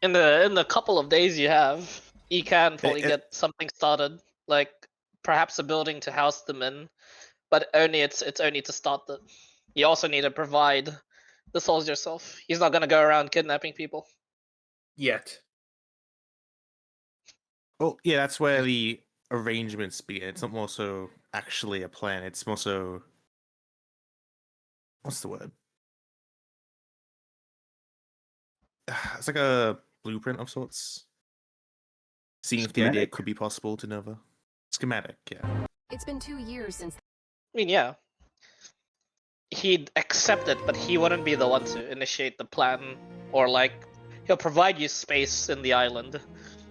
In the couple of days you have, you can probably It- get something started, like perhaps a building to house them in, but it's only to start them. You also need to provide the souls yourself. He's not gonna go around kidnapping people. Yet. Well, yeah, that's where the arrangements begin. It's not more so actually a plan. It's more so, what's the word? It's like a blueprint of sorts. Seeing if the idea Schematic? could be possible to Nova. Schematic, yeah. It's been 2 years since. I mean, yeah, he'd accept it, but he wouldn't be the one to initiate the plan, or like he'll provide you space in the island.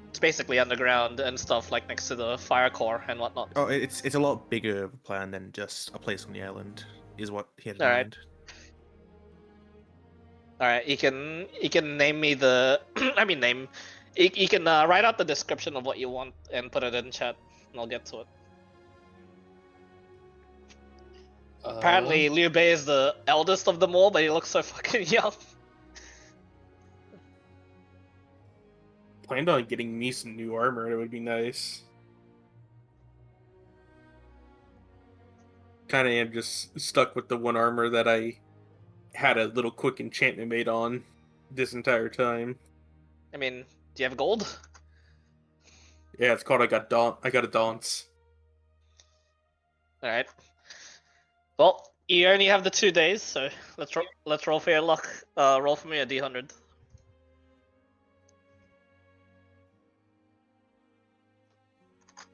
It's basically underground and stuff, like next to the fire core and whatnot. Oh, it's a lot bigger of a plan than just a place on the island, is what he had in Alright. mind. All right, you can name me the I mean name. You can write out the description of what you want and put it in chat, and I'll get to it. Apparently, Liu Bei is the eldest of them all, but he looks so fucking young. Planned on getting me some new armor. It would be nice. Kind of am just stuck with the one armor that I had a little quick enchantment made on this entire time. I mean, do you have gold? Yeah, it's called I got a dance. All right. Well, you only have the 2 days, so let's roll for your luck. Roll for me a D100.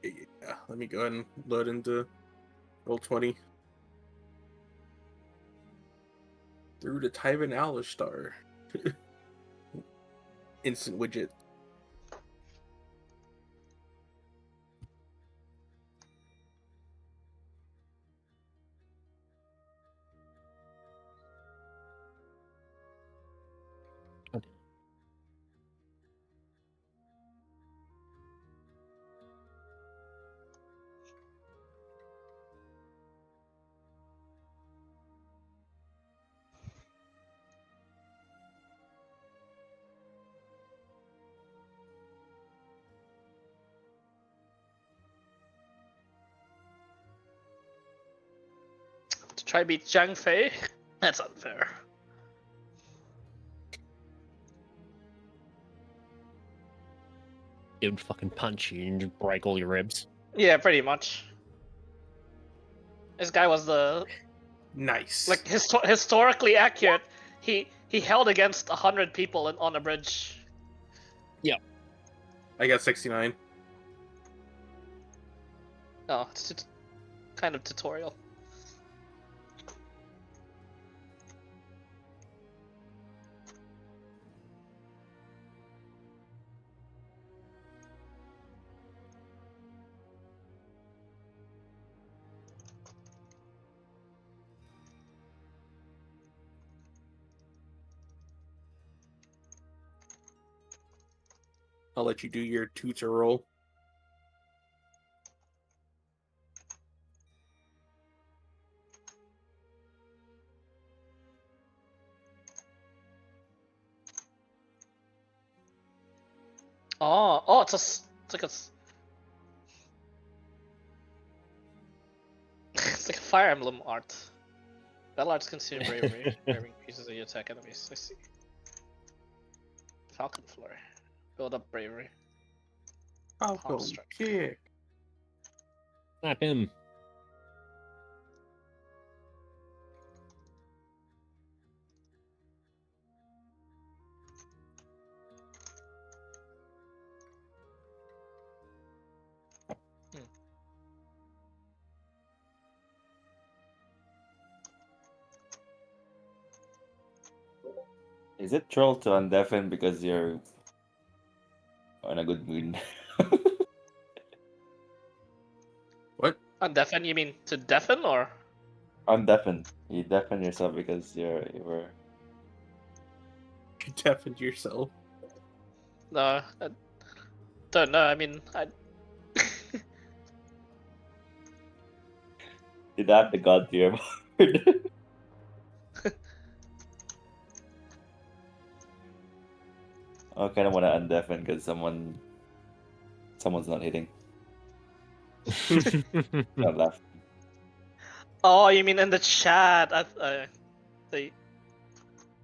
Yeah, let me go ahead and load into Roll20. Through the Tyvan Alistar. Instant widget. To try beat Zhang Fei? That's unfair. It would fucking punch you and just break all your ribs. Yeah, pretty much. This guy was the Nice. like historically accurate. He held against 100 people on a bridge. I got 69. Oh, it's kind of tutorial. I'll let you do your tutor roll. Oh, it's like it's like a Fire Emblem art. Battle arts consider bravery. Bravery increases the attack enemies. I see. Falcon Flurry. Build up bravery. I'll Palm go strike. kick. Snap him. Is it troll to undeafen because you're on a good mood? What? Undeafen? You mean to deafen or? Undeafen. You deafen yourself because you were. You deafened yourself. No, I don't know. I mean, I. Did add the god to your board. I kind of want to undeafen because someone's not hitting. Not laughing. Oh, you mean in the chat?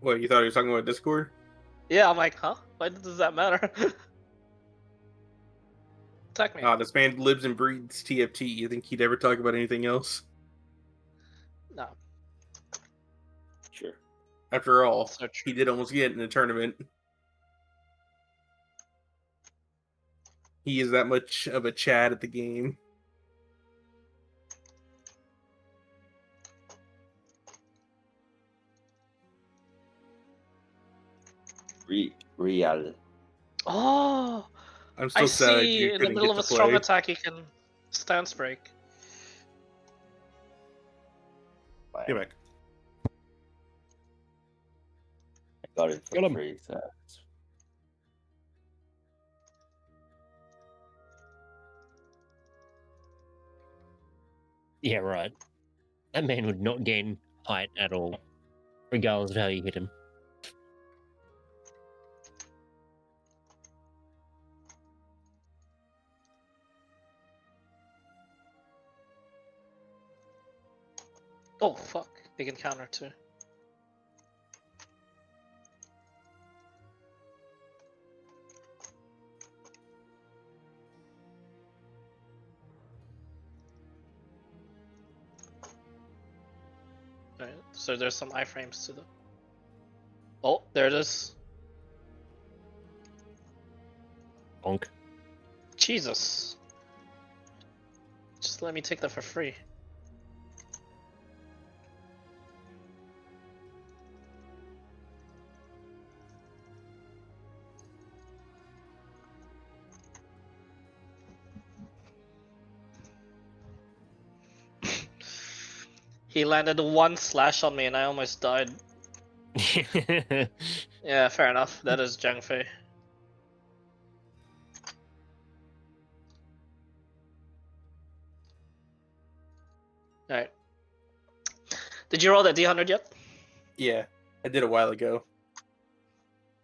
What, you thought he was talking about Discord? Yeah, I'm like, huh? Why does that matter? Attack me. This man lives and breathes TFT. You think he'd ever talk about anything else? No. Sure. After all, So true. he did almost get in the tournament. He is that much of a Chad at the game. Real. Oh, I'm I so sad see. you In the couldn't middle get of to a strong play. attack, you can stance break. You're back. I got it for Got him. free. So Yeah, right. That man would not gain height at all, regardless of how you hit him. Oh fuck! Big encounter too. Alright, so there's some iframes to the. Oh, there it is. Bonk. Jesus. Just let me take that for free. He landed one slash on me and I almost died. Yeah, fair enough. That is Zhang Fei. Alright. Did you roll that D100 yet? Yeah, I did a while ago. It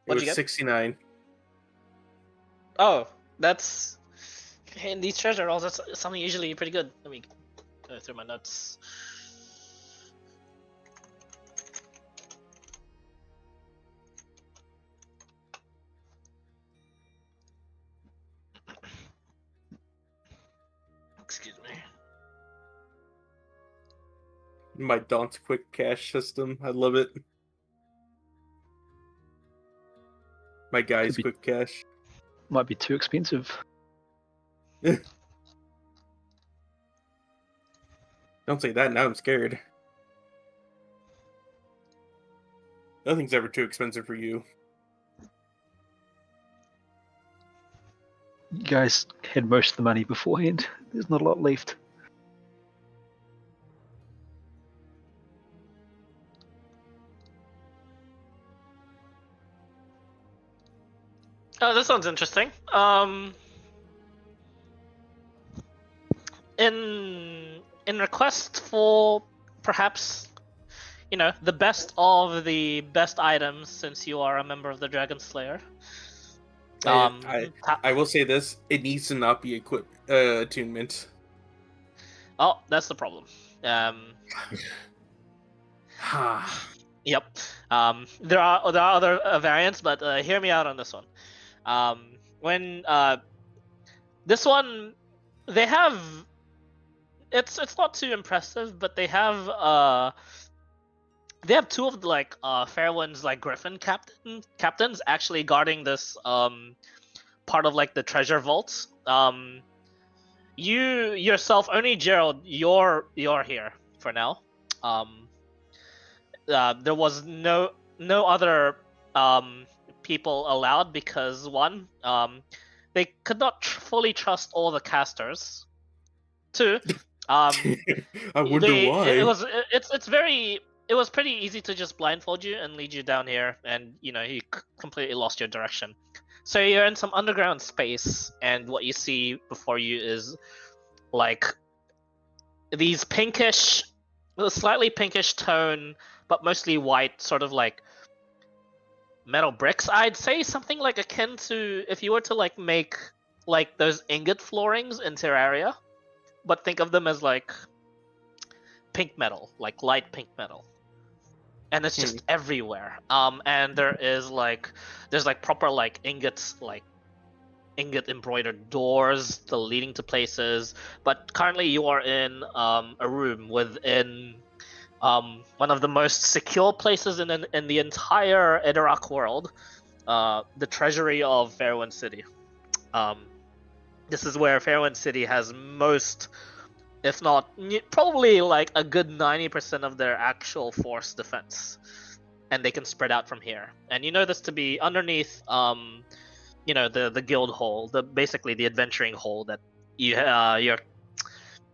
What'd was you get? 69. Oh, that's in these treasure rolls. That's something usually pretty good. Let me go through my notes. Excuse me. My Daunt quick cash system. I love it. My guy's Could be- quick cash. Might be too expensive. Don't say that, now I'm scared. Nothing's ever too expensive for you. You guys had most of the money beforehand. There's not a lot left. Oh, this sounds interesting. In request for perhaps, you know, the best of the best items, since you are a member of the Dragon Slayer. I will say this: it needs to not be attunement. Oh, that's the problem. Yep. There are other variants, but hear me out on this one. When this one, they have. It's not too impressive, but they have two of the Fairwind's like Griffin captains actually guarding this part of like the treasure vaults. You yourself, only Gerald, you're here for now. There was no other people allowed because one, they could not fully trust all the casters. Two, I wonder why. it was pretty easy to just blindfold you and lead you down here, and you know you completely lost your direction. So you're in some underground space, and what you see before you is like these pinkish, slightly pinkish tone, but mostly white, sort of like metal bricks. I'd say something like akin to if you were to like make like those ingot floorings in Terraria, but think of them as like pink metal, like light pink metal. And it's just everywhere. And there's like proper like ingots, like ingot embroidered doors the leading to places. But currently you are in a room within one of the most secure places in the entire Edorak world, the treasury of Fairwind City. This is where Fairwind City has most, if not probably like a good 90% of their actual force defense, and they can spread out from here. And you know this to be underneath, the guild hall, basically the adventuring hall that your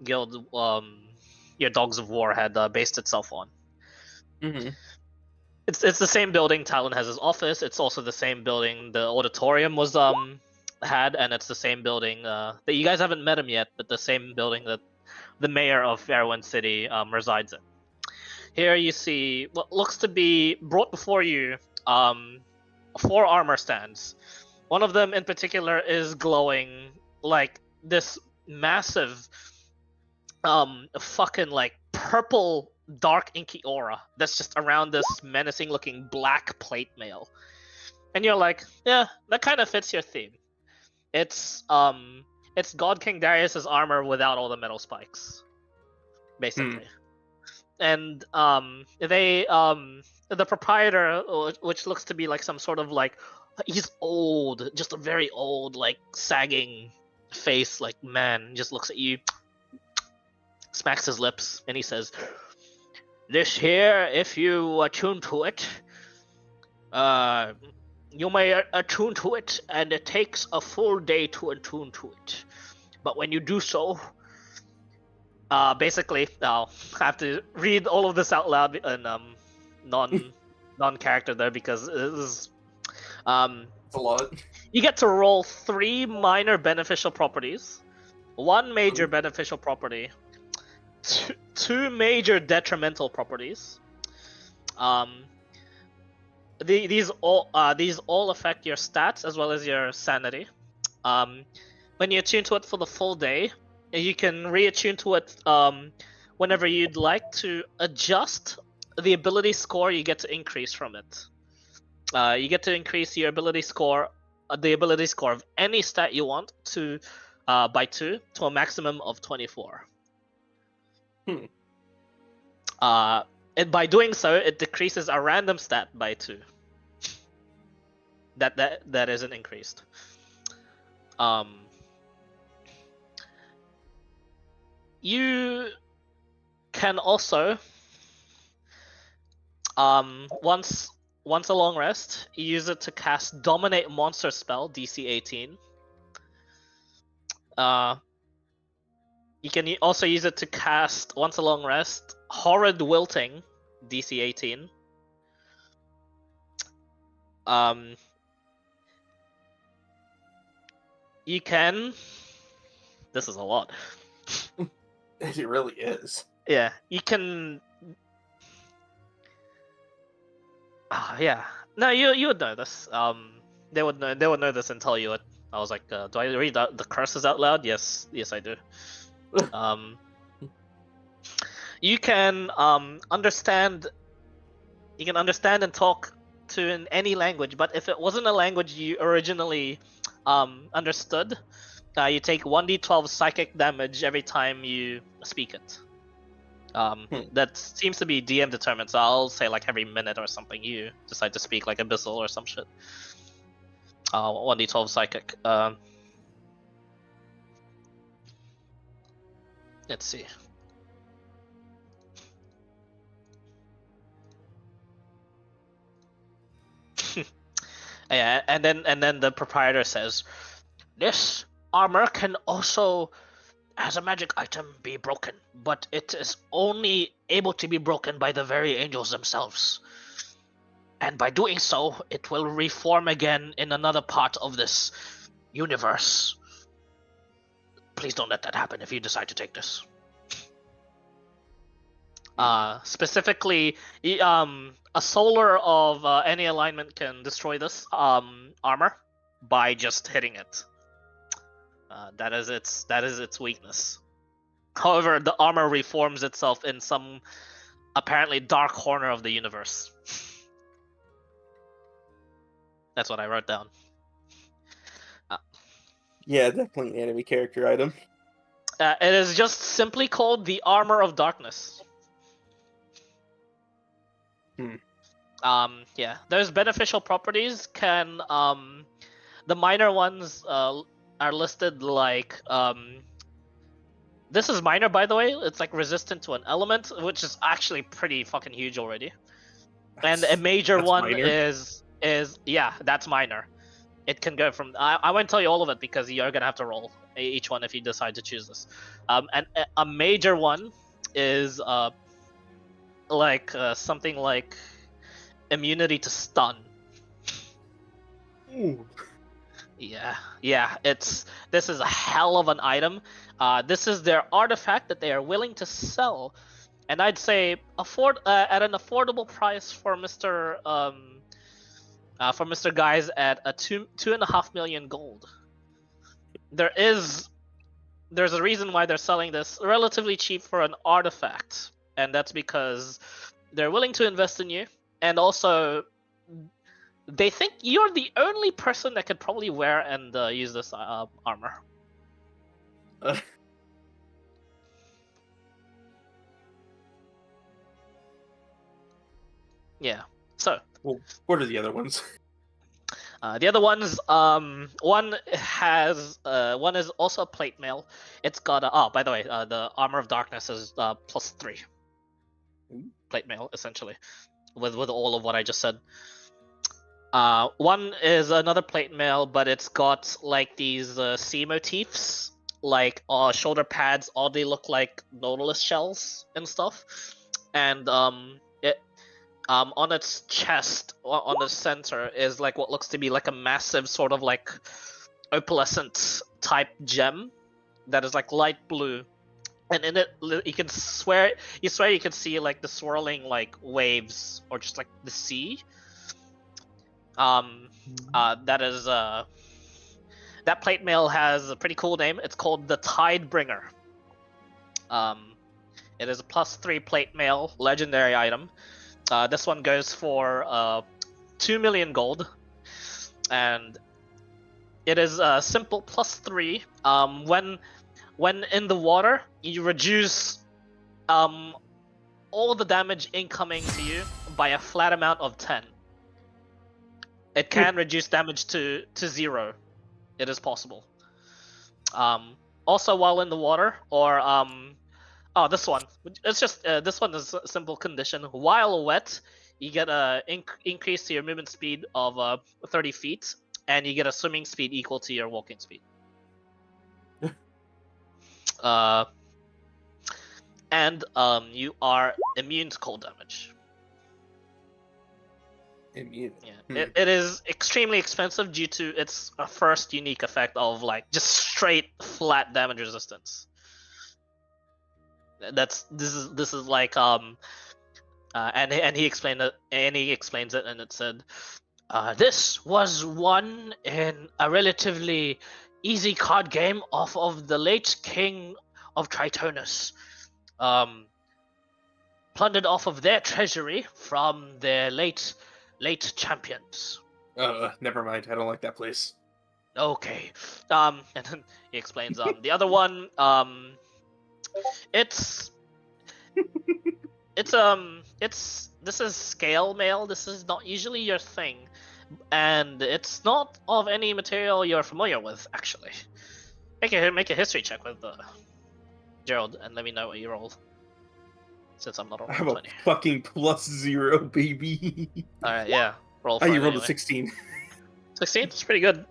guild, your Dogs of War had based itself on. Mm-hmm. It's the same building Talon has his office. It's also the same building the auditorium was had, and it's the same building that you guys haven't met him yet, but the same building that the mayor of Fairwind City resides in. Here you see what looks to be brought before you 4 armor stands. One of them in particular is glowing like this massive fucking like purple dark inky aura that's just around this menacing looking black plate mail. And you're like, yeah, that kind of fits your theme. It's God King Darius's armor without all the metal spikes, basically. And they the proprietor, which looks to be like some sort of like, he's old, just a very old like sagging face like man, just looks at you, smacks his lips, and he says, "This here, if you attune to it, you may attune to it, and it takes a full day to attune to it. But when you do so, basically, I have to read all of this out loud in non-character there because it is It's a lot. you get to roll 3 minor beneficial properties, 1 major beneficial property, 2 major detrimental properties. These all affect your stats as well as your sanity. When you attune to it for the full day, you can reattune to it whenever you'd like to adjust the ability score you get to increase from it. You get to increase your ability score, the ability score of any stat you want to by 2 to a maximum of 24. And by doing so, it decreases a random stat by 2. That isn't increased. You can also once a long rest, you use it to cast Dominate Monster spell, DC 18. You can also use it to cast once a long rest Horrid Wilting, DC 18. You can. This is a lot. It really is. Yeah, you can. Yeah. No, you would know this. They would know this and tell you it. I was like, do I read the curses out loud? Yes, I do. You can understand. You can understand and talk to in any language, but if it wasn't a language you originally understood, you take 1d12 psychic damage every time you speak it. That seems to be DM determined, so I'll say like every minute or something you decide to speak like Abyssal or some shit. 1d12 psychic. Let's see. Yeah, and then the proprietor says, "This armor can also, as a magic item, be broken, but it is only able to be broken by the very angels themselves. And by doing so, it will reform again in another part of this universe. Please don't let that happen if you decide to take this." Specifically, a solar of any alignment can destroy this armor by just hitting it. That is its weakness. However, the armor reforms itself in some apparently dark corner of the universe. That's what I wrote down. Yeah, definitely an anime character item. It is just simply called the Armor of Darkness. Yeah, there's beneficial properties. The minor ones are listed like this is minor, by the way. It's like resistant to an element, which is actually pretty fucking huge already. And a major That's one minor? is yeah, that's minor. It can go from I won't tell you all of it because you're gonna have to roll each one if you decide to choose this. And a major one is something like immunity to stun. Ooh. Yeah. This is a hell of an item. This is their artifact that they are willing to sell, and I'd say at an affordable price for Mr. Guys at a 2.5 million gold. There's a reason why they're selling this relatively cheap for an artifact, and that's because they're willing to invest in you, and also they think you're the only person that could probably wear and use this armor. Yeah. So. Well, what are the other ones? The other ones, one is also a plate mail. It's got by the way, the Armor of Darkness is +3 plate mail essentially, with all of what I just said. One is another plate mail, but it's got like these sea motifs, like shoulder pads. All they look like Nautilus shells and stuff, and on its chest, on the center, is like what looks to be like a massive sort of like opalescent type gem that is like light blue, and in it you swear you can see like the swirling like waves or just like the sea. That is that plate mail has a pretty cool name. It's called the Tidebringer. It is a +3 plate mail legendary item. This one goes for 2 million gold, and it is a simple +3. When in the water, you reduce all the damage incoming to you by a flat amount of 10. It can reduce damage to 0. It is possible. Also, while in the water, or this one. It's just this one is a simple condition. While wet, you get a increase to your movement speed of 30 feet, and you get a swimming speed equal to your walking speed. And you are immune to cold damage. Immune. Yeah, it is extremely expensive due to its first unique effect of like just straight flat damage resistance. This is like and he explained it, and he explains it, and it said, this was won in a relatively easy card game off of the late king of Tritonus, plundered off of their treasury from their late champions. Never mind. I don't like that place. Okay. And then he explains the other one, this is scale mail. This is not usually your thing, and it's not of any material you're familiar with, actually. Make a history check with Gerald, and let me know what you rolled, since I'm not I rolling have a 20. fucking +0, baby. Alright, yeah. Roll Oh, for you it rolled anyway. a 16. 16? It's pretty good.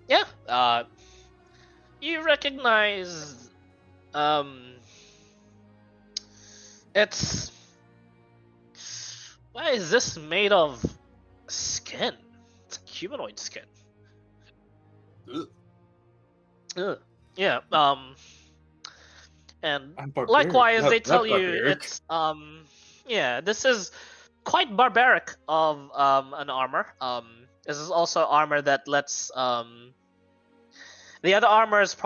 Yeah. You recognize it's why is this made of skin? It's a humanoid skin. Ugh. Ugh. Yeah. And I'm barbaric. likewise, No, they not tell you barbaric. it's yeah, this is quite barbaric of an armor. This is also armor that lets the other armor is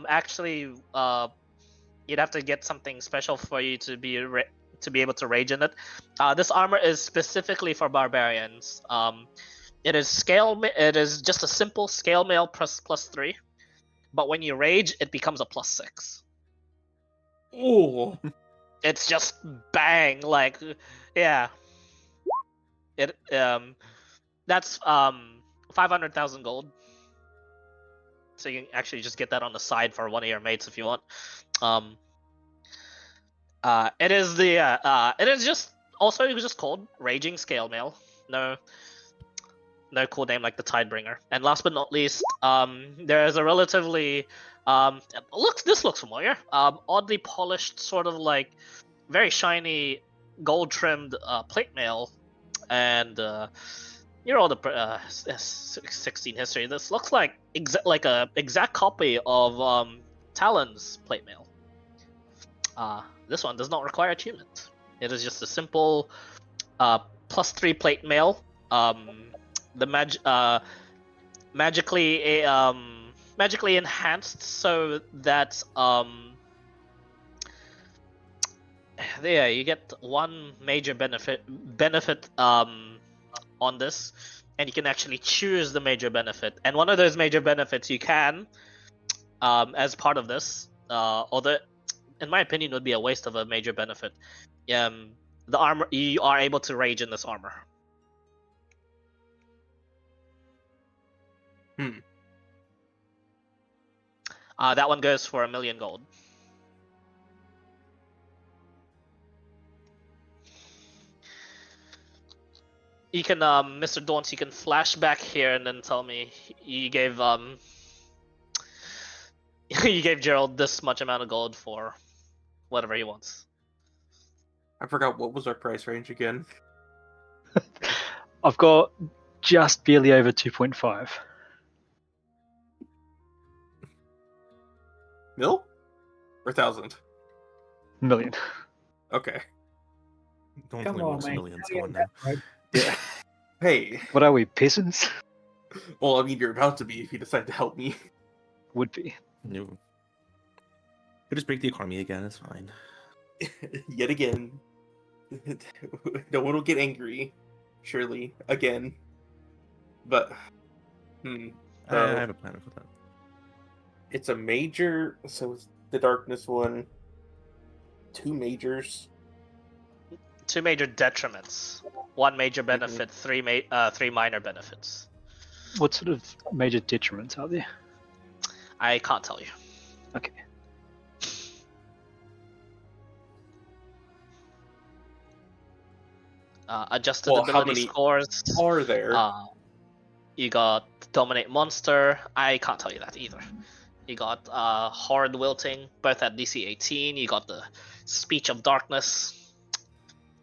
actually you'd have to get something special for you to be able to rage in it. This armor is specifically for barbarians. It is It is just a simple scale mail +3, but when you rage, it becomes a +6. Oh, It's just bang, like, yeah. It that's 500,000 gold. So you can actually just get that on the side for one of your mates if you want. It is it is just also just called Raging Scale Mail. No cool name like the Tidebringer. And last but not least, there is a relatively this looks familiar. Oddly polished, sort of like very shiny, gold trimmed plate mail, and you're all the 16 history. This looks like a exact copy of Talon's plate mail. This one does not require achievement. It is just a simple +3 plate mail. The magically enhanced so that yeah, you get one major benefit on this, and you can actually choose the major benefit. And one of those major benefits you can as part of this, although in my opinion would be a waste of a major benefit. The armor, you are able to rage in this armor. That one goes for 1 million gold. You can, Mr. Daunts, you can flash back here and then tell me you gave you gave Gerald this much amount of gold for whatever he wants. I forgot what was our price range again. I've got just barely over 2.5 Mil? Or 1,000? million. Okay. Don't Come tell me on, what's man. millions Hurry going up, now. right? Yeah. Hey. What are we, peasants? Well, I mean, you're about to be if you decide to help me. Would be. No. We'll just break the economy again, it's fine. Yet again. No one will get angry. Surely. Again. But, I so have a plan for that. it's a major, so it's the darkness one. 2 majors. 2 major detriments, 1 major benefit, 3 minor benefits. What sort of major detriments are there? I can't tell you. Okay. Adjusted Well, how ability many scores. are there? You got Dominate Monster. I can't tell you that either. You got Horrid Wilting, both at DC 18. You got the Speech of Darkness,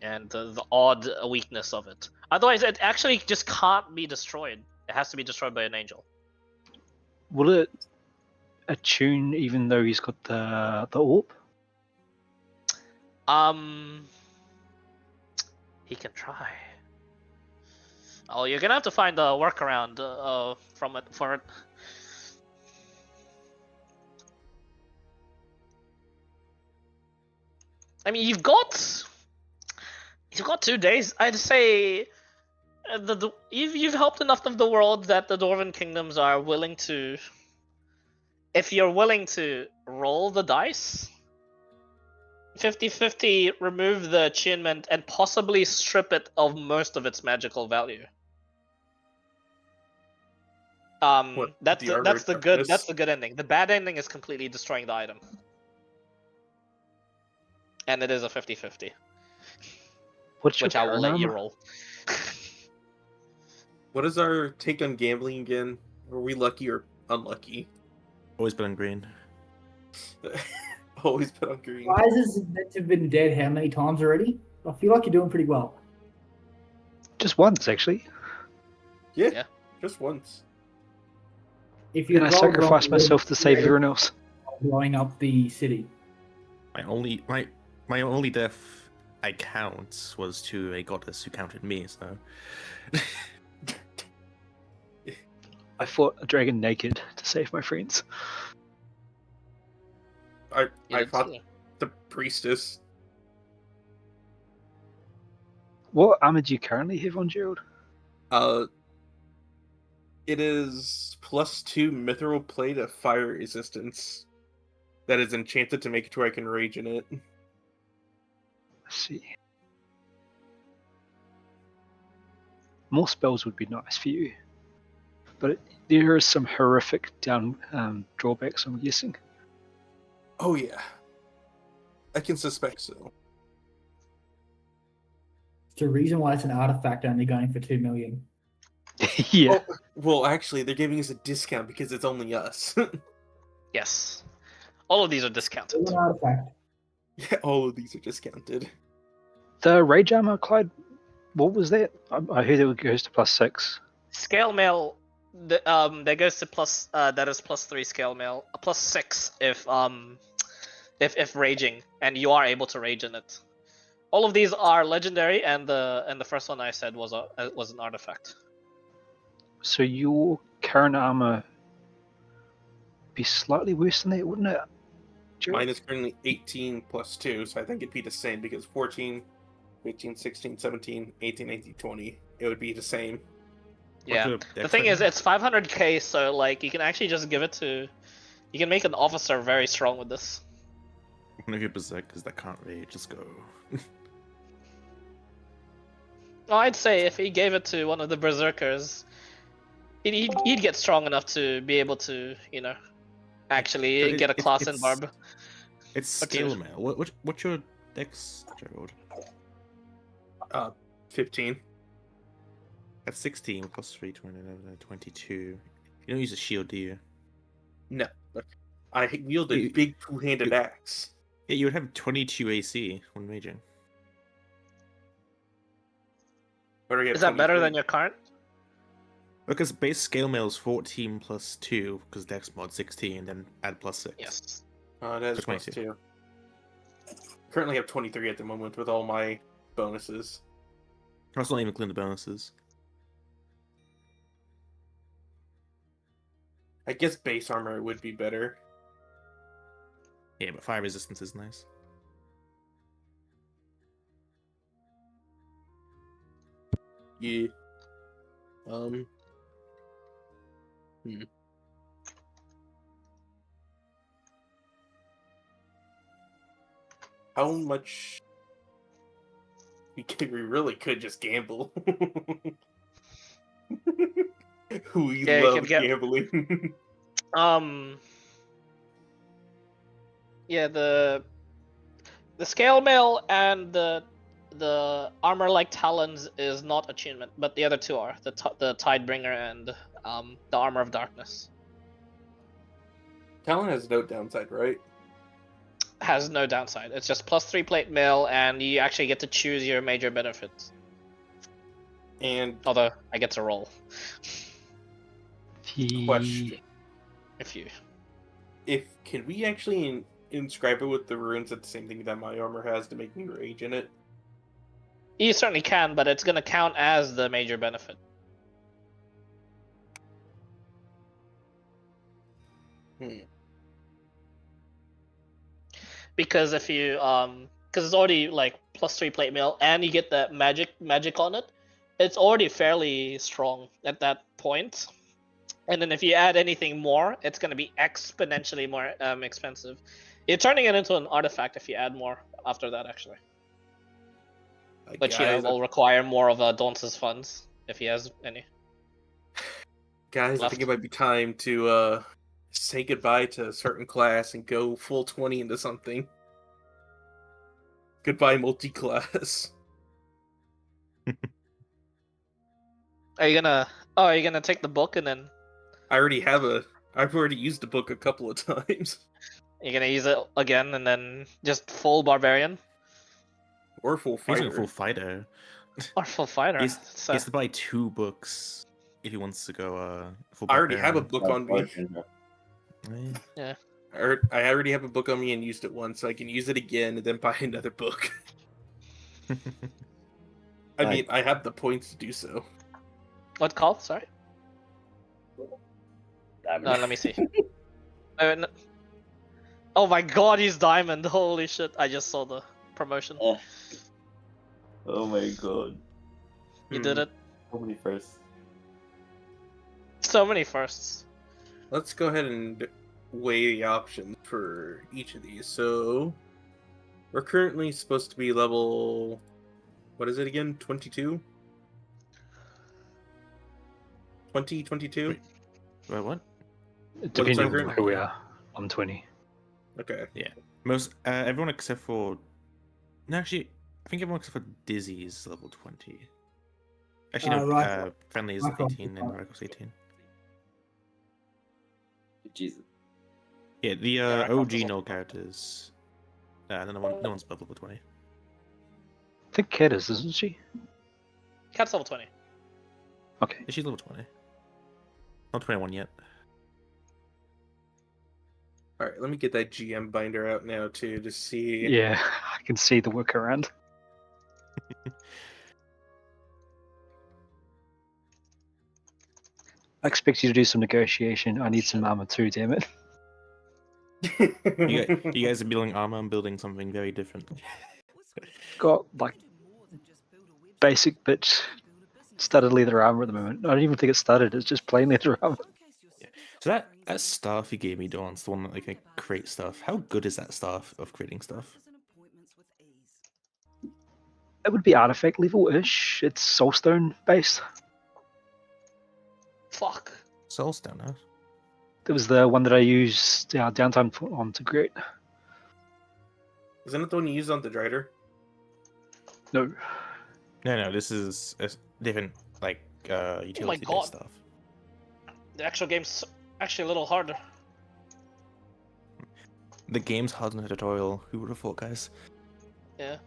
and the odd weakness of it. Otherwise, it actually just can't be destroyed. It has to be destroyed by an angel. Will it attune even though he's got the orb? He can try. Oh, you're gonna have to find a workaround for it. I mean, you've got 2 days. I'd say you've helped enough of the world that the Dwarven kingdoms are willing to. If you're willing to roll the dice, 50-50, remove the attunement and possibly strip it of most of its magical value. That's the good ending. The bad ending is completely destroying the item. And it is a 50-50. What's your which I will current let you armor? roll. What is our take on gambling again? Are we lucky or unlucky? Always been on green. Always put on green. Rises is meant to have been dead how many times already? I feel like you're doing pretty well. Just once, actually. Yeah, just once. If you And I roll sacrificed wrong, myself to save everyone else. blowing up the city. My only death I count was to a goddess who counted me. So I fought a dragon naked to save my friends. I You did fought too. the priestess. What armor do you currently have on Gerald? It is +2 mithril plate of fire resistance. That is enchanted to make it to where I can rage in it. Let's see. More spells would be nice for you, but there are some horrific drawbacks, I'm guessing. Oh yeah, I can suspect so. It's the reason why it's an artifact only going for 2 million. Yeah. Oh, well, actually, they're giving us a discount because it's only us. Yes. All of these are It's discounted. an artifact. Yeah, all of these are discounted. The rage armor, Clyde, what was that? I heard it goes to +6. Scale mail, that goes to plus. That is +3 scale mail, +6 if raging, and you are able to rage in it. All of these are legendary, and the first one I said was an artifact. So your current armor be slightly worse than that, wouldn't it? Gerald? Mine is currently 18 +2, so I think it'd be the same because 14, 15, 16, 17, 18, 19, 20. It would be the same. Yeah. What's your The thing is, dex it's 500k, so like you can actually just give it to. You can make an officer very strong with this. One of your berserkers that can't rage, just go. Well, I'd say if he gave it to one of the berserkers, he'd get strong enough to be able to, actually But get a class in it's- barb. It's What's scale yours? mail. What's your dex, Gerald? 15. That's 16 +3, 22. You don't use a shield, do you? No. I wield a You- big two-handed you- axe. Yeah, you would have 22 AC when raging. What do we have, Is that better 23? than your current? Because base scale mail is 14 +2, because dex mod 16, then add +6. Yes. That is So 22. +2. Currently have 23 at the moment with all my bonuses. That's not even including the bonuses. I guess base armor would be better. Yeah, but fire resistance is nice. Yeah. How much? We really could just gamble. We Yeah, you love could get- gambling. Yeah, the scale mail and the armor like talons is not attunement, but the other two are the Tidebringer and the armor of darkness. Talon has no downside, right? Has no downside. It's just +3 plate mail, and you actually get to choose your major benefits. And Although I get to roll question: if can we actually inscribe it with the runes at the same thing that my armor has to make me rage in it? you certainly can, but it's gonna count as the major benefit. Because if you because it's already like +3 plate mail and you get that magic on it, it's already fairly strong at that point. And then if you add anything more, it's going to be exponentially more expensive. You're turning it into an artifact if you add more after that, actually. Which Guys, will require more of Daunce's funds if he has any. guys, I left. think it might be time to say goodbye to a certain class and go full 20 into something. Goodbye, multi-class. Are you gonna take the book and then I've already used the book a couple of times. you're gonna use it again and then just full barbarian Or full He's fighter. not a full fighter. or full fighter? He's, So- he has to buy 2 books if he wants to go full I already have a barbarian. book on me. Yeah. I I already have a book on me and used it once, so I can use it again and then buy another book. I mean, I have the points to do so. What call? Sorry. Damn No, it. let me see. No. Oh my god, he's diamond! Holy shit! I just saw the promotion. Oh my god. You did it. So many firsts. So many firsts. Let's go ahead and weigh the options for each of these. So, we're currently supposed to be level... What is it again? 22? 22? Wait. Wait, what? Depending our on current- who we are, I'm 20. Okay. Most everyone except for no, actually, I think everyone except for Dizzy is level 20. Actually, no. Right. Friendly is Right. 18 and Racco's 18. Jesus. Yeah, the Yeah, Racco's OG also- null characters. No one's above level 20. I think Kat is, isn't she? Cat's level 20. Okay. She's level 20. Not 21 yet. Alright, let me get that GM binder out now, too, to see... Yeah, I can see the workaround. I expect you to do some negotiation. I need some armor too, damn it. You guys are building armor. I'm building something very different. Got like basic bitch studded leather armor at the moment. I don't even think it's studded, it's just plain leather armor. So that staff you gave me, Dawn's the one that can create stuff. How good is that staff of creating stuff? It would be artifact level ish. It's soulstone based. Fuck. Soulstone, huh? That was the one that I used downtime on to create. Isn't it the one you used on the Drider? No. No, this is a different, like, utility God. stuff. The actual game's actually a little harder. The game's hard in the tutorial. Who would have thought, guys? Yeah.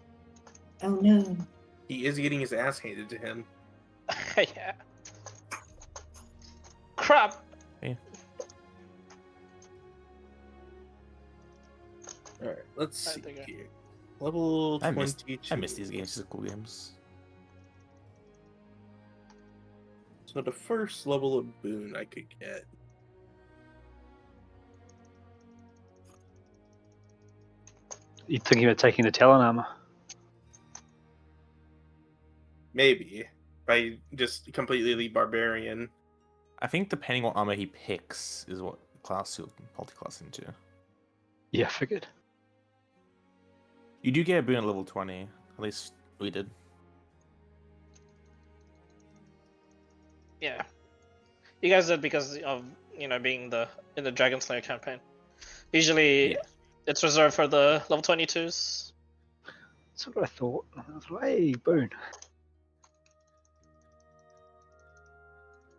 Oh no. He is getting his ass handed to him. Yeah. Crap. Alright, let's I see think I- here. Level I 22. miss these games. These are cool games. So the first level of boon I could get. You thinking about taking the Talon armor? Maybe. By just completely leave Barbarian. I think depending what armor he picks is what class he'll multi-class into. Yeah, figured. You do get a boon at level 20. At least we did. Yeah. You guys did because of being in the Dragon Slayer campaign. Usually, Yeah. it's reserved for the level 22s. That's what I thought. I was like, hey, boon.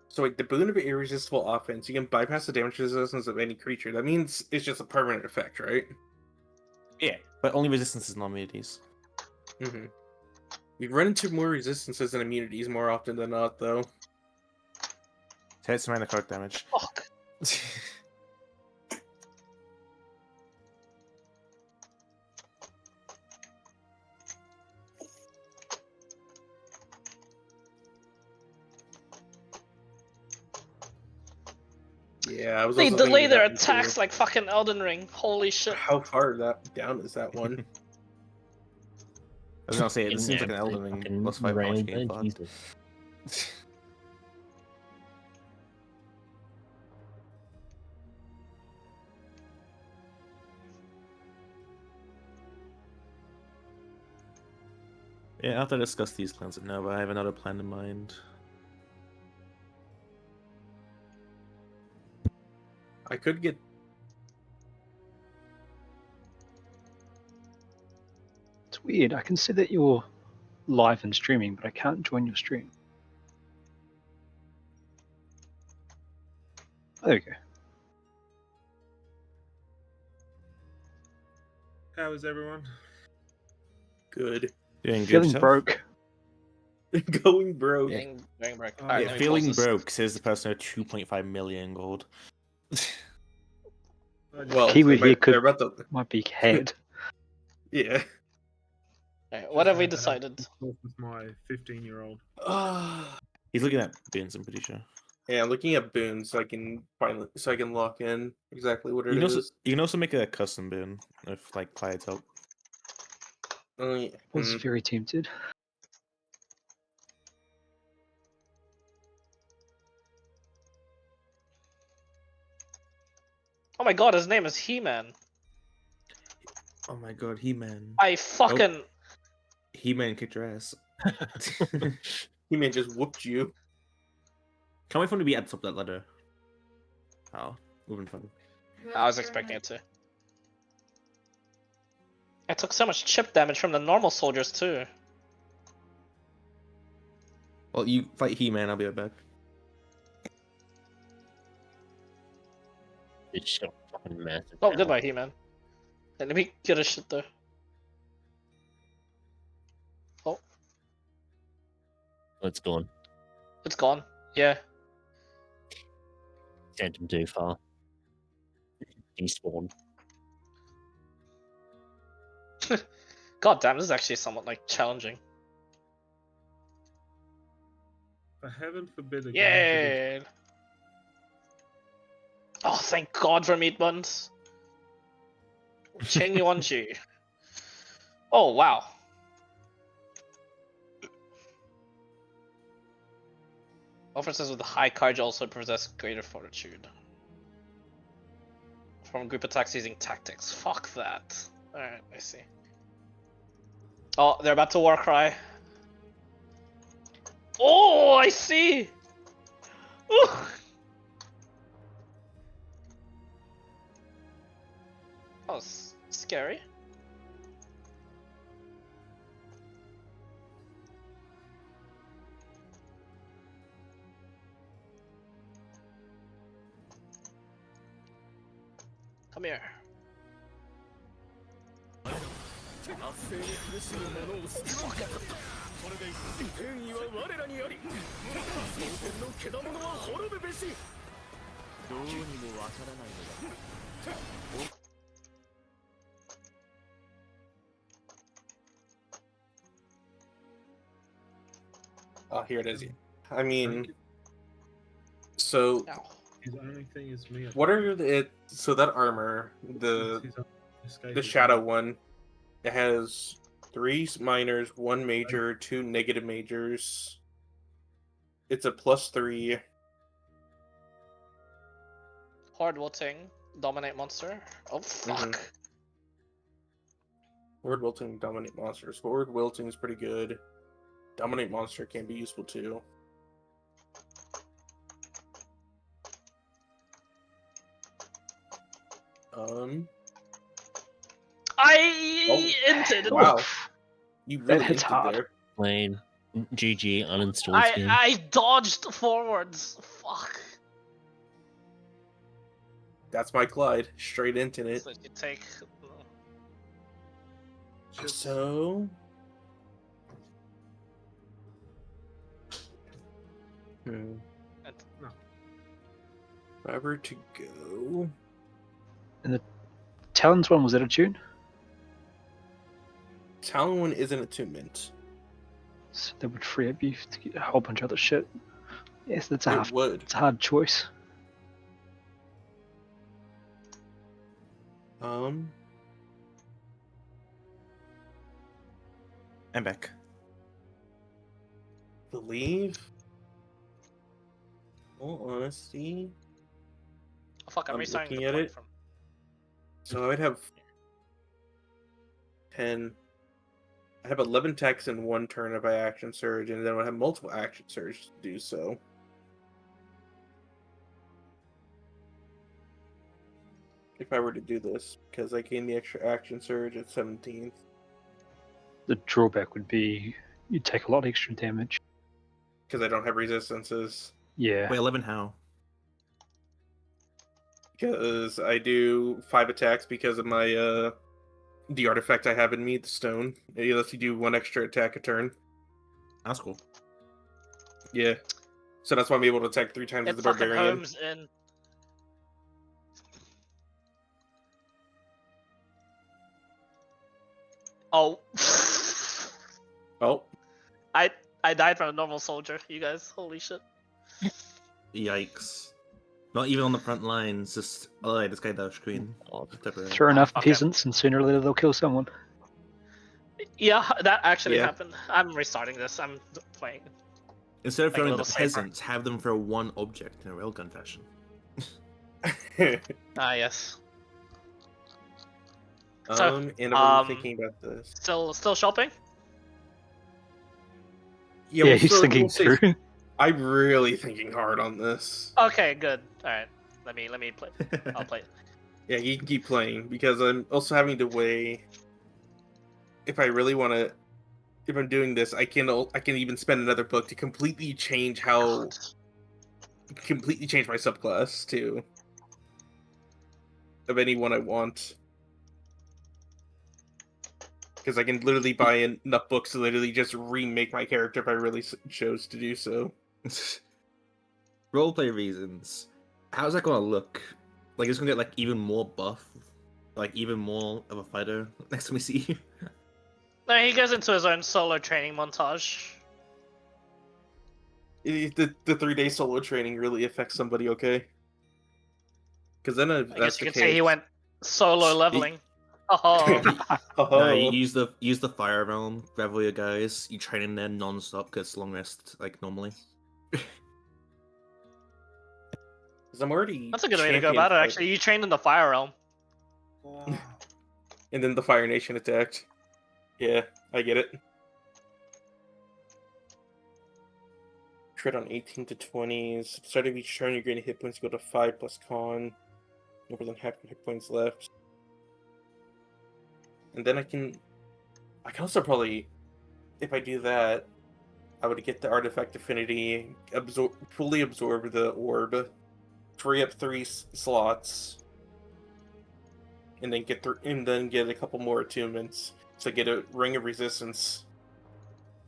So like the boon of irresistible offense, you can bypass the damage resistance of any creature. That means it's just a permanent effect, right? Yeah, but only resistances and immunities. Mm-hmm. We run into more resistances and immunities more often than not, though. Hits minor card damage. Fuck. Yeah, I was. They also delay thinking their that one, too. attacks like fucking Elden Ring. Holy shit. How far down is that one? I was gonna say, it In seems like an absolute Elden Ring fucking plus 5 rail, much game fun. Jesus. Yeah, after I discuss these plans of Nova, I have another plan in mind. I could get. It's weird. I can see that you're live and streaming, but I can't join your stream. Oh, there we go. How is everyone? Good. Doing good. Feeling yourself? broke. Going broke. Getting break. Yeah, Alright, let me feeling pause this. broke says the person with 2.5 million gold. Well, Keyword here could- they're about to. Might be head. Yeah. Alright, what have we I had decided? to talk with my 15-year-old. He's looking at bins, I'm pretty sure. Yeah, I'm looking at boons so I can lock in exactly what it You is. can also make a custom bin if like Clyde's help. Was very tempted. Oh my god, his name is He-Man. Oh my god, He-Man. I fucking... He-Man kicked your ass. He-Man just whooped you. Can't wait for him to be at the top of that ladder. Oh, moving fun. I was expecting it to. I took so much chip damage from the normal soldiers too. Well, you fight He-Man, I'll be right back. It's got fucking massive. Oh, power. goodbye, He-Man. Hey, let me get a shit there. Oh, It's gone. it's gone. Yeah. Sent him too far. Despawn. God damn, this is actually somewhat like challenging. For heaven forbid a game Yay! Oh, thank God for meat buns. Chen Yuanji. Oh, wow. Officers with high courage also possess greater fortitude. From group attacks using tactics. Fuck that. Alright, I see. Oh, they're about to war cry. Oh, I see! Ooh. Oh, scary. Come here. Oh, here it is. I mean, so Ow. His only thing is me. what are so that armor, the shadow one, it has 3 minors, 1 major, 2 negative majors. It's a +3. Horde wilting. Dominate monster. Oh, fuck. Horde wilting, dominate monsters. Horde wilting is pretty good. Dominate monster can be useful too. I inted. Wow. You That really hits hinted hard. there. Plain. GG uninstalled game. I dodged forwards. Fuck. That's my Clyde. Straight into it. So you take. So. And- Forever to go. Talon's one, was that a tune? Talon one isn't attunement. So that would free up you to get a whole bunch of other shit. Yes, that's a It would. it's a hard choice. I'm back. Believe. Full honesty. Oh, fuck, I'm I'm restarting looking the at point it. from. So I would have 10. I have 11 attacks in 1 turn if I action surge, and then I would have multiple action surge to do so. If I were to do this, because I gain the extra action surge at 17th. The drawback would be you'd take a lot extra damage. Because I don't have resistances. Yeah. Wait, 11 how? Because I do 5 attacks because of my the artifact I have in me, the stone. It lets you do 1 extra attack a turn. That's cool. Yeah. So that's why I'm able to attack 3 times It as the fucking barbarian. homes in. Oh. Oh, I died from a normal soldier, you guys. Holy shit. Yikes. Not even on the front lines, just, oh, yeah, this guy dodged queen. Throw enough Okay. peasants, and sooner or later they'll kill someone. Yeah, that actually Yeah. happened. I'm restarting this. I'm playing. Instead of Like a throwing the little safer. peasants, have them throw one object in a railgun fashion. Ah, yes. So, and I'm thinking about this. Still shopping? Yeah, Yeah, we'll he's still- thinking we'll say- through. I'm really thinking hard on this. Okay, good. All right. Let me play. I'll play it. Yeah, you can keep playing because I'm also having to weigh if I really want to. If I'm doing this, I can even spend another book to completely change my subclass too of anyone I want. Because I can literally buy enough books to literally just remake my character if I really chose to do so. Roleplay reasons. How's that gonna look? Like, it's gonna get, like, even more buff? Like, even more of a fighter next time we see you? No, he goes into his own solo training montage. The 3-day solo training really affects somebody, okay? Because then I guess you could say he went solo leveling. Oh, No, you use the fire realm, gravel your guys, you train in there non-stop because long rest, like, normally. Because I'm already. that's a good way to go champion about it. fight. Actually, you trained in the fire realm. And then the Fire Nation attacked. Yeah, I get it. Crit on 18 to 20s. Start of each turn, you're getting hit points go to 5 plus con. No more than half your hit points left. And then I can also probably, if I do that, I would get the artifact affinity, fully absorb the orb, free up 3 slots, and then get a couple more attunements. So get a ring of resistance,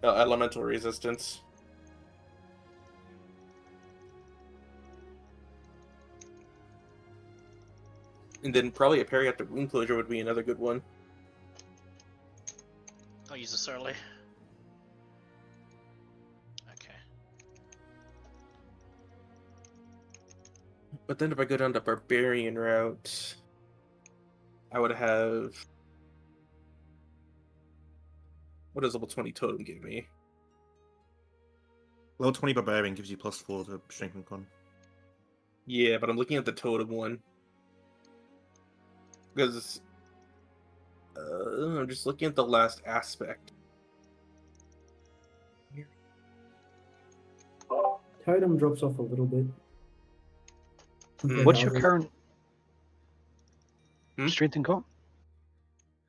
elemental resistance. And then probably a parry after wound closure would be another good one. I'll use this early. Okay. But then if I go down the barbarian route, I would have. What does level 20 totem give me? Level 20 barbarian gives you +4 to strength and con. Yeah, but I'm looking at the totem one. Because I'm just looking at the last aspect. Totem drops off a little bit. What's your current Hmm? strength and con?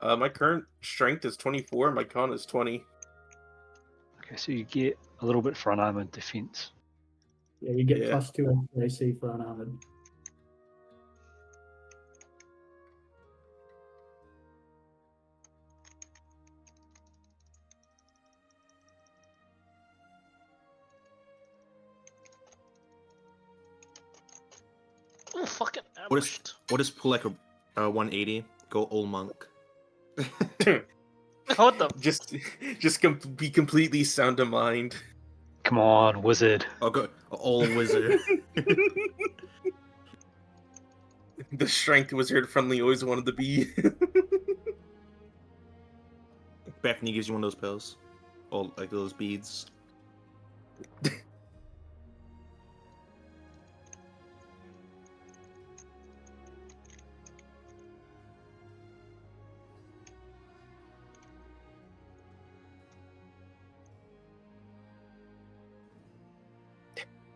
My current strength is 24, my con is 20. Okay, so you get a little bit for unarmored defense. Yeah, you get Yeah. +2 AC for unarmored. Oh, fucking What is ambushed. pull like a 180? Go all monk. What the? Be completely sound of mind. Come on, wizard. I'll go all wizard. The strength wizard friendly always wanted to be. Bethany gives you one of those pills. Or like those beads.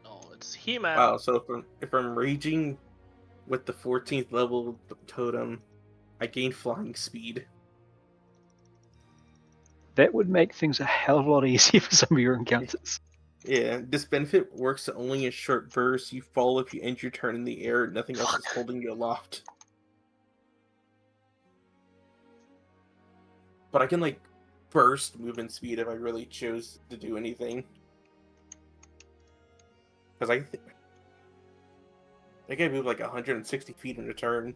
Oh, it's He-Man. Wow, so if I'm raging with the 14th level totem, I gain flying speed. That would make things a hell of a lot easier for some of your encounters. Yeah, this benefit works only in short bursts. You fall if you end your turn in the air. Nothing else is holding you aloft. But I can like burst movement speed if I really chose to do anything. Because I think I move like 160 feet in a turn.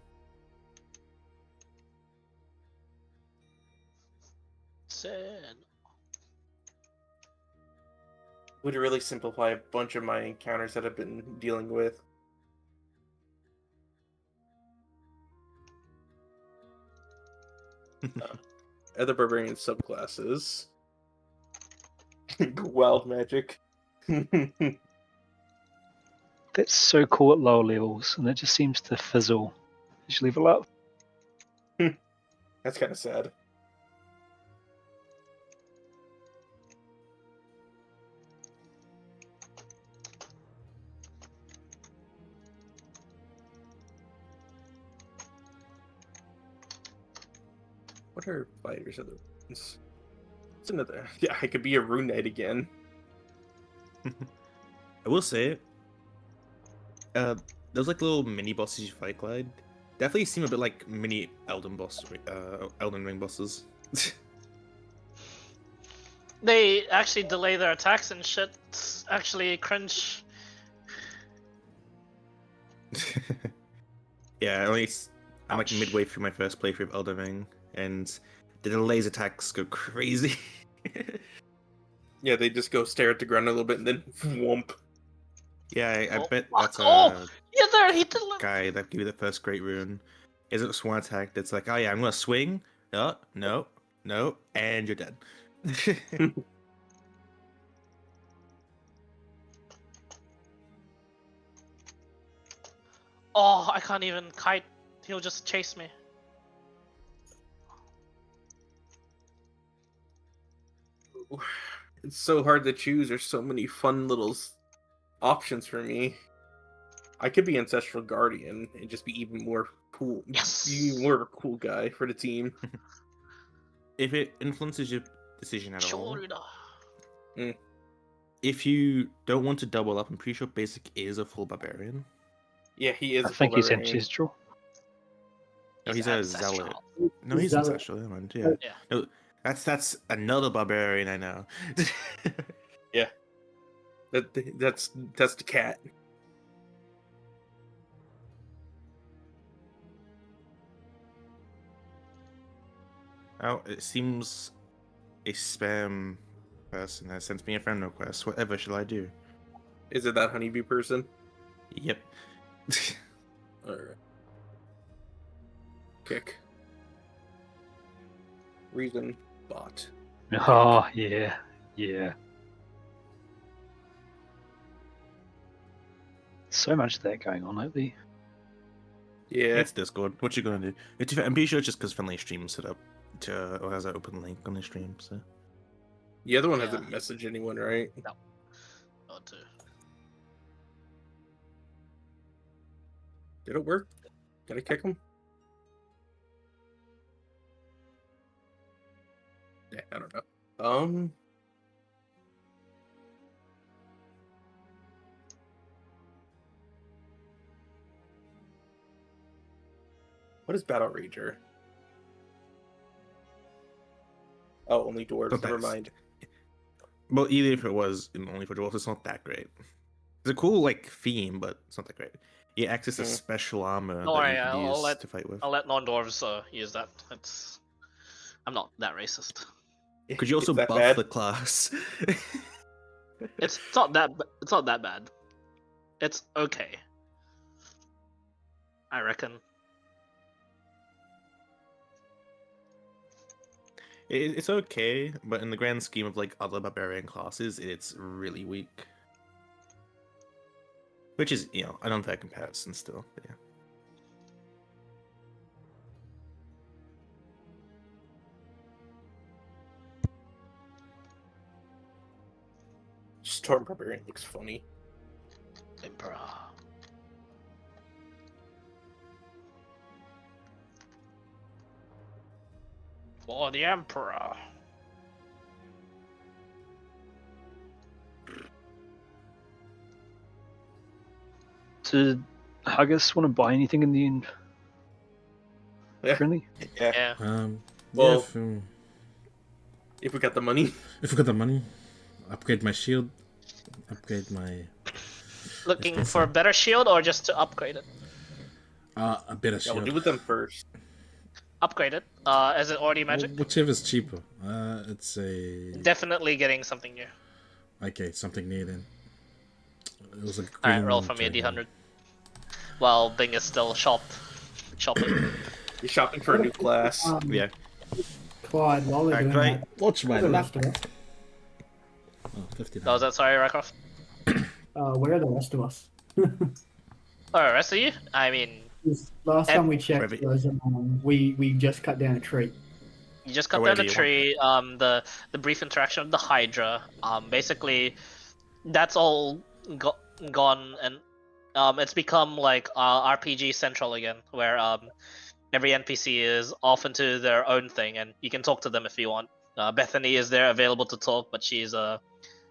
Sin. Would really simplify a bunch of my encounters that I've been dealing with. Other barbarian subclasses. Wild magic. That's so cool at lower levels, and it just seems to fizzle as you level up. That's kind of sad. What are fighters other ones? It's another. Yeah, I could be a rune knight again. I will say, those like little mini bosses you fight, Clyde, definitely seem a bit like mini Elden Ring bosses. They actually delay their attacks and shit. It's actually cringe. Yeah, I'm like Ouch. midway through my first playthrough of Elden Ring, and the delays attacks go crazy. Yeah, they just go stare at the ground a little bit and then whoomp. Yeah, I Oh, bet fuck. that's a Oh! Yeah, there, he did. guy that gave you the first great rune. Is it a swan attack that's like, oh yeah, I'm gonna swing? No, no, no, and you're dead. Oh, I can't even kite. He'll just chase me. It's so hard to choose. There's so many fun little options for me. I could be Ancestral Guardian and just be even more cool. Yes. Be even more of a cool guy for the team. If it influences your decision at all, Sure. if you don't want to double up, I'm pretty sure Basic is a full barbarian. Yeah, he is. I a think full he's barbarian. ancestral. No, he's a zealot. No, He's he's zealot. ancestral. Never mind. Yeah. Yeah. No, that's another barbarian I know. Yeah. That's the cat. Oh, it seems a spam person has sent me a friend request. Whatever shall I do? Is it that honeybee person? Yep. Alright. Kick. Reason bot. Oh, yeah. Yeah. So much of that going on lately. Yeah. It's Discord. What you gonna do? I'm pretty sure it's just because Friendly Stream set up to or has an open link on the stream. So The other one Yeah. hasn't messaged anyone, right? Oh, too. Did it work? Did I kick him? Yeah, I don't know. What is Battle Rager? Oh, only dwarves. But Never that's- mind. well, even if it was only for dwarves, it's not that great. It's a cool like theme, but it's not that great. You access a special armor Don't that worry, you can I'll use let- to fight with. I'll let non-dwarves use that. It's. I'm not that racist. Could you also Is that buff bad? the class? It's not that. It's not that bad. It's okay. I reckon. It's okay, but in the grand scheme of like other barbarian classes, it's really weak. Which is, you know, an unfair comparison still. But yeah. Storm Barbarian looks funny. Emperor. For the Emperor. Did Huggus want to buy anything in the end? Yeah. Friendly? Yeah. Yeah. Well- Yeah, If we got the money. if we got the money, upgrade my shield, upgrade my Looking for a better shield or just to upgrade it? a better Yeah, we'll shield. do with them first. upgrade it. Is it already magic? Whichever's cheaper. It's a Definitely getting something new. okay, something new then. It was a green. Alright, roll for me a dragon. D100. While Bing is still shopping. You're shopping for a new class. Yeah. Clyde, while we're doing Can I- that, Watch my where are the left. rest of us? Oh, 50. That was that. Sorry, Rycroft. Where are the rest of us? Oh, the rest of you? I mean, Last time we checked, Wherever- was, we just cut down a tree. you just cut Or down whatever a you tree. The brief interaction with the Hydra. Basically, that's all gone, and it's become like RPG central again, where every NPC is off into their own thing, and you can talk to them if you want. Bethany is there, available to talk, but she's a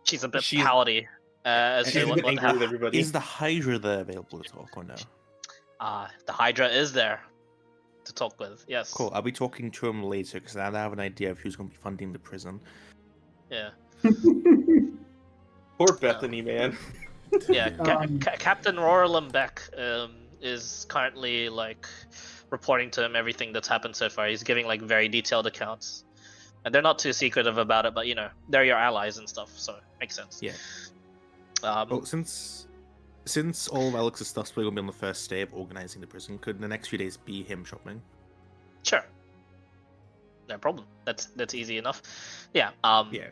bit She's- pouty as And to she's a what bit what angry with happened. everybody. Is the Hydra there available to talk or no? The Hydra is there to talk with. Yes. Cool. I'll be talking to him later because I have an idea of who's going to be funding the prison. Yeah. Poor Bethany, man. Yeah. Um, Captain Rorlum Beck is currently like reporting to him everything that's happened so far. He's giving like very detailed accounts, and they're not too secretive about it. But you know, they're your allies and stuff, so makes sense. Yeah. Um, Well, since all of Alex's stuff's going to be on the first day of organizing the prison, could the next few days be him shopping? Sure. No problem. That's easy enough. Yeah. Yeah.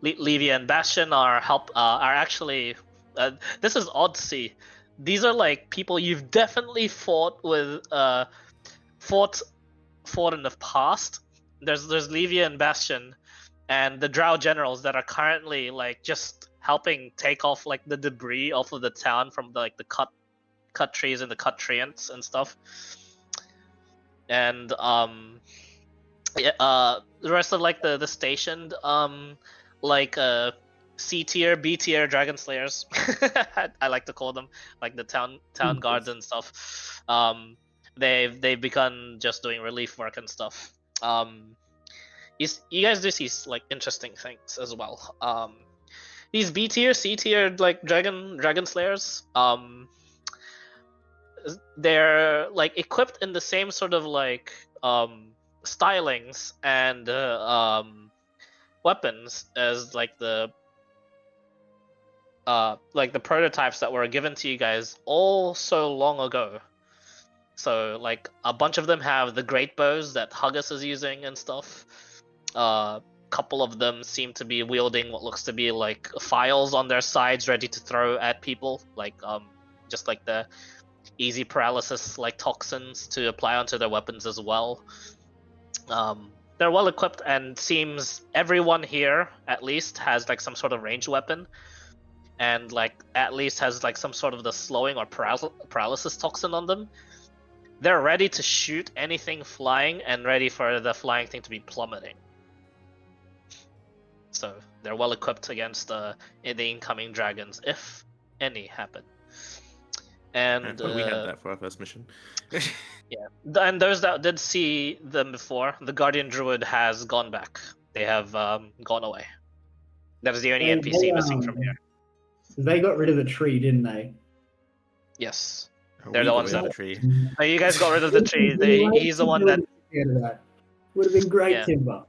Levia and Bastion are actually. This is odd to see. These are like people you've definitely fought with. Fought in the past. There's Levia and Bastion, and the Drow generals that are currently like just helping take off like the debris off of the town from the cut trees and the cut treants and stuff. And the rest of like the stationed like C tier, B tier dragon slayers, I like to call them, like the town guards and stuff. They've begun just doing relief work and stuff. You guys do see like interesting things as well. These B tier, C tier like dragon slayers, they're like equipped in the same sort of like stylings and weapons as like the prototypes that were given to you guys all so long ago. So like a bunch of them have the great bows that Huggus is using and stuff. Couple of them seem to be wielding what looks to be like files on their sides ready to throw at people, like just like the easy paralysis like toxins to apply onto their weapons as well. They're well equipped, and seems everyone here at least has like some sort of ranged weapon, and like at least has like some sort of the slowing or paralysis toxin on them. They're ready to shoot anything flying and ready for the flying thing to be plummeting. So they're well equipped against the incoming dragons, if any happen. And But we had that for our first mission. yeah, and those that did see them before, the Guardian Druid has gone back. They have gone away. That is the only NPC missing from here. They got rid of the tree, didn't they? Yes. Oh, They're we the got ones rid of that- the tree. Oh, you guys got rid of the tree. He's the one that. Would have been great Yeah. timber.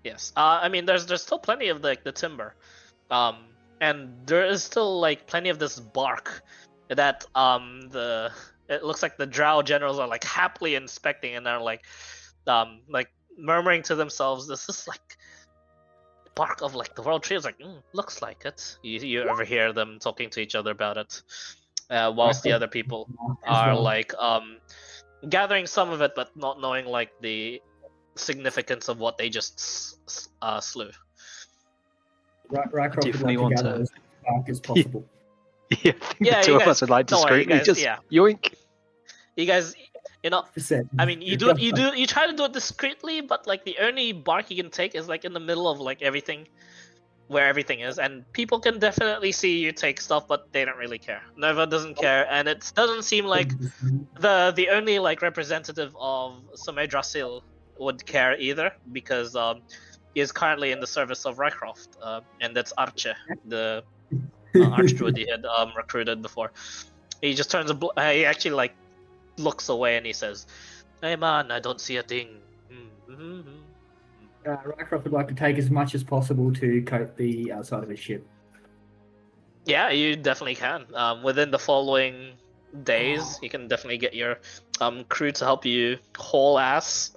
Yes. I mean, there's still plenty of the timber, and there is still like plenty of this bark that it looks like the Drow generals are like happily inspecting, and they're like murmuring to themselves, "This is like bark of like the world tree." It's like, looks like it. You overhear them talking to each other about it, whilst the other people are like gathering some of it, but not knowing like the significance of what they just slew. Rycroft would Definitely like want to gather to- as dark as possible. Yeah, I think Yeah, the two you of guys- us would like don't worry, you discreetly guys- just yeah. yoink. You guys, you know, Percent. I mean, you try to do it discreetly, but like the only bark you can take is like in the middle of like everything, where everything is, and people can definitely see you take stuff, but they don't really care. Nova doesn't care, and it doesn't seem like the only like representative of Somedrasil would care either, because he is currently in the service of Rycroft, and that's Arche, the archdruid he had recruited before. He just turns he actually like looks away and he says, Hey man, I don't see a thing. Rycroft would like to take as much as possible to coat the outside of his ship. Yeah, you definitely can. Within the following days, you can definitely get your crew to help you haul ass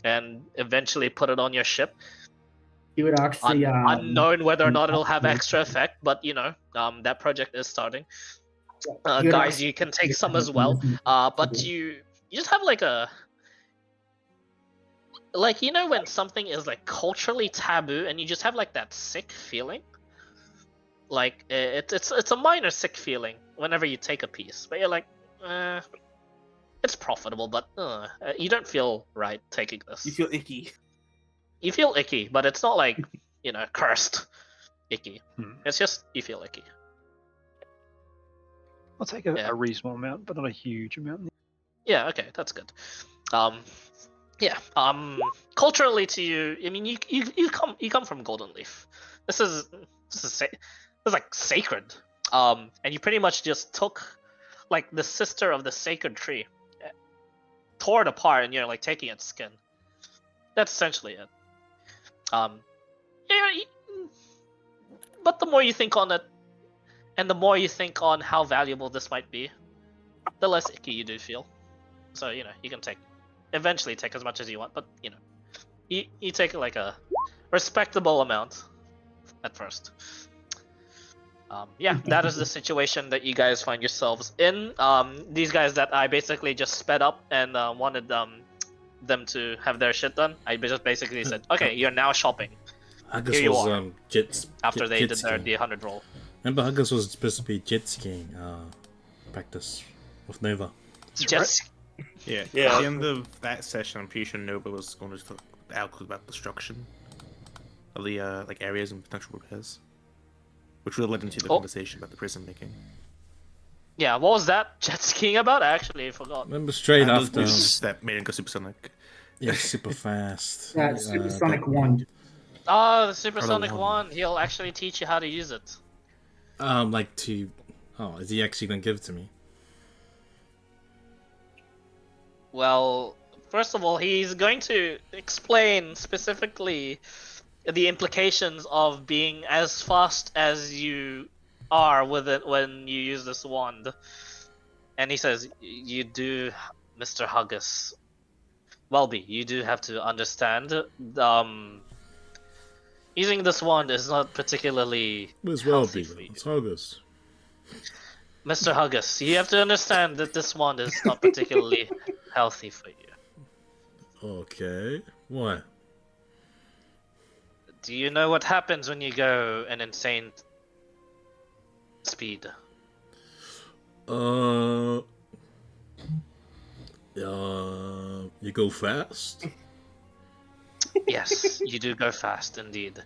and eventually put it on your ship. He would actually Unknown whether or not it'll have extra effect, but that project is starting. Guys, you can take some as well. But you just have like when something is like culturally taboo and you just have like that sick feeling. Like it's a minor sick feeling whenever you take a piece, but you're like, it's profitable, but you don't feel right taking this. You feel icky. You feel icky, but it's not like cursed icky. It's just you feel icky. I'll take a reasonable amount, but not a huge amount. Yeah, okay, that's good. Culturally to you, I mean, you come from Golden Leaf. This is like sacred. And you pretty much just took like the sister of the sacred tree, tore it apart, and you're like taking its skin. That's essentially it. But the more you think on it, and the more you think on how valuable this might be, the less icky you do feel. So you can eventually take as much as you want, but you take like a respectable amount at first. That is the situation that you guys find yourselves in. These guys that I basically just sped up and wanted them to have their shit done. I just basically said, okay, you're now shopping. Huggins Here you was are. After they jet did their skiing. D100 roll. Remember, Huggins was supposed to be jet skiing practice with Nova. Just Yeah. Yeah. At the end of that session, I'm pretty sure Nova was going to talk about destruction of the areas and potential repairs, which would have led into the conversation about the prison making. Yeah, what was that jet skiing about? I actually forgot. Remember, straight Those after. boosts that made him go supersonic. Yeah, super fast. Supersonic wand. Oh, the supersonic wand. wand. He'll actually teach you how to use it. Is he actually gonna give it to me? Well, first of all, he's going to explain specifically the implications of being as fast as you are with it when you use this wand. And he says, you do, Mr. Huggus, Welby, you do have to understand, using this wand is not particularly Where's healthy Welby? for you. It's Huggus. Mr. Huggus, you have to understand that this wand is not particularly healthy for you. Okay. What? Do you know what happens when you go an insane speed? You go fast? Yes, you do go fast indeed.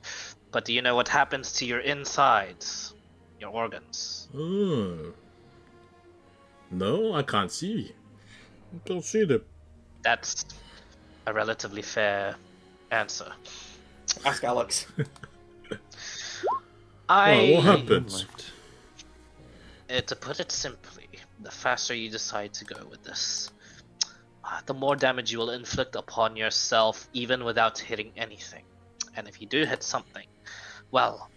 But do you know what happens to your insides? Your organs? No, I can't see. I don't see them. That's a relatively fair answer. Ask Alex. What happens? To put it simply, the faster you decide to go with this, the more damage you will inflict upon yourself even without hitting anything. And if you do hit something, well,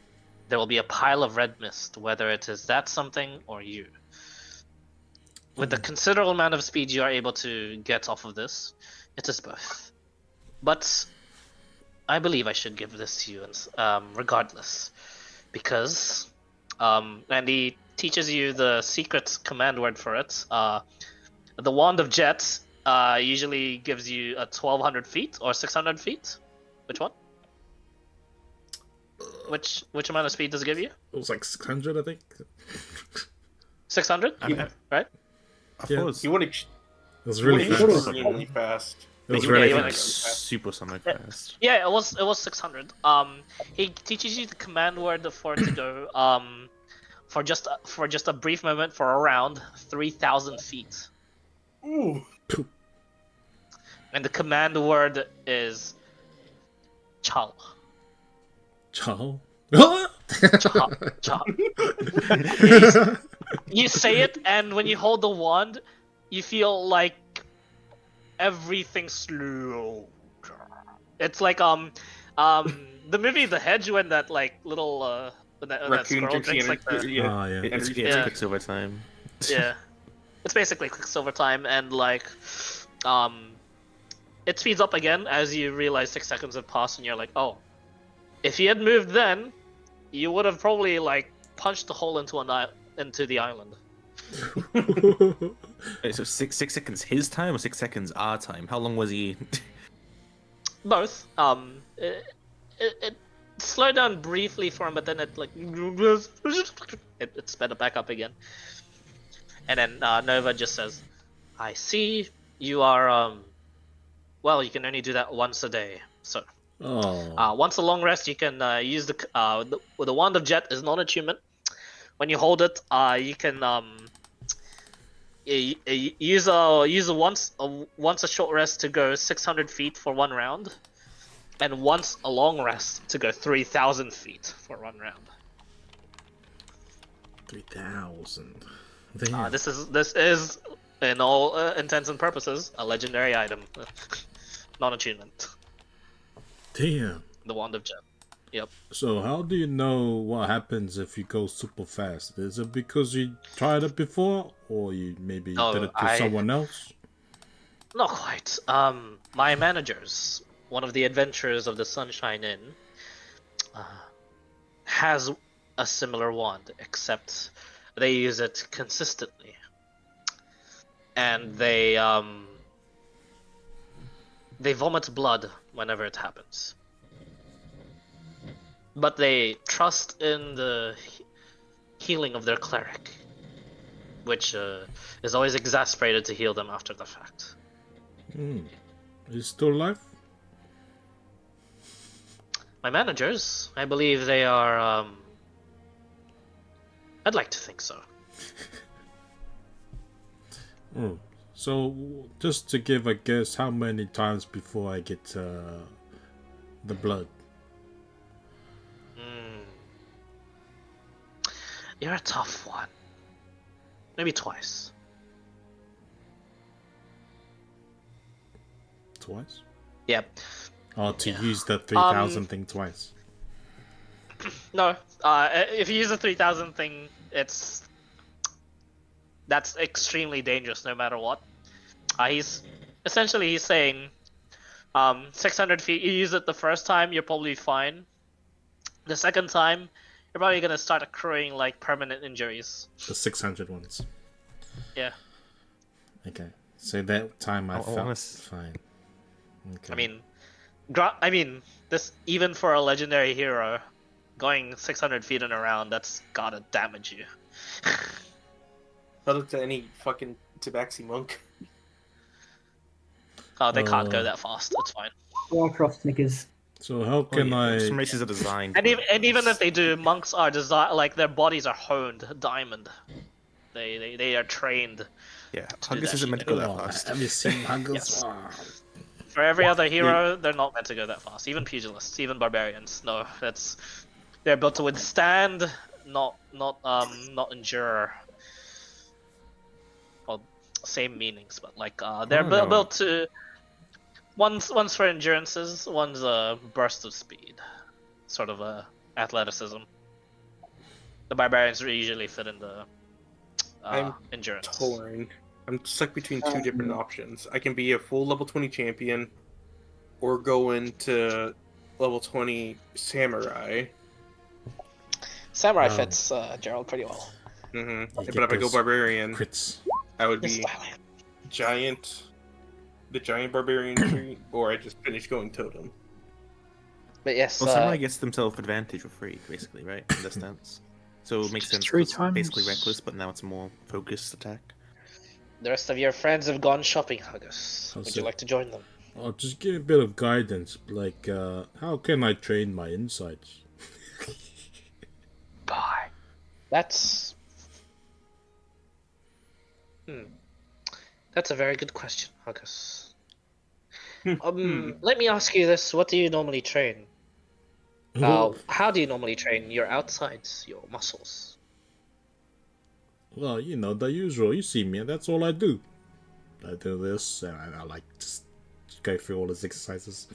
there will be a pile of red mist, whether it is that something or you. With the considerable amount of speed you are able to get off of this, it is both. But I believe I should give this to you regardless. Because, and he teaches you the secret command word for it. The Wand of Jet usually gives you 1,200 feet or 600 feet. Which one? Which amount of speed does it give you? It was like 600, I think. 600? Right? I thought Yeah. it was, You want to It was really really fast. really fast. It was Yeah, really you wanna- fast. supersonic fast. Yeah, it was 600. He teaches you the command word for it to go for just a brief moment for around 3,000 feet. Ooh. And the command word is Chal. Chow? Chal. Chal. You say it, and when you hold the wand, you feel like everything slow. It's like the movie The Hedge when that like little when that Raccoon squirrel drinks like the yeah. Ah, yeah. It's Yeah. Quicksilver time. yeah. It's basically Quicksilver time, and like it speeds up again as you realize 6 seconds have passed, and you're like, oh, if you had moved then, you would have probably like punched a hole into the island. Wait, so 6 seconds his time or 6 seconds our time? How long was he? Both. It slowed down briefly for him, but then it like it sped it back up again. And then Nova just says, "I see you are well, you can only do that once a day. So Oh. once a long rest, you can use the wand of jet is not achievement. When you hold it, you can use once a short rest to go 600 feet for 1 round, and once a long rest to go 3,000 feet for 1 round. 3,000. Damn. This is in all intents and purposes a legendary item, non-achievement. Damn. The wand of jet. Yep. So how do you know what happens if you go super fast? Is it because you tried it before, or you maybe No, did it to someone else? Not quite. My managers, one of the adventurers of the Sunshine Inn, has a similar wand, except they use it consistently, and they vomit blood whenever it happens. But they trust in the healing of their cleric, which is always exasperated to heal them after the fact. Is still alive? My managers, I believe they are. I'd like to think so. So just to give a guess, how many times before I get the blood? You're a tough one. Maybe twice. Twice? Yep. Oh, to use the 3,000 thing twice. No. If you use the 3,000 thing, that's extremely dangerous no matter what. He's saying 600 feet, you use it the first time, you're probably fine. The second time, you're probably gonna start accruing like permanent injuries. The 600 ones. Yeah. Okay. So that time I felt honest. fine. Okay. I mean, this even for a legendary hero, going 600 feet in a round, that's gotta damage you. I looked at any fucking Tabaxi monk. Oh, they can't go that fast. It's fine. Warcraft Snickers. So how can Some races are designed. And even if they do, monks are designed like their bodies are honed diamond. They are trained. Yeah, to do Huggis that isn't meant to shit. go that fast. Have you seen Huggles? Yes. Wow. For every other hero, they're not meant to go that fast. Even pugilists, even barbarians. No, they're built to withstand, not endure. Well, same meanings, but like they're built to. One's for endurances, one's a burst of speed, sort of athleticism. The barbarians usually fit in the I'm endurance. torn. I'm stuck between two different options. I can be a full level 20 champion, or go into level 20 samurai. Samurai fits Gerald pretty well. But if I go barbarian, crits. I would be the giant barbarian tree, or I just finish going totem. But yes, Well, samurai gets themselves advantage for free, basically, right? In this sense. So it makes sense. 3 It's times. basically reckless, but now it's a more focused attack. the rest of your friends have gone shopping, Huggis. Would you like to join them? I'll just give a bit of guidance, like how can I train my insights? Bye. That's a very good question, Huggis. Let me ask you this: what do you normally train? How do you normally train your outsides, your muscles? Well, you know, the usual. You see me, that's all I do. I do this, and I like just go through all these exercises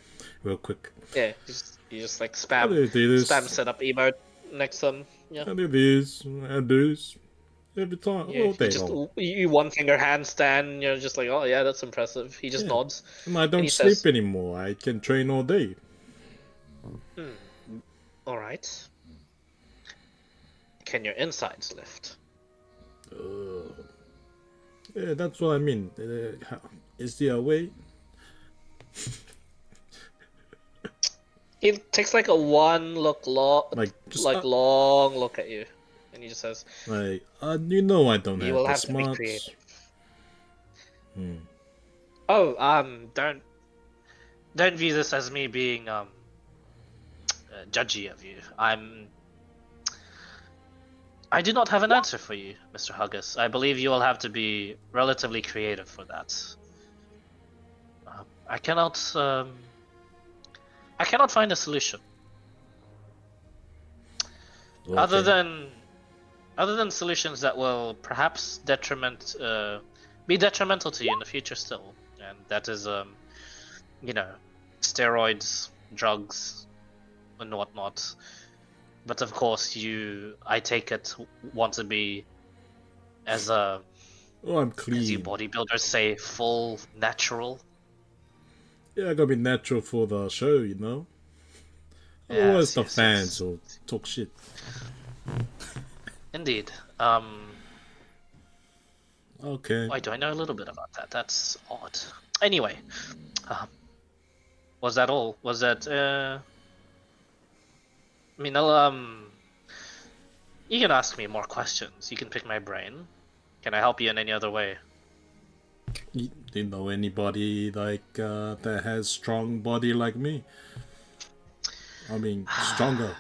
real quick. Yeah, you just like I do this. spam setup emote next to him. Yeah. I do this. I do this every time, Yeah, all you day just long. you one finger handstand. You're just like, oh yeah, that's impressive. He just Yeah. nods. And I And don't he sleep says, anymore. I can train all day. all right. Can your insides lift? Yeah, that's what I mean. Is there a way? He takes like a one look Like, just long look at you, and he just says, like, you know, I don't "You have will the have to be smarts. creative." Hmm. Oh, don't view this as me being judgy of you. I do not have an answer for you, Mr. Huggus. I believe you will have to be relatively creative for that. I cannot find a solution other Okay. than solutions that will perhaps be detrimental to you in the future still, and that is you know, steroids, drugs, and whatnot. But of course, I take it, want to be as Oh, I'm as you clean. bodybuilders say, full natural. Yeah, I gotta be natural for the show, you know. Otherwise, Yes, the yes, fans yes. will talk shit. Indeed. Okay. Why do I know a little bit about that? That's odd. Anyway, um, was that all? Was that? I mean, you can ask me more questions. You can pick my brain. Can I help you in any other way? Do you know anybody like that has strong body like me? I mean, stronger.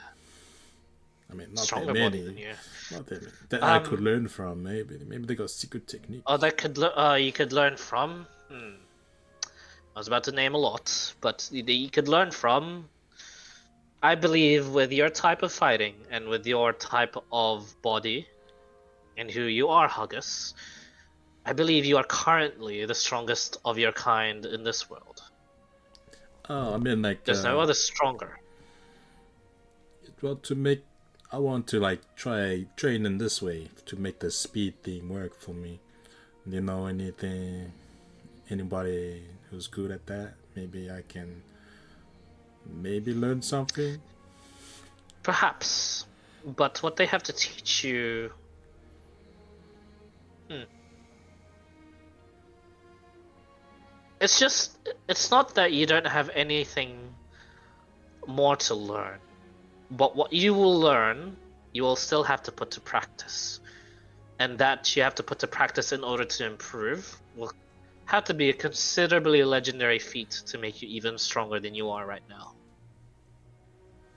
I mean, not that Stronger body than many. you. Not that many. That I could learn from, maybe. Maybe they got secret techniques. Oh, you could learn from. I was about to name a lot, but you could learn from. I believe with your type of fighting and with your type of body, and who you are, Huggus, I believe you are currently the strongest of your kind in this world. Oh, I mean, like, There's no other stronger. well, I want to like try train in this way to make the speed thing work for me. Do you know anybody who's good at that? Maybe I can learn something. Perhaps, but what they have to teach you. It's not that you don't have anything more to learn, but what you will learn, you will still have to put to practice. And that you have to put to practice in order to improve will have to be a considerably legendary feat to make you even stronger than you are right now.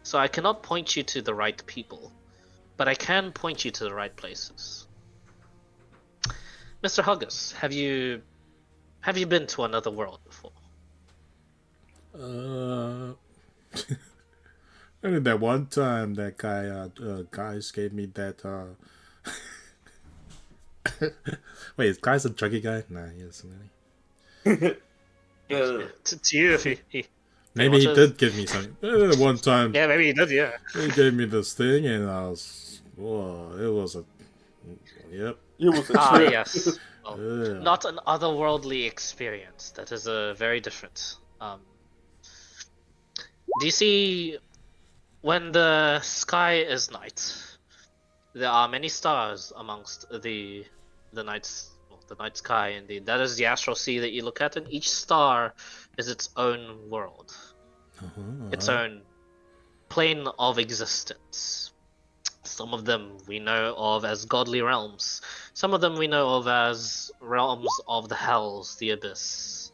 So I cannot point you to the right people, but I can point you to the right places. Mr. Huggus, have you been to another world before? Only that one time that guys gave me that wait, is guys a druggy guy? Nah, he isn't really. To you, if he Maybe he did give me something. One time. Yeah, maybe he did. Yeah. He gave me this thing, and I was, whoa! It was a, yep. It was a trip. Yes. Well, not an otherworldly experience. That is a very different. Do you see when the sky is night? There are many stars amongst the night sky. Indeed, that is the astral sea that you look at, and each star is its own world, its own plane of existence. Some of them we know of as godly realms. Some of them we know of as realms of the hells, the abyss.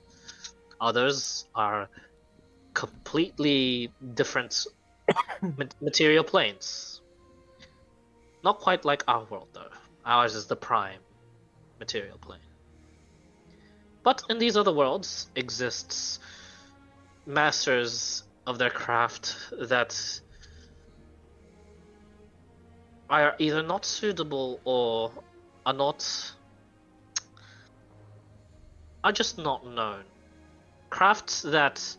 Others are completely different material planes. Not quite like our world, though. Ours is the prime material plane. But in these other worlds exists masters of their craft that are either not suitable or are not are just not known. Crafts that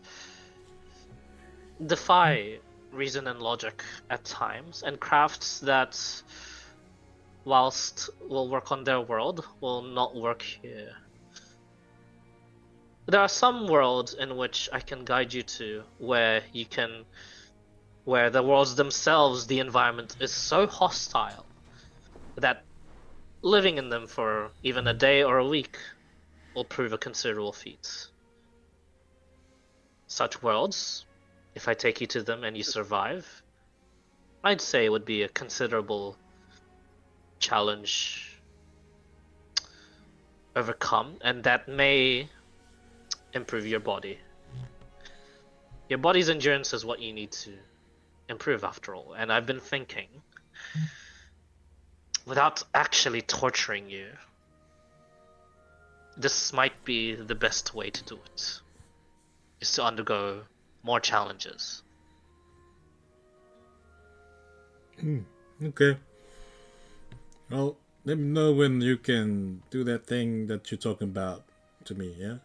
defy reason and logic at times, and crafts that, whilst will work on their world, will not work here. There are some worlds in which I can guide you to where the worlds themselves, the environment is so hostile that living in them for even a day or a week will prove a considerable feat. Such worlds, if I take you to them and you survive, I'd say it would be a considerable challenge overcome, and that may improve your body. Your body's endurance is what you need to improve after all, and I've been thinking, without actually torturing you, this might be the best way to do it, is to undergo more challenges. Okay. Well, let me know when you can do that thing that you're talking about to me, yeah?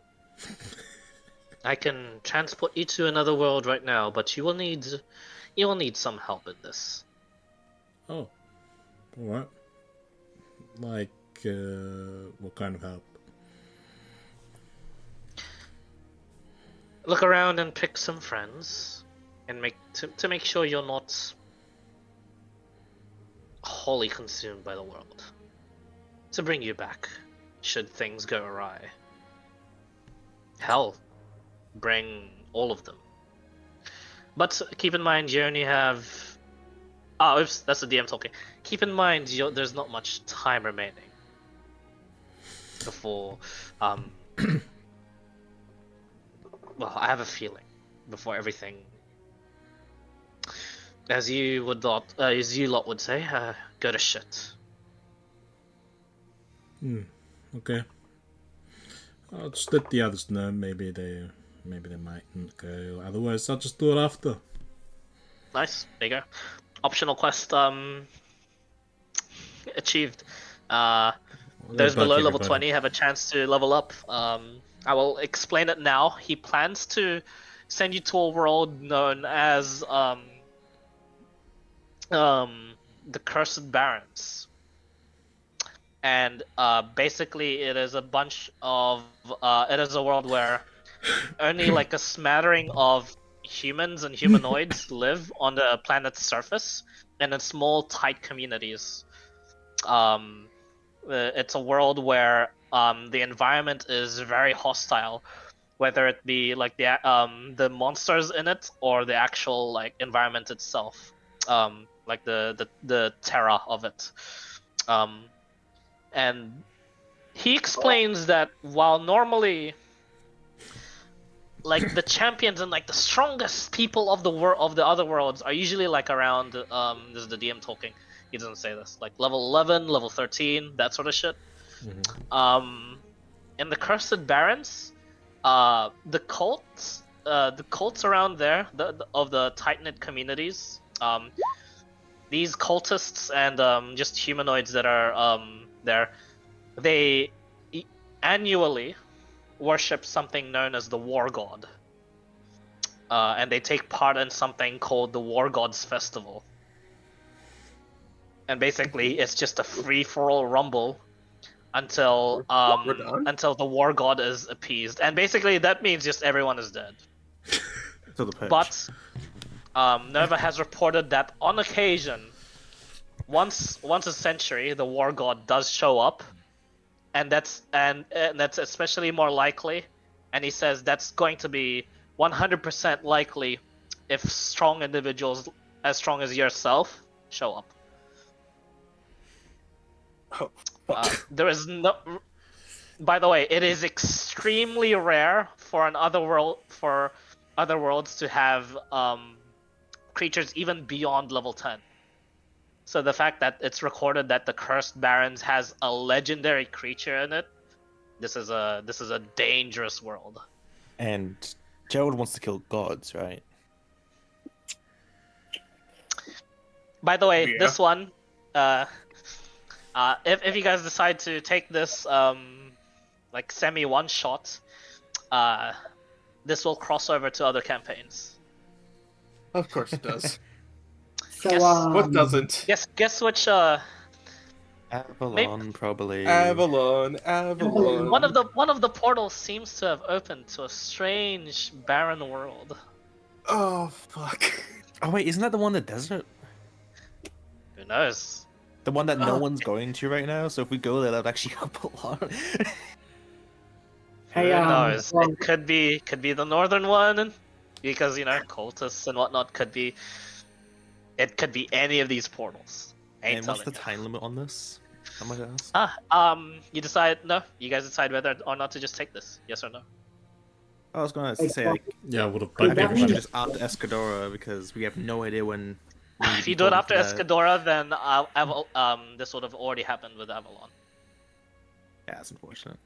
I can transport you to another world right now, but you will need some help in this. Oh, alright. Like, what kind of help? Look around and pick some friends, and to make sure you're not wholly consumed by the world. To bring you back, should things go awry. Hell, bring all of them. But keep in mind, you only have... Oh, oops, that's the DM talking. Keep in mind, there's not much time remaining before... well, I have a feeling before everything... As you lot would say, go to shit. Okay. I'll just let the others know. Maybe they mightn't go. Otherwise, I'll just do it after. Nice. There you go. Optional quest achieved. Those below level 20 have a chance to level up. I will explain it now. He plans to send you to a world known as the Cursed Barrens. And basically it is a bunch of it is a world where only like a smattering of humans and humanoids live on the planet's surface, and in small tight communities. It's a world where the environment is very hostile, whether it be like the monsters in it or the actual like environment itself, like the terra of it. And he explains that while normally like the champions and like the strongest people of the other worlds are usually like around this is the DM talking, he doesn't say this, like level 11, level 13, that sort of shit. In the Cursed Barrens, the cults around there, of the tight-knit communities, these cultists and just humanoids that are there, they annually worship something known as the War God. And they take part in something called the War Gods Festival. And basically, it's just a free-for-all rumble until the War God is appeased. And basically, that means just everyone is dead. But Nova has reported that on occasion, once a century, the War God does show up, and that's especially more likely. And he says that's going to be 100% likely if strong individuals as strong as yourself show up. Oh, fuck. There is no. By the way, it is extremely rare for other worlds to have creatures even beyond level 10. So the fact that it's recorded that the Cursed Barrens has a legendary creature in it, this is a dangerous world. And Gerald wants to kill gods, right? By the way, Yeah. this one, if you guys decide to take this like semi one shot, this will cross over to other campaigns. Of course it does. So, Guess- What doesn't? Guess which Avalon, probably. Avalon. one of the portals seems to have opened to a strange barren world. Oh fuck. Oh wait, isn't that the one in the desert? Who knows? The one that no Oh. one's going to right now. So if we go there, that'd actually help a lot. hey, Who knows? well, It could be the northern one, because cultists and whatnot could be. It could be any of these portals. Ain't And what's the telling you. time limit on this? How much asked? You decide. No, you guys decide whether or not to just take this. Yes or no. I was gonna Hey, say Clark, like, Yeah, I would have Could I backed that think we should mean- just after Escadora because we have no idea when. we need to If be you do it calling after for that. Escadora, then this would have already happened with Avalon. Yeah, that's unfortunate.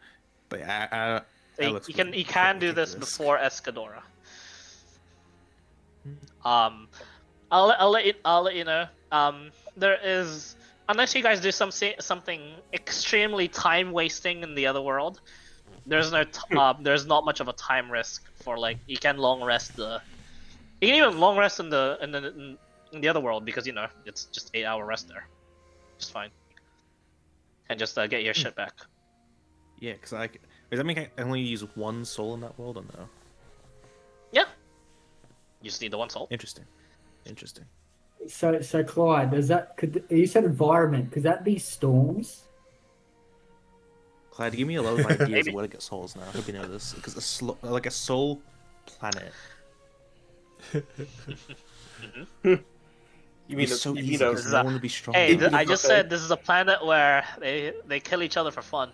But yeah, So you can do this before Escadora. I'll let you know. There is, unless you guys do something extremely time wasting in the other world, there's there's not much of a time risk for like you can long rest you can even long rest in the other world because it's just 8-hour rest there, just fine, and just get your shit back. Yeah, because does that mean I only use one soul in that world or no? Yeah, you just need the one soul. Interesting. so Clyde, you said environment? Could that be storms? Clyde, give me a lot of ideas Maybe. of where to get souls now. I hope you know this because like a soul planet. You mean It's so easy know, because no one would be strong. Hey, It- I just okay. said this is a planet where they kill each other for fun.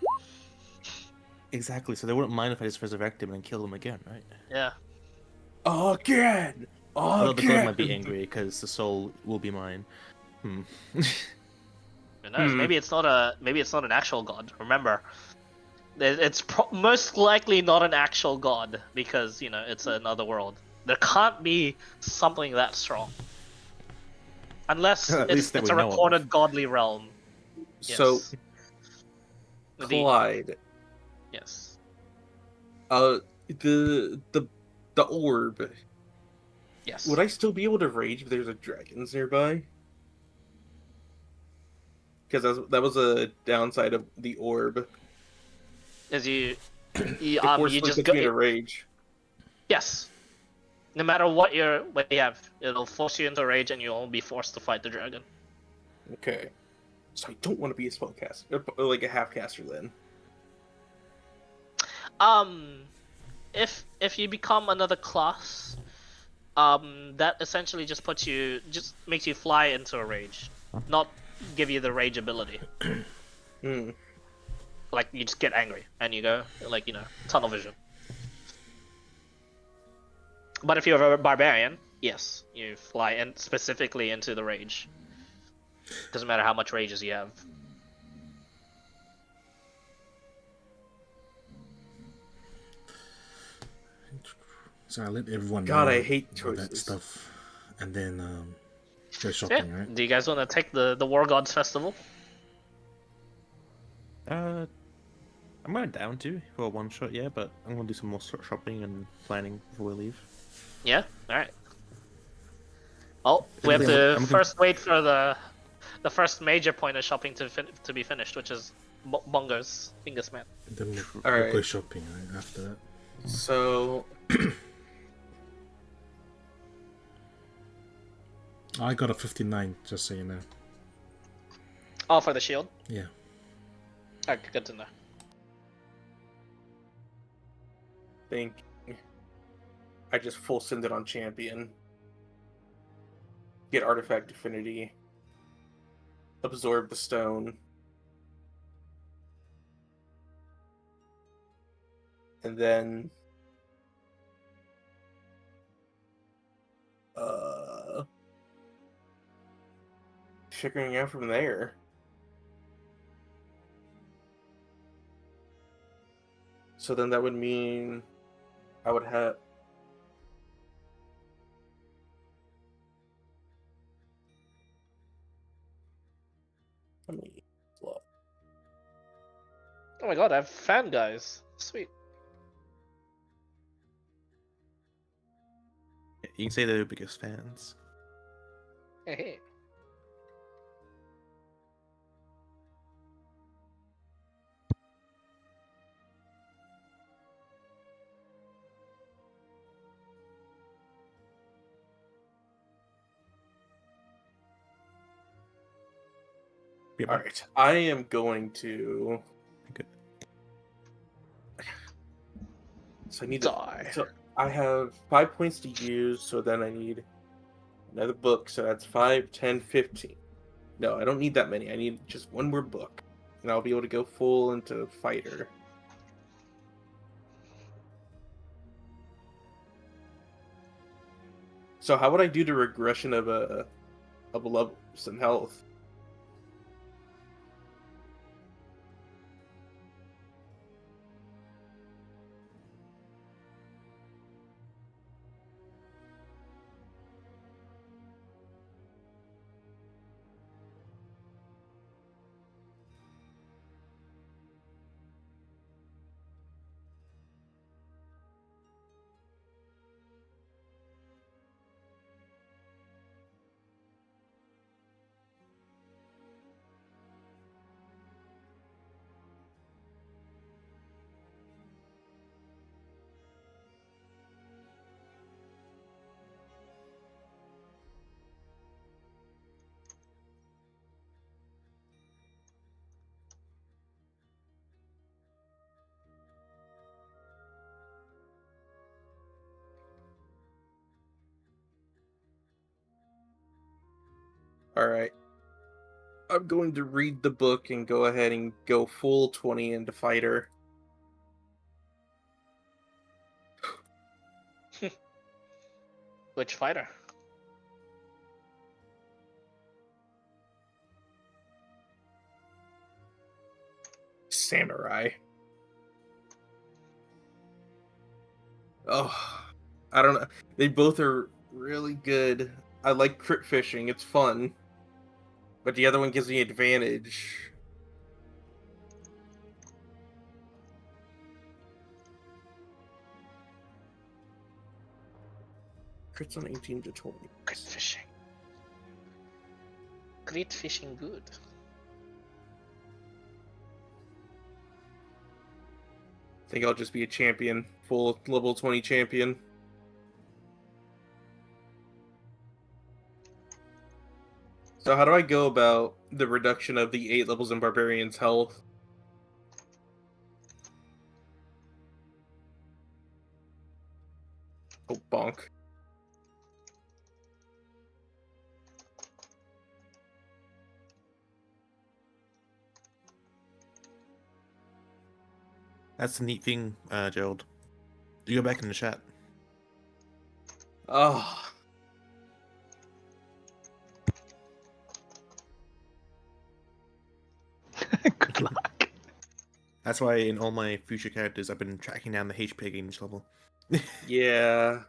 Exactly, so they wouldn't mind if I just resurrect him and kill him again, right? Yeah. Again. Although the god might be angry because the soul will be mine. Who knows? Maybe it's not an actual god. Remember, it's most likely not an actual god because it's another world. There can't be something that strong, unless At least that it's we a know of. recorded godly realm. So, Yes. Clyde, Yes. the orb. Yes. Would I still be able to rage if there's a dragons nearby? Because that was a downside of the orb. As you It forcibly just puts go. me to rage. Yes. No matter what you have, it'll force you into rage, and you'll be forced to fight the dragon. Okay. So I don't want to be a spellcaster, like a half caster then. If you become another class, that essentially just makes you fly into a rage, not give you the rage ability. Like you just get angry and you go like tunnel vision. But if you're a barbarian, yes, you fly specifically into the rage. Doesn't matter how much rages you have. So I let everyone God, know I hate all that choices. stuff, and then go Yeah. shopping, right? Do you guys want to take the War Gods Festival? I'm going down to for a one shot, yeah, but I'm gonna do some more shopping and planning before we leave. Yeah. All right. Oh, we have to first wait for the first major point of shopping to be finished, which is Bongo's Fingers Man. And then we'll Alright. go shopping right after that. So I got a 59, just so you know. Oh, for the shield. Yeah. Okay, good to know. think I just full send it on champion. Get artifact affinity. Absorb the stone. And then figuring out from there. So then that would mean I would have how many left? Oh my god, I have fan guys. Sweet. You can say they're the biggest fans. Hey, hey. All right, I am going to. Okay. So I need Die. to. So I have 5 points to use. So then I need another book. So that's 5, 10, 15. No, I don't need that many. I need just one more book, and I'll be able to go full into fighter. So how would I do the regression of levels and health? All right. I'm going to read the book and go ahead and go full 20 into fighter. Which fighter? Samurai. Oh, I don't know. They both are really good. I like crit fishing. It's fun. But the other one gives me advantage. Crits on 18 to 20. Crit fishing. Crit fishing good. I think I'll just be a champion. Full level 20 champion. So how do I go about the reduction of the 8 levels in Barbarian's health? Oh, bonk. That's the neat thing, Gerald. You go back in the chat. Oh. Good luck. That's why in all my future characters, I've been tracking down the HP again each level. Yeah.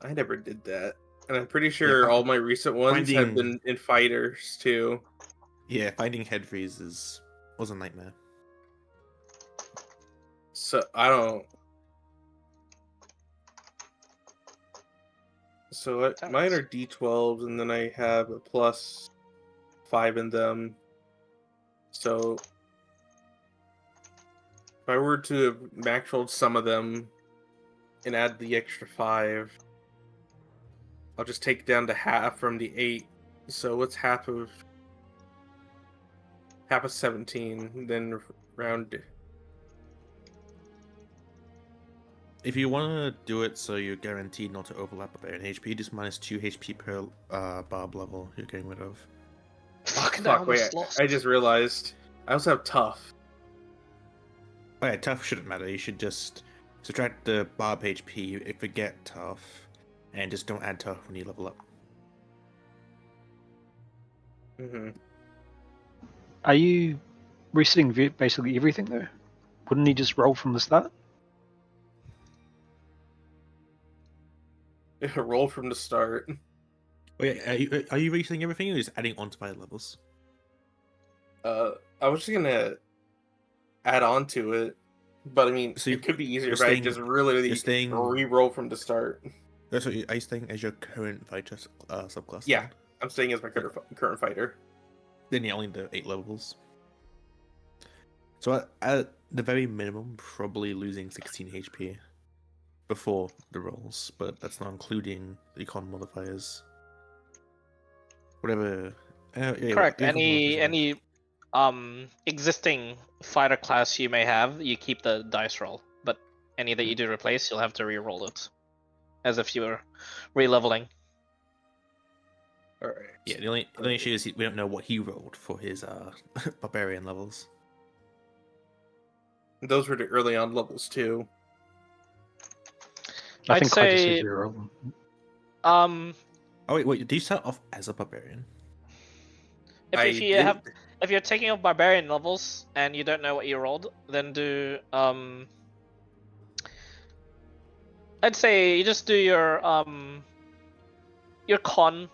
I never did that. And I'm pretty sure all my recent ones have been in fighters, too. Yeah, finding head freeze was a nightmare. So, I don't... So, mine are D12s, and then I have a plus 5 in them. So, if I were to max roll some of them and add the extra 5, I'll just take down to half from the 8. So, what's half of 17? Then round... If you want to do it so you're guaranteed not to overlap with an HP, just minus 2 HP per barb level you're getting rid of. Fuck, wait, I just realized. I also have tough. Oh yeah, tough shouldn't matter. You should just subtract the barb HP, forget tough, and just don't add tough when you level up. Mm-hmm. Are you resetting basically everything though? Wouldn't he just roll from the start? Roll from the start. Oh yeah, are you resetting everything or just adding on to 5 levels? I was just gonna add on to it. But I mean, So it could be easier you're if I staying- just really you're staying- re-roll from the start. That's what are you staying as your current fighter subclass? Yeah, then? I'm staying as my current fighter. Then yeah, only the 8 levels. So at the very minimum, probably losing 16 HP before the rolls, but that's not including the con modifiers. Whatever. Yeah, Correct. whatever modifiers Any existing fighter class you may have, you keep the dice roll. But any that you do replace, you'll have to re-roll it, as if you were re-leveling. All right. Yeah, the only issue is we don't know what he rolled for his barbarian levels. Those were the early on levels too. I I'd think I just say- said reroll them. Oh wait, do you start off as a barbarian? If you're taking off barbarian levels and you don't know what you rolled, then do I'd say you just do your con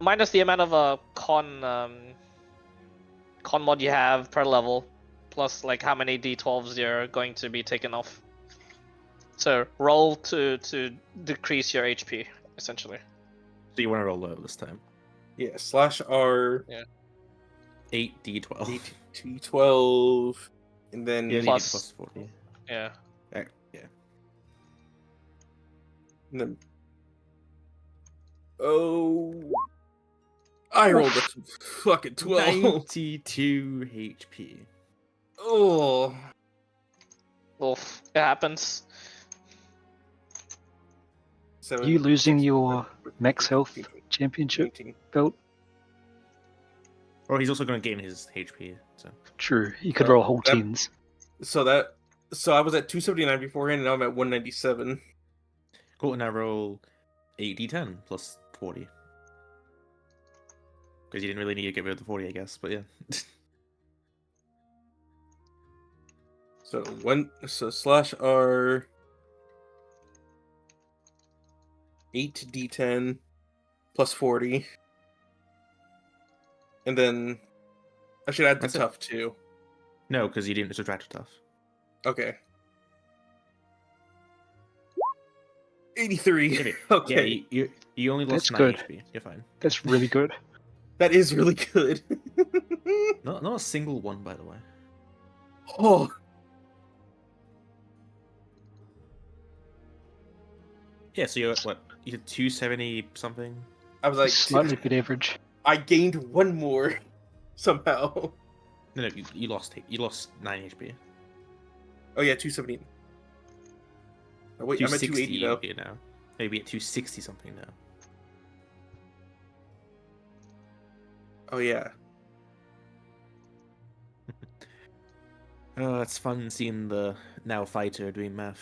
minus the amount of a con mod you have per level, plus like how many d12s you're going to be taken off. So roll to decrease your HP essentially. So you want to roll low this time? Yeah, /R. Yeah. 8d12. 8d12, and then Yeah, Plus- plus 40. Yeah. Yeah. and then I rolled a fucking 12. 92 HP. Oh, Oof. It happens. You losing your max health championship 18. belt? Or he's also going to gain his HP. So True. You could Oh, roll whole that- tens. So I was at 279 beforehand, and now I'm at 197. cool. And I roll 8d10 plus 40. Because you didn't really need to get rid of the 40, I guess. But yeah. So /R 8d10 plus 40, and then I should add the That's it. tough too. No, because you didn't subtract tough. Okay. 83. Okay. Okay, Yeah, you only lost That's 9 good. HP. You're fine. That's really good. that is really good. Not a single one, by the way. Oh, Yeah, so you're at what? You're 270 something? I was like, Slightly good average. I gained one more somehow. No, you lost 9 HP. Oh yeah, 270. Oh wait, I'm at 280 now. here now. Maybe at 260 something now. Oh yeah. Oh, it's fun seeing the now fighter doing math.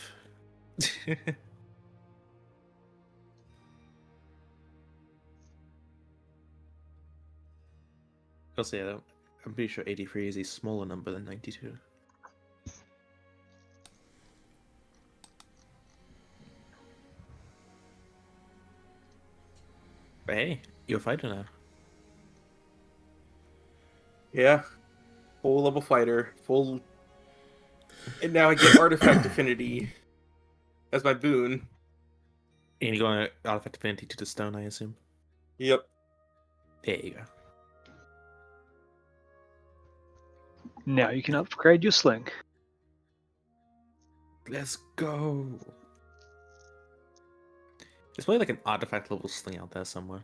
Also, yeah, I'm pretty sure 83 is a smaller number than 92. But hey, you're a fighter now. Yeah. Full level fighter. Full. And now I get artifact affinity as my boon. And you're going to artifact affinity to the stone, I assume? Yep. There you go. Now you can upgrade your sling. Let's go. There's probably like an artifact level sling out there somewhere.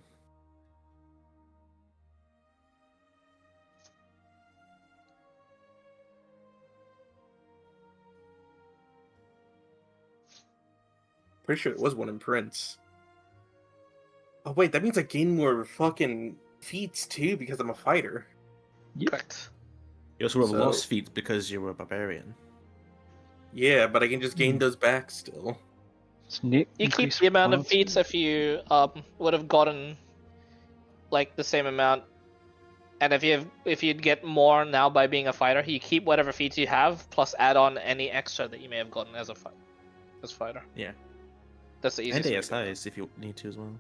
Pretty sure it was one in Prince. Oh wait, that means I gain more fucking feats too because I'm a fighter. Correct. You also have So- lost feet because you were a barbarian. Yeah, but I can just gain those back still. It's net You keep increase the amount of violence. feats if you would have gotten like the same amount, and if you'd get more now by being a fighter, you keep whatever feats you have plus add on any extra that you may have gotten as a fighter. Yeah. That's the And easiest. way to do it. ASIs if you need to as well.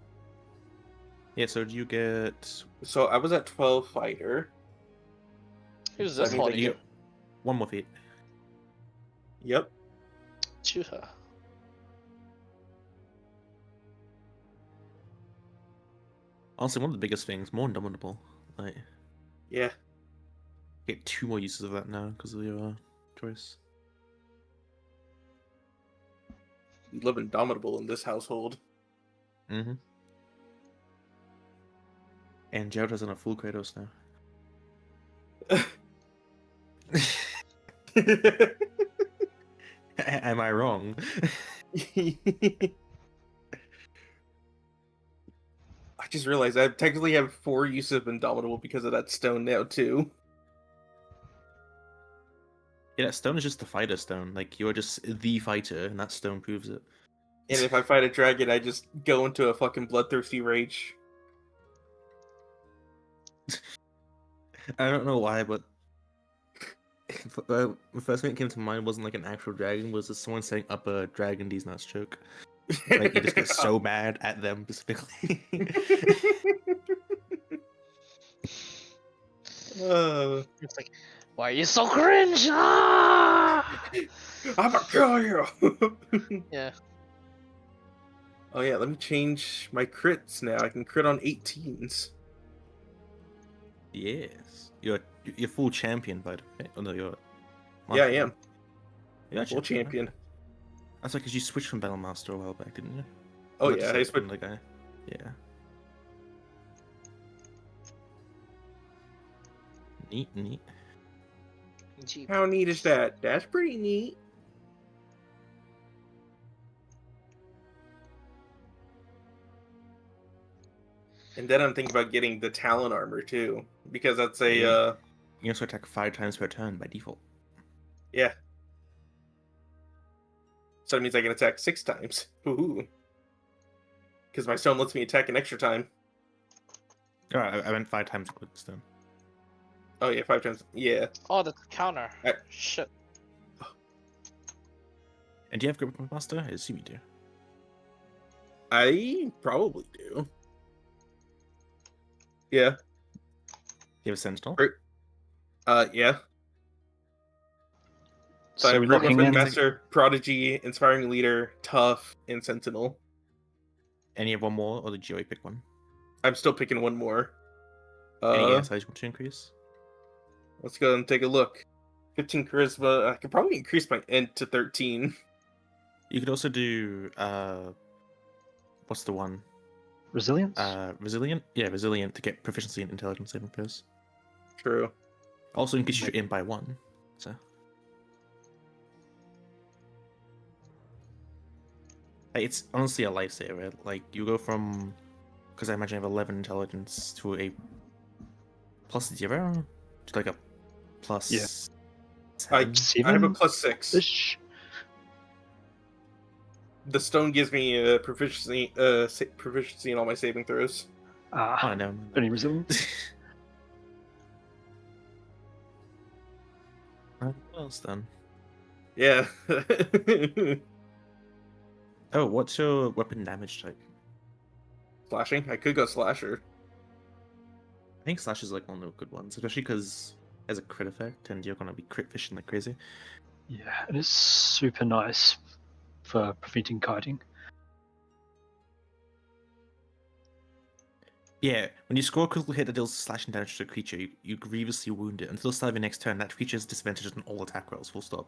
Yeah, so do you get... So I was at 12 fighter. Who's So this that means I one? can get... One more feat. Yep. Chuha. Honestly, one of the biggest things, more indomitable. Like, Yeah. get 2 more uses of that now because of your choice. We live indomitable in this household. Mm-hmm. And Jared has on a full Kratos now. Am I wrong? I just realized I technically have 4 uses of indomitable because of that stone now too. Yeah, that stone is just the fighter stone. Like, you're just the fighter, and that stone proves it. And if I fight a dragon, I just go into a fucking bloodthirsty rage. I don't know why, but the first thing that came to mind wasn't like an actual dragon, was just someone setting up a dragon D's nuts joke. Like, you just get so mad at them specifically. It's like, why are you so cringe? Ah! I'm gonna kill you! Yeah. Oh yeah, let me change my crits now. I can crit on 18s. Yes. You're full champion, by the way. Oh no, you're... Yeah, I am. You're Full champion. That's like because you switched from Battlemaster a while back, didn't you? Oh Not yeah, just, I like, switched. from the guy. Yeah. Neat. How neat is that? That's pretty neat. And then I'm thinking about getting the Talon armor too, because that's a Yeah. You can also attack 5 times per turn by default. yeah. So that means I can attack 6 times. Woohoo! Because my stone lets me attack an extra time. Oh, I meant 5 times with stone. Oh yeah, 5 times. Yeah. Oh, the counter. I- Shit. And do you have Grip Master? I assume you do. I probably do. Yeah. You have a Sentinel? Yeah. So I So have we're Great looking Weapon in. Master, Prodigy, Inspiring Leader, Tough, and Sentinel. And you have one more, or did you already pick one? I'm still picking one more. Any size you want to increase? Let's go and take a look. 15 charisma. I could probably increase my int to 13. You could also do what's the one? Resilience? Resilient? Yeah, resilient to get proficiency in intelligence saving throws. True. Also increase your int by 1. So like, it's honestly a lifesaver. Like, you go from, because I imagine I have 11 intelligence, to a +0 to like a plus Yeah. 7. I have a +6. Ish. The stone gives me proficiency in all my saving throws. Ah, Oh no. any resilience? What else then? Yeah. Oh, what's your weapon damage type? Slashing? I could go slasher. I think slash is like one of the good ones, especially because it has a crit effect and you're gonna be crit fishing like crazy. Yeah, and it's super nice for preventing kiting. Yeah, when you score a critical hit that deals slashing damage to a creature, you grievously wound it. Until the start of your next turn, that creature is disadvantaged on all attack rolls, full stop.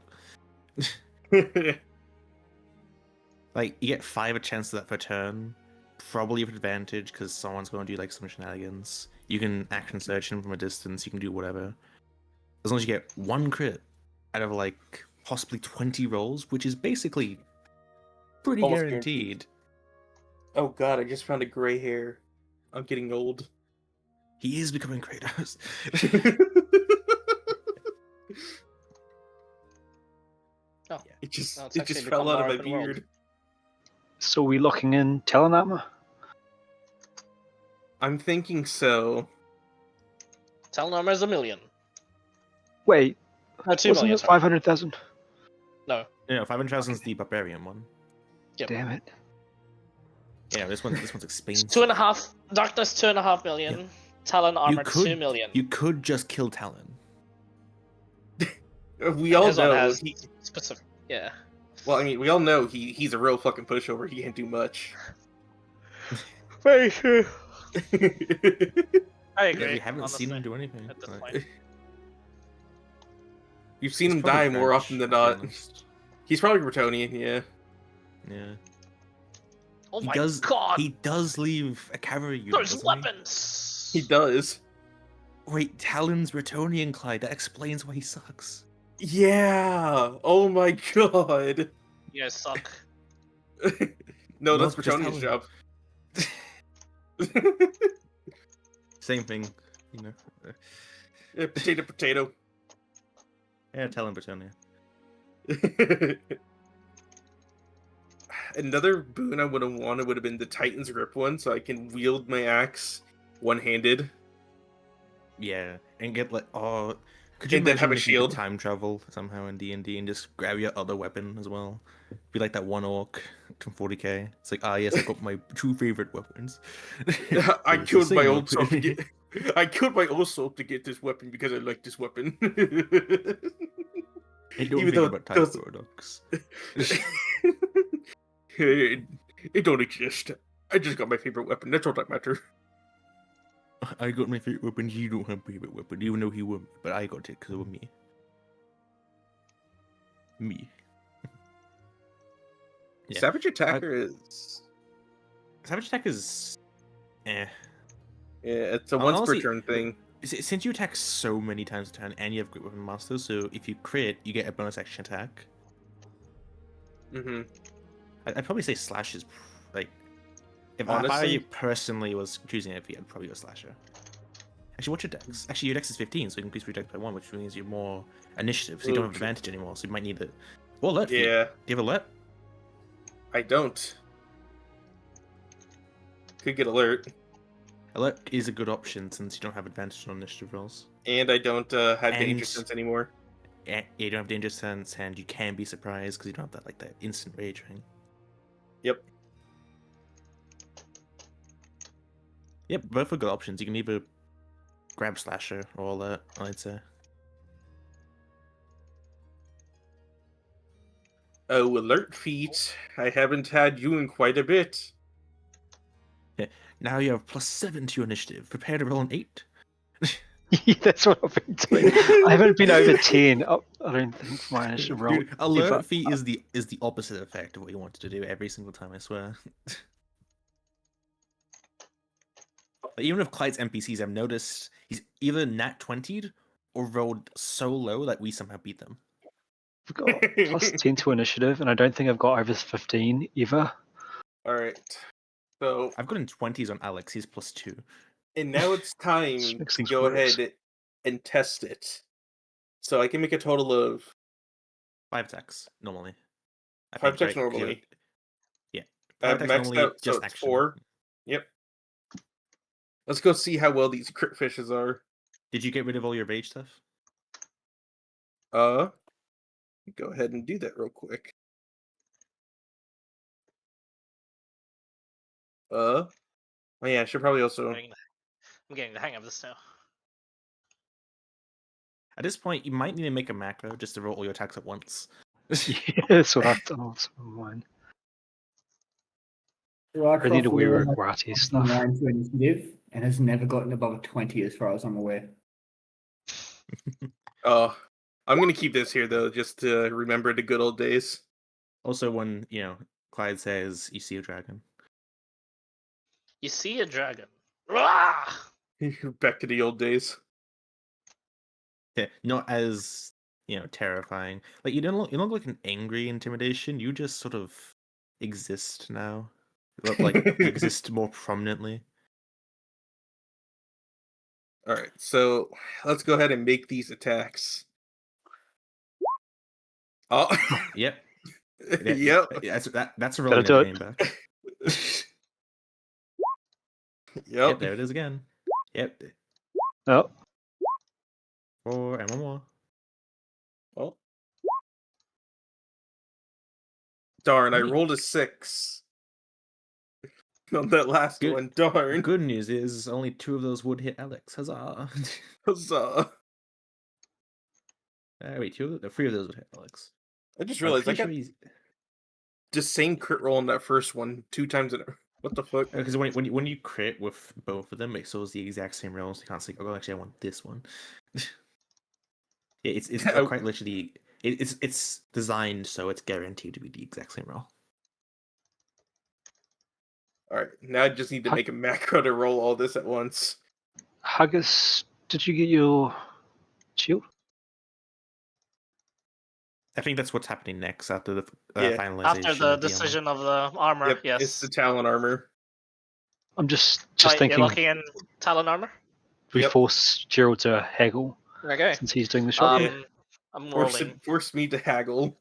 Like, you get 5 a chance to that per turn, probably with advantage, because someone's going to do, like, some shenanigans. You can action search him from a distance, you can do whatever. As long as you get 1 crit out of, like, possibly 20 rolls, which is basically pretty Almost guaranteed. Oh god, I just found a gray hair. I'm getting old. He is becoming Kratos. Oh, It just no, it's it actually just become fell out more of my open world. beard. So we locking in Talon armor? I'm thinking so. Talon armor is 1 million. Wait, No, 2 wasn't million. it Sorry. 500,000? No. Yeah, 500,000 is the barbarian one. Yep. Damn it. Yeah, this one's expensive. 2.5. Darkness 2.5 million. Yeah. Talon armor could- 2 million. You could just kill Talon. We And all his one know has he. specific. Yeah. Well, I mean, we all know he's a real fucking pushover. He can't do much. Very true. I Yeah, agree. we haven't honestly, seen him do anything. at this like- point. You've seen He's him probably die more French, often than I'll be not. honest. He's probably Bretonian, yeah. Yeah. Oh He my does. god! He does leave a cavalry unit. There's doesn't weapons. He does. Wait, Talon's Bretonian, Clyde. That explains why he sucks. Yeah. Oh my god. You guys suck. No, that's it's just Bretonian's Talon. job. Same thing, you know. Yeah, potato, potato. Yeah, Talon Bretonia. Another boon I would have wanted would have been the Titan's Grip one, so I can wield my axe one-handed. Yeah, and get like could you And then have imagine a if you could shield. time travel somehow in D&D and just grab your other weapon as well? Be like that one orc from 40k. It's like, yes, I got my two favorite weapons. I It's the killed my same old self to weapon. get. I killed my old self to get this weapon because I like this weapon. Hey, don't Even think though about it time doesn't- paradox. it don't exist. I just got my favorite weapon. That's all that matters. I got my favorite weapon. You don't have a favorite weapon, even though he won, but I got it because of me. Me. Yeah. Savage Attacker is. Savage Attack is. Yeah, it's a once Honestly, per turn thing. Since you attack so many times a turn and you have Great Weapon Master, so if you crit, you get a bonus action attack. Mm-hmm. I'd probably say Slash is like. If I Honestly? personally was choosing it, I'd probably go Slasher. Actually, what's your dex? Actually, your dex is 15, so you can increase your dex by 1, which means you're more initiative, so you don't have Ooh, advantage anymore, so you might need it. Well, alert feat. Yeah, Do you have alert? I don't. Could get alert, Alert is a good option since you don't have advantage on initiative rolls. and I don't have danger And- sense anymore. Yeah, you don't have danger sense, and you can be surprised because you don't have that instant rage thing. Yep. Yep, both are good options. You can either grab Slasher or alert, I'd say. Oh, alert feat. I haven't had you in quite a bit. Now you have +7 to your initiative. Prepare to roll an 8. That's what I've been doing. I haven't been over 10. I don't think for my initial roll. Dude, alert ever. feat is the opposite effect of what you wanted to do every single time, I swear. Like, even with Clyde's NPCs, I've noticed he's either nat 20'd or rolled so low that we somehow beat them. I've got plus 10 to initiative, and I don't think I've got over 15 ever. All right. So, I've gotten 20s on Alex, he's +2. and now it's time Just makes to things go worse. ahead and test it. So I can make a total of 5 attacks, normally. I 5 think, attacks right? 'Cause you- normally. Yeah. I've 5 attacks maxed normally, out, so just it's action. 4. Yep. Let's go see how well these crit fishes are. Did you get rid of all your rage stuff? Go ahead and do that real quick. Oh yeah, I should probably also. I'm getting the hang of this now. At this point, you might need to make a macro just to roll all your attacks at once. Yeah, that's what I've done also on mine. I need to wear Guati stuff. 9 to initiative and has never gotten above a 20 as far as I'm aware. Oh, I'm gonna keep this here though, just to remember the good old days. Also, when, Clyde says, you see a dragon. You see a dragon. Ah! Back to the old days. Yeah, not as, terrifying. Like, you don't look like an angry intimidation, you just sort of exist now. Like, exist more prominently. All right, so let's go ahead and make these attacks. Oh, Yep. yep. That's a rolling do the it. game back. Yep. Yep, there it is again. Yep. Oh, 4 and 1 more. Oh. Darn, I Neat. rolled a 6 on that last Good- one. Darn. Good news is only 2 of those would hit Alex. Huzzah! Huzzah. Wait, three of those would hit Alex. I just I'm realized I pretty got sure he's the same crit roll in that first one 2 times in a What the fuck? because when you crit with both of them, it shows the exact same rolls. You can't say, "Oh, actually, I want this one." It's quite literally it's designed so it's guaranteed to be the exact same roll. Alright, now I just need to make a macro to roll all this at once. Haggis, did you get your shield? I think that's what's happening next after the Yeah. finalization. After the of decision of the armor, Yep, yes. it's the Talon armor. I'm just You're thinking, looking in Talon armor? we Yep. force Gerald to haggle Okay. since he's doing the shot. Yeah. I'm rolling. Force me to haggle.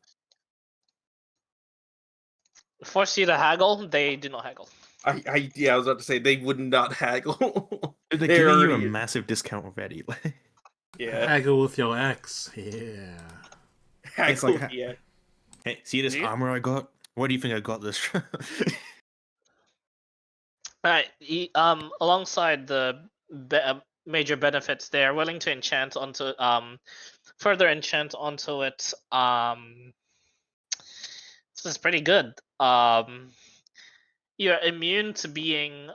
Force you to haggle, they do not haggle. I was about to say they would not haggle. They're They're giving you a already- massive discount already. Yeah. Haggle with your axe. Yeah. It's Haggle, like, yeah. hey, see this Yeah. armor I got? Where do you think I got this from? Alright, alongside the major benefits, they are willing to enchant onto further enchant onto it. This is pretty good. You're immune to being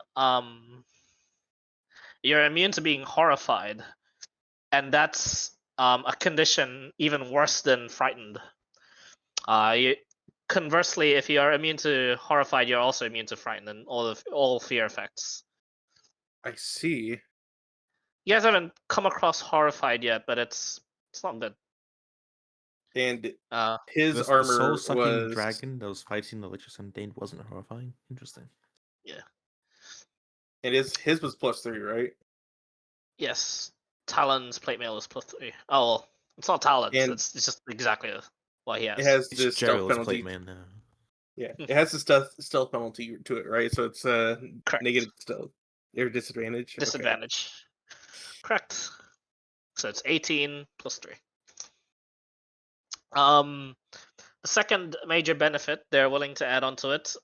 horrified, and that's a condition even worse than frightened. Conversely, if you are immune to horrified, you're also immune to frightened and all fear effects. I see. You guys haven't come across horrified yet, but it's not good. And Uh, his The armor soul-sucking was dragon that was fighting the Lich of Dane wasn't horrifying. Interesting. yeah. and his was +3, right? Yes. Talon's plate mail is +3. Oh, well, it's not Talon's. And- It's just exactly what he has. It has It's the stealth Gerald's penalty. plate man now. Yeah, it has the stealth penalty to it, right? So it's Correct. negative stealth or disadvantage. Okay. Disadvantage. Correct. So it's 18 +3. The second major benefit they're willing to add onto it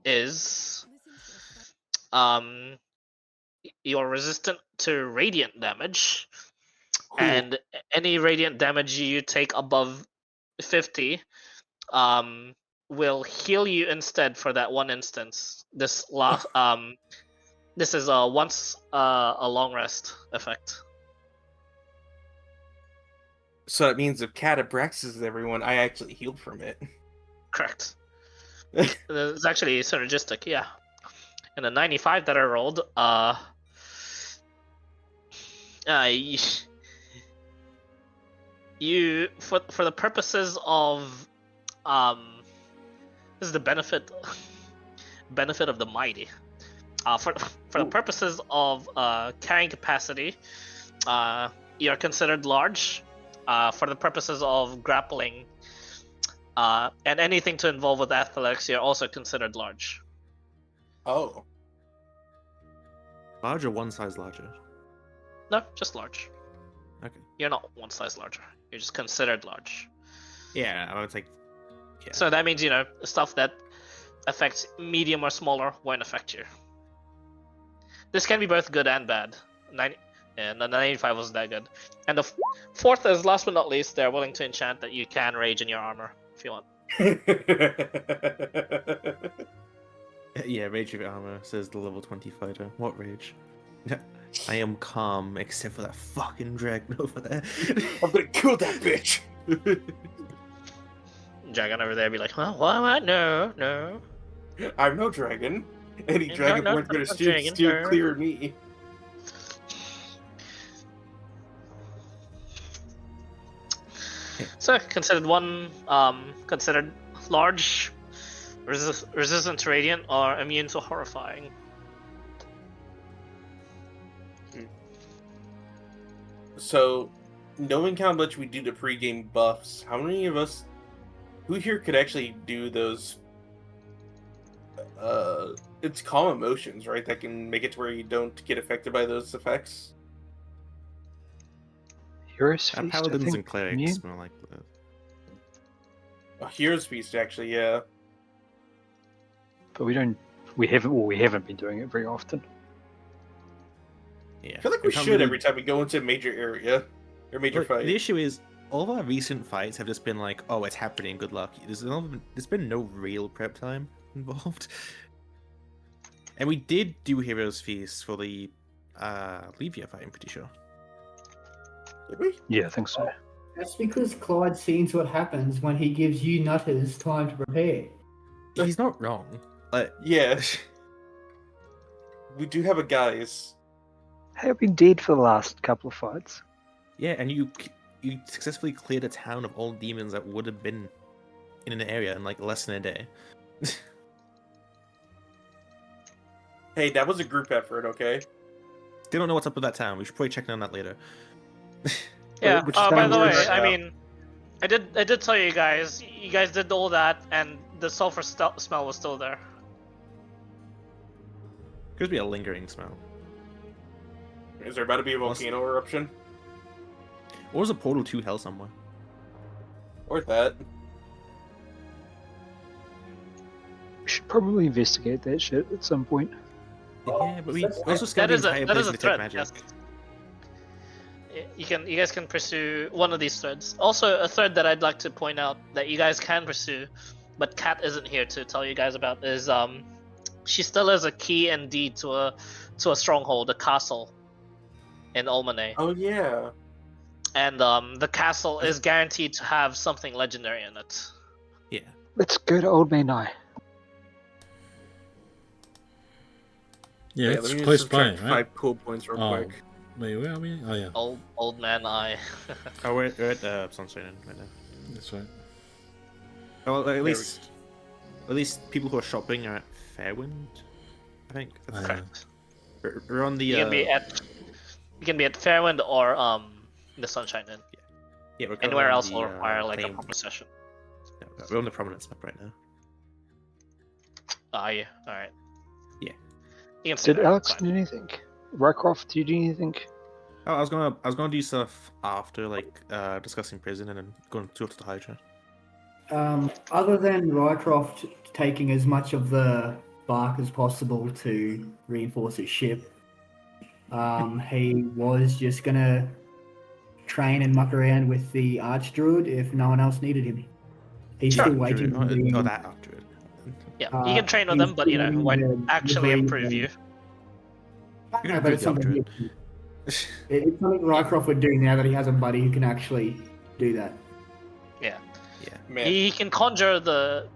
is you're resistant to radiant damage, and any radiant damage you take above 50 will heal you instead for that one instance. This is a once a long rest effect. So that means if Catabraxes everyone, I actually healed from it. Correct. It's actually synergistic, yeah. And the 95 that I rolled, you for the purposes of this is the benefit of the mighty. For the purposes of carrying capacity, you're considered large. For the purposes of grappling, and anything to involve with athletics, you're also considered large. Oh. Large or one size larger? No, just large. Okay. You're not one size larger. You're just considered large. Yeah, I would say. Yeah. So that means, stuff that affects medium or smaller won't affect you. This can be both good and bad. And the 95 wasn't that good. And the fourth is, last but not least, they're willing to enchant that you can rage in your armor if you want. Yeah, rage of armor, says the level 20 fighter. What rage? I am calm, except for that fucking dragon over there. I'm gonna kill that bitch. Dragon over there be like, well, what? No. I'm no dragon. Any No, dragonborn's gonna no steer dragon, no. clear of me. So considered considered large, resistant to radiant, or immune to horrifying. So, knowing how much we do to pregame buffs, how many of us, who here could actually do those? It's calm emotions, right? That can make it to where you don't get affected by those effects. Heroes Feast, I Paladins think, and clerics immune? more like that. A Hero's Feast, actually, yeah. But we haven't been doing it very often. Yeah. I feel like we should every time we go into a major area. Your major Look, fight. the issue is, all of our recent fights have just been like, oh, it's happening, good luck. There's been no real prep time involved. And we did do Heroes Feast for the Levia fight, I'm pretty sure. Did we? Yeah, I think so. That's because Clyde sees what happens when he gives you nutters time to prepare. He's not wrong. Like, Yeah. We do have a guys. Hey, I've been dead for the last couple of fights. yeah, and you successfully cleared a town of all demons that would have been in an area in like less than a day. Hey, that was a group effort, okay? Still don't know what's up with that town. We should probably check on that later. Yeah. Which By town the way, is it? I mean, I did tell you guys. You guys did all that, and the sulfur smell was still there. Could be a lingering smell. Is there about to be a volcano eruption? Or is a portal to hell somewhere? Or that? We should probably investigate that shit at some point. Yeah, but we also That scouted is the a entire that place is a with detect threat. magic. Yes. You guys can pursue one of these threads. Also, a thread that I'd like to point out that you guys can pursue, but Kat isn't here to tell you guys about is she still has a key and deed to a stronghold, a castle in Olmane. Oh yeah. And the castle is guaranteed to have something legendary in it. Yeah. Let's go to Old Man Eye. Yeah, Let it's me close just by, subtract right? 5 cool points real Oh. quick. Wait, where are we? Oh yeah, Old Man Eye. Oh, we're at Sunshine Inn right now. that's right. Well, at least people who are shopping are at Fairwind. I think. That's Correct. We're on the. You can be at Fairwind or the Sunshine Inn. Yeah, we're Anywhere on else the, will require like a claim- proper session. No, we're on the prominence map right now. Ah, yeah. All right. Yeah. You can see Did there, Alex fine. do anything? Rycroft, did you do anything? Oh, I was gonna do stuff after like discussing prison and then going to the Hydra. Other than Rycroft taking as much of the bark as possible to reinforce his ship, he was just gonna train and muck around with the Archdruid if no one else needed him. He's still waiting. Druid. to be- Oh, that Druid. Yeah, you can train with he's them, but you know, still won't waiting to actually breed improve them. you. You No, can but it's improve the something, it's something Rycroft would do now that he has a buddy who can actually do that. Yeah. Man. He can conjure the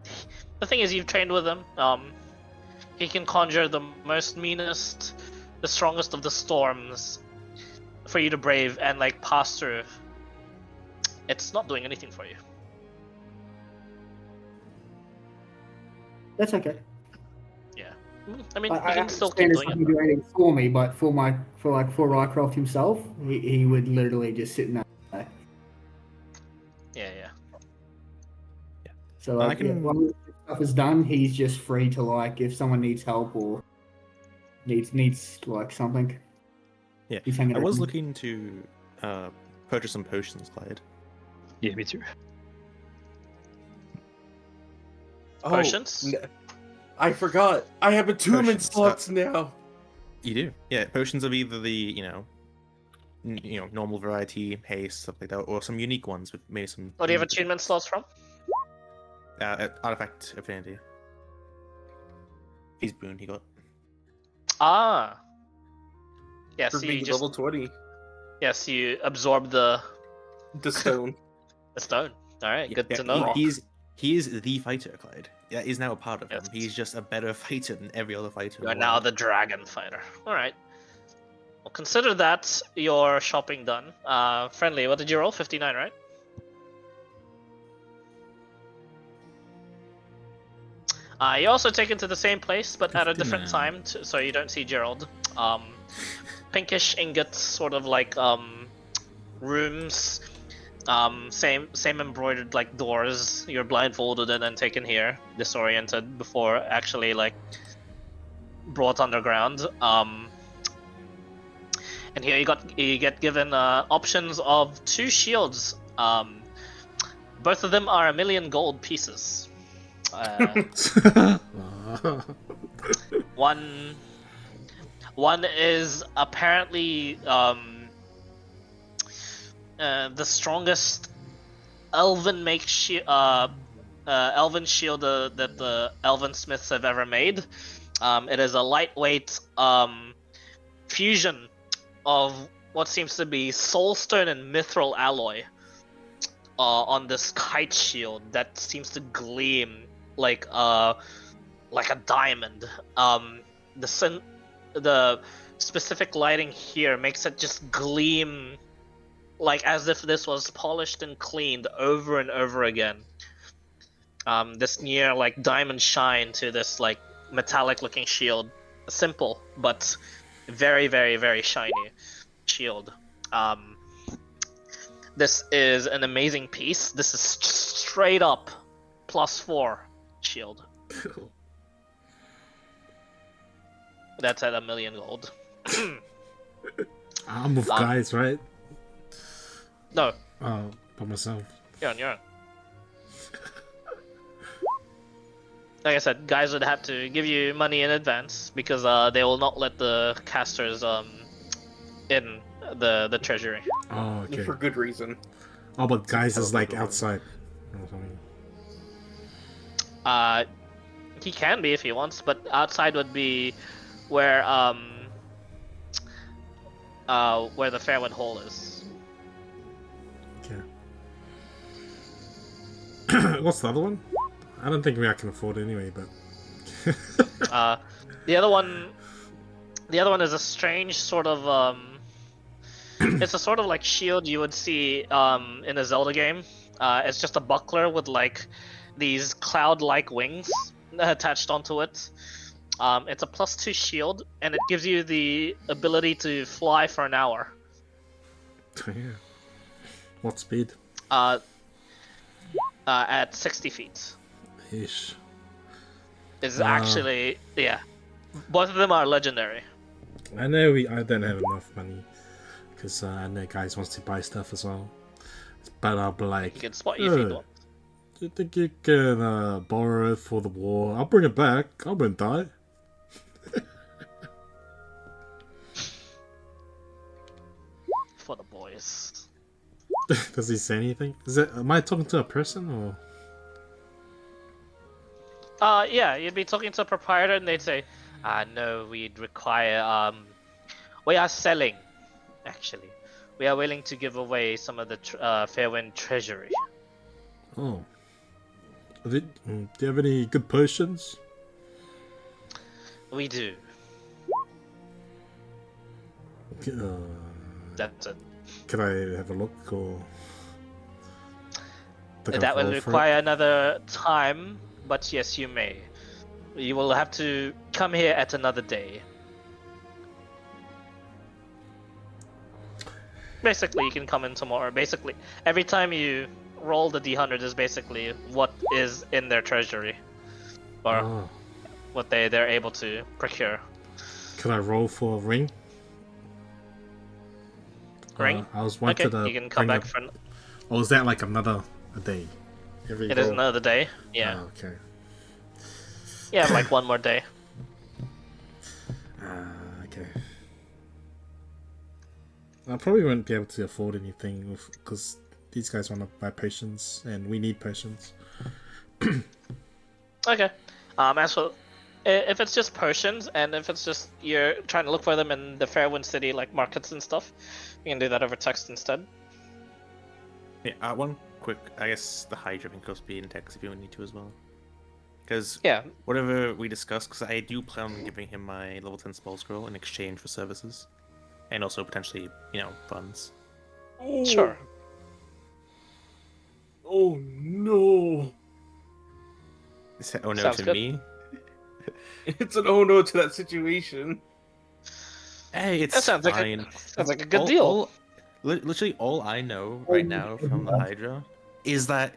thing is you've trained with him. He can conjure the most meanest, the strongest of the storms for you to brave and like pass through. It's not doing anything for you. That's okay. Yeah. I mean, I you can still understand keep it's doing not it. gonna do anything for me, but for Rycroft himself, he would literally just sit in that. Yeah. So I like, can- once this stuff is done, he's just free to like if someone needs help or needs like something. Yeah, He's hanging I was around. looking to purchase some potions, Clyde. Yeah, me too. Potions? I forgot. I have attunement Potions, slots now. You do, yeah. Potions of either the normal variety, haste, stuff like that, or some unique ones with maybe some. What do you have unique attunement slots from? Artifact affinity. He's boon. He got. Ah. Yeah, For so being you just level 20. you absorb the Stone. stone. All right, Yeah, good yeah, to know. He is the fighter, Clyde. Yeah, he's now a part of him. Yes. He's just a better fighter than every other fighter. in You are the now world. the dragon fighter. All right. Well, consider that your shopping done. Friendly, what did you roll? 59, right? You also taken to the same place, but at a different 59. time, so you don't see Gerald. Pinkish ingots, sort of like rooms. Same embroidered like doors. You're blindfolded and then taken here, disoriented before actually like brought underground. And here you get given options of 2 shields. Both of them are 1,000,000 gold pieces. One the strongest elven elven shield that the elven smiths have ever made. It is a lightweight fusion of what seems to be soulstone and mithril alloy on this kite shield that seems to gleam like a diamond. The specific lighting here makes it just gleam like as if this was polished and cleaned over and over again. This near like diamond shine to this like metallic looking shield. Simple but very, very, very shiny shield. This is an amazing piece. This is straight up +4 shield. That's at 1 million gold. I'm with guys, right? No. Oh, by myself. You're on your own. Like I said, guys would have to give you money in advance because they will not let the casters in the treasury. Oh, okay. For good reason. Oh, but guys is like outside or something. He can be if he wants, but outside would be where the Fairwind Hall is. Okay. What's the other one? I don't think I can afford it anyway, but the other one is a strange sort of it's a sort of like shield you would see in a Zelda game. It's just a buckler with like these cloud-like wings attached onto it. It's a +2 shield, and it gives you the ability to fly for an hour. yeah. What speed? At 60 feet. Ish. Is actually, yeah. Both of them are legendary. I know I don't have enough money because I know guys wants to buy stuff as well. But I'll be like, You can spot you if you want. do you think you can borrow it for the war? I'll bring it back. I won't die. For the boys. Does he say anything? Am I talking to a person or? Yeah, you'd be talking to a proprietor and they'd say, no, we'd require, we are selling, actually. We are willing to give away some of the Fairwind treasury. Oh. Do you have any good potions? We do. That's it. Can I have a look or? That will require another time, but yes, you may. You will have to come here at another day. Basically, you can come in tomorrow. Basically, every time you roll the D100 is basically what is in their treasury. Or what they're able to procure. Can I roll for a ring? Ring? I was wanted okay, you can come back for... Or is that like another day? It is another day, yeah. Oh, okay. Yeah, like one more day. Okay. I probably won't be able to afford anything because these guys want to buy potions and we need potions. Okay. As for if it's just potions and if it's just you're trying to look for them in the Fairwind City like markets and stuff, you can do that over text instead. Yeah, one quick, I guess the Hydra can cost be in text if you need to as well. Because whatever we discussed, because I do plan on giving him my level 10 spell scroll in exchange for services. And also potentially, funds. Oh. Sure. Oh no. Is that oh no Sounds to good. me? It's an oh no to that situation. Hey, it's That sounds fine. sounds like a good deal. Literally all I know right now from the Hydra is that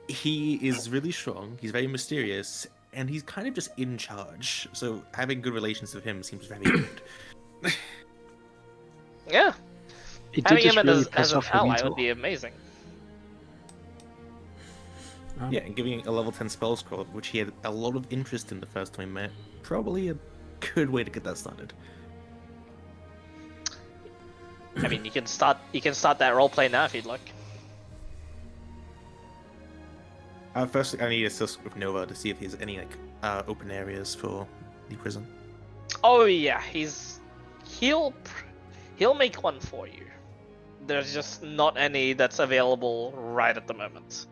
he is really strong, he's very mysterious, and he's kind of just in charge. So having good relations with him seems very good. Yeah. It did Having just him really as piss an off the ally mentor. would be amazing. Yeah, and giving a level 10 spell scroll, which he had a lot of interest in the first time we met, probably a good way to get that started. I mean, you can start that roleplay now if you'd like. First, I need to discuss with Nova to see if there's any like open areas for the prison. Oh yeah, he'll make one for you. There's just not any that's available right at the moment.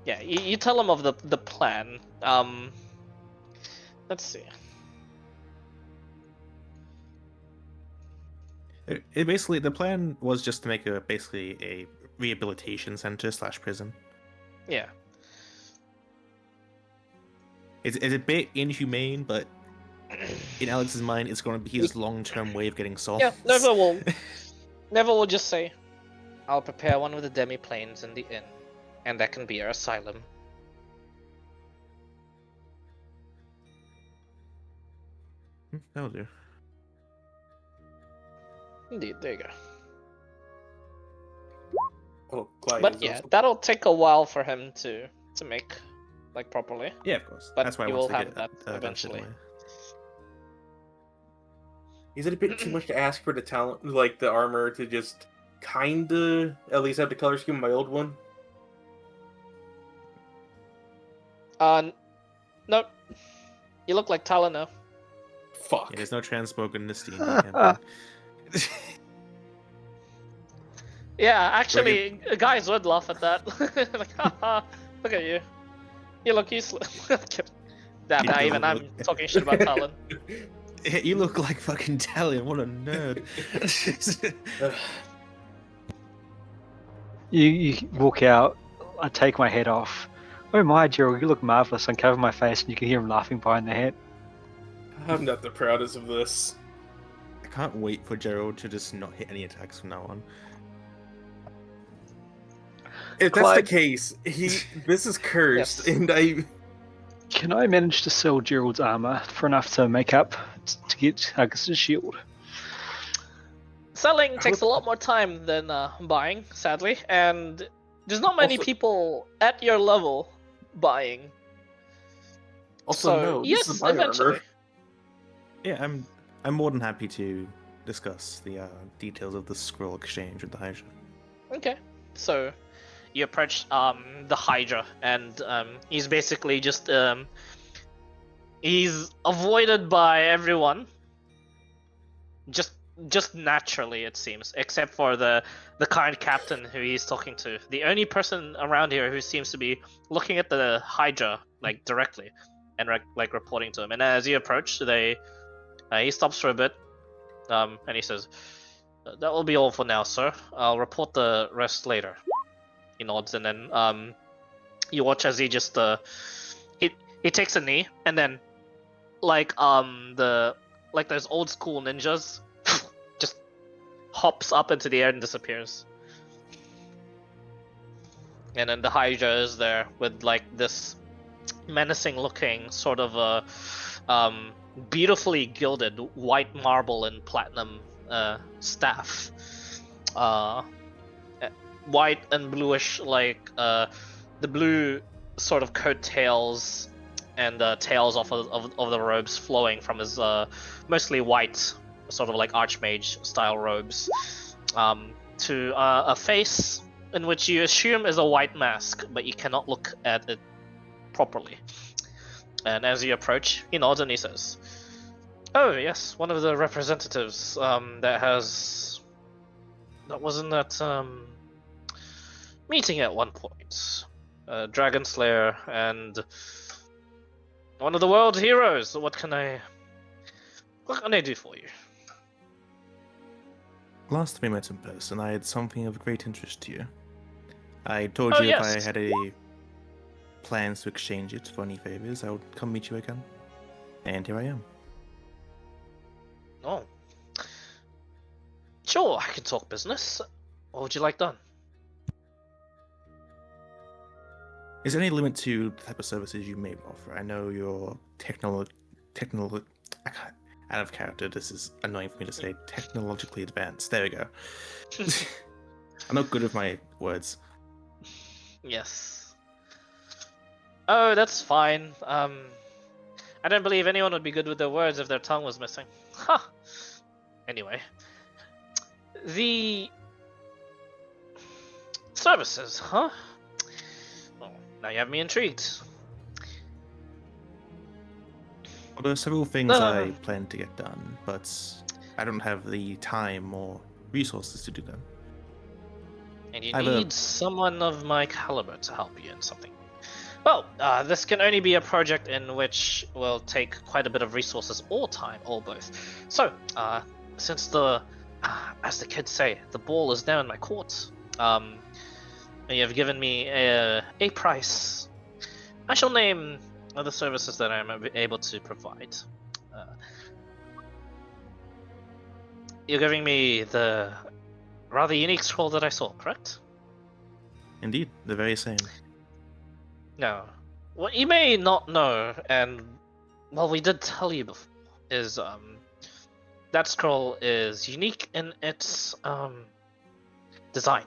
Yeah, you tell him of the plan. Let's see. It basically, the plan was just to make basically a rehabilitation center / prison. Yeah. It's a bit inhumane, but in Alex's mind, it's going to be his long-term way of getting souls. Yeah, Never will just say, "I'll prepare one with the demi-planes in the inn, and that can be your asylum." That'll do. Indeed, there you go. Oh, Clyde But is yeah, also- that'll take a while for him to make, like, properly. Yeah, of course. But That's why I you want will to have get that done eventually. anyway. Is it a bit too much to ask for the talent, like the armor, to just kinda at least have the color scheme of my old one? No. You look like Talon now. Fuck. Yeah, there's no transmoke in this D&D campaign. Yeah, actually, guys would laugh at that. Like, haha, look at you. You look useless. Damn, now even I'm talking shit about Talon. You look like fucking Talion. What a nerd. You walk out. I take my head off. Oh my, Gerald, you look marvelous. Uncover my face, and you can hear him laughing behind the hat. I'm not the proudest of this. I can't wait for Gerald to just not hit any attacks from now on. If that's Clyde. the case, this is cursed, Yes. and I. Can I manage to sell Gerald's armor for enough to make up to get Huggis's shield? Selling takes a lot more time than buying, sadly, and there's not many Also- people at your level buying. Also, So, no, yes, this is my eventually. armor. Yeah, I'm more than happy to discuss the details of the scroll exchange with the Hydra. Okay, so you approach the Hydra, and he's basically just he's avoided by everyone, just naturally it seems, except for the current captain who he's talking to. The only person around here who seems to be looking at the Hydra like directly and like reporting to him. And as you approach, he stops for a bit, and he says, "That will be all for now, sir. I'll report the rest later." He nods, and then you watch as he just he takes a knee, and then like those old school ninjas, just hops up into the air and disappears. And then the Hydra is there with like this menacing looking sort of beautifully gilded white marble and platinum staff, white and bluish, like the blue sort of coattails and tails of the robes flowing from his mostly white sort of like archmage style robes, to a face in which you assume is a white mask, but you cannot look at it properly. And as you approach, he nods and he says, "Oh yes, one of the representatives that was in that meeting at one point. Dragon Slayer and one of the world's heroes. What can I do for you?" Last time we met in person, I had something of great interest to you. I told Oh, you yes. if I had any plans to exchange it for any favors, I would come meet you again. And here I am. Oh. Sure, I can talk business. What would you like done? Is there any limit to the type of services you may offer? I know you're out of character. This is annoying for me to say. Technologically advanced. There we go. I'm not good with my words. Yes. Oh, that's fine. I don't believe anyone would be good with their words if their tongue was missing. Ha! Anyway, the services, huh? Well, now you have me intrigued. Well, there are several things Uh. I plan to get done, but I don't have the time or resources to do them. And you I have a- need someone of my caliber to help you in something. Well, this can only be a project in which will take quite a bit of resources or time, or both. So, since as the kids say, the ball is now in my court, and you have given me a price, I shall name the services that I'm able to provide. You're giving me the rather unique scroll that I saw, correct? Indeed, the very same. No. What you may not know, and well, we did tell you before, is that scroll is unique in its design.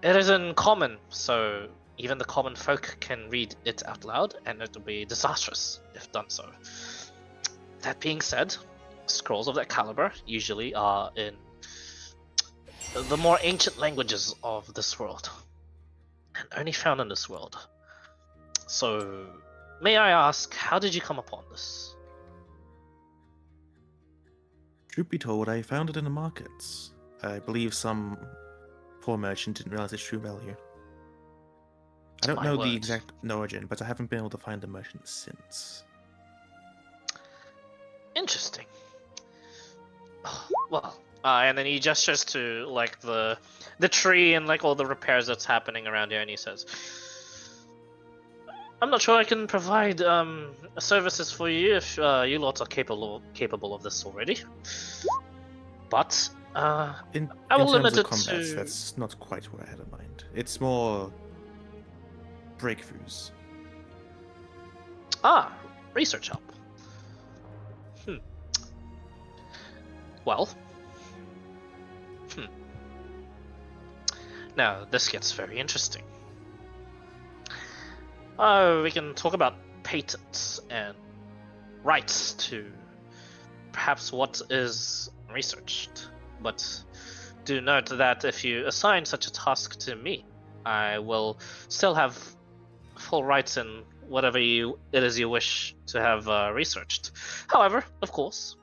It is in common, so even the common folk can read it out loud, and it will be disastrous if done so. That being said, scrolls of that caliber usually are in the more ancient languages of this world, and only found in this world. So, may I ask, how did you come upon this? Truth be told, I found it in the markets. I believe some poor merchant didn't realize its true value. I don't My know word. the exact origin, but I haven't been able to find the merchant since. Interesting. Well, and then he gestures to like the tree and like all the repairs that's happening around here, and he says, "I'm not sure I can provide services for you if you lot are capable of this already. But In I will terms limit of it combat, to that's not quite what I had in mind. It's more breakthroughs. research help. Well, now this gets very interesting. We can talk about patents and rights to perhaps what is researched, but do note that if you assign such a task to me, I will still have full rights in whatever it is you wish to have researched. However, of course,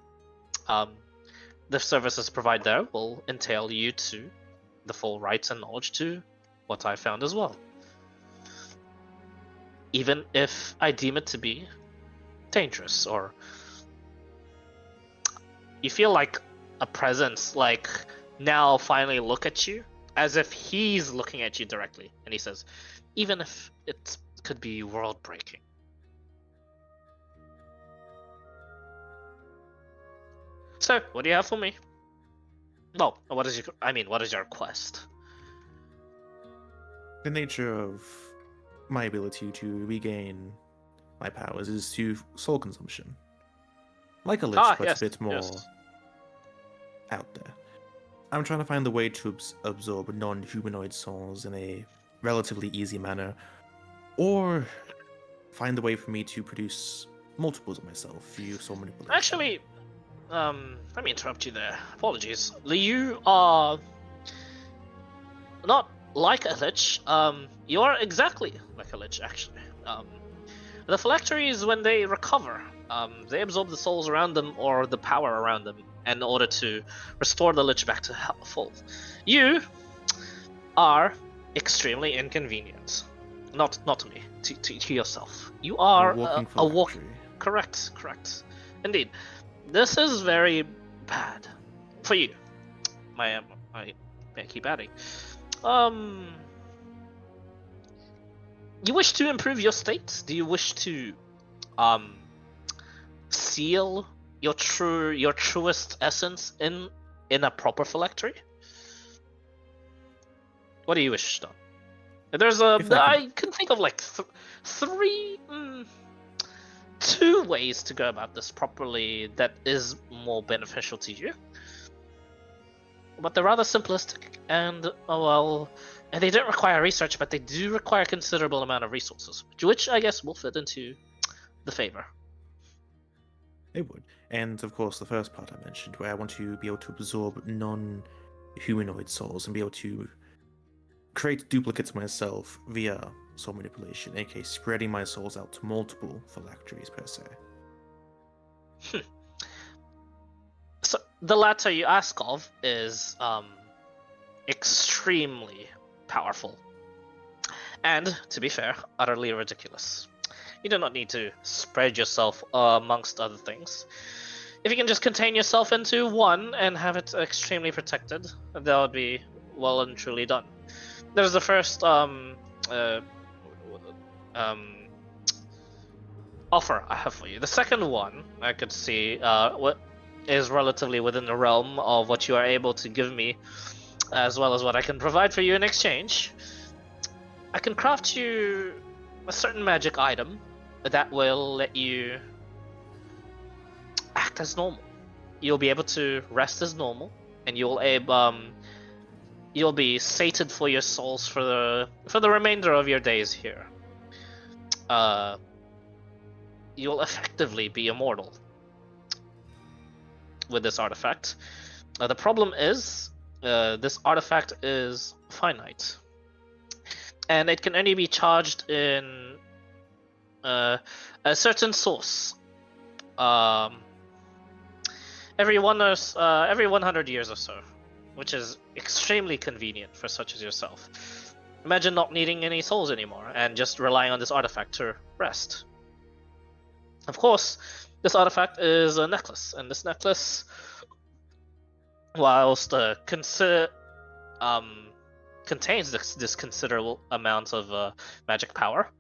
the services provided there will entail you to the full rights and knowledge to what I found as well. Even if I deem it to be dangerous, or you feel like a presence like now finally look at you as if he's looking at you directly, and he says, even if it could be world breaking. So, what do you have for me? Well, what is your request? The nature of my ability to regain my powers is through soul consumption. Like a lich, but yes, a bit more yes. out there. I'm trying to find the way to absorb non-humanoid souls in a relatively easy manner, or find the way for me to produce multiples of myself through soul manipulation. Actually, let me interrupt you there. Apologies. You are not like a lich. You are exactly like a lich, actually. The phylacteries, when they recover, they absorb the souls around them or the power around them in order to restore the lich back to full. You are extremely inconvenient. Not to me, to yourself. You are a walk. Correct. Indeed. This is very bad for you. I keep adding. You wish to improve your state? Do you wish to seal your truest essence in a proper phylactery? What do you wish done? There's I can think of like two ways to go about this properly that is more beneficial to you. But they're rather simplistic and and they don't require research, but they do require a considerable amount of resources, which I guess will fit into the favor. It would. And of course, the first part I mentioned, where I want to be able to absorb non-humanoid souls and be able to create duplicates of myself via soul manipulation, aka spreading my souls out to multiple phylacteries per se. So the latter you ask of is extremely powerful. And, to be fair, utterly ridiculous. You do not need to spread yourself amongst other things. If you can just contain yourself into one and have it extremely protected, that would be well and truly done. There's the first offer I have for you. The second one I could see what is relatively within the realm of what you are able to give me, as well as what I can provide for you in exchange. I can craft you a certain magic item that will let you act as normal. You'll be able to rest as normal, and you'll be sated for your souls for the remainder of your days here. You'll effectively be immortal with this artifact. The problem is, this artifact is finite, and it can only be charged in a certain source. Every 100 years or so, which is extremely convenient for such as yourself. Imagine not needing any souls anymore and just relying on this artifact to rest. Of course, this artifact is a necklace, and this necklace, whilst contains this considerable amount of magic power,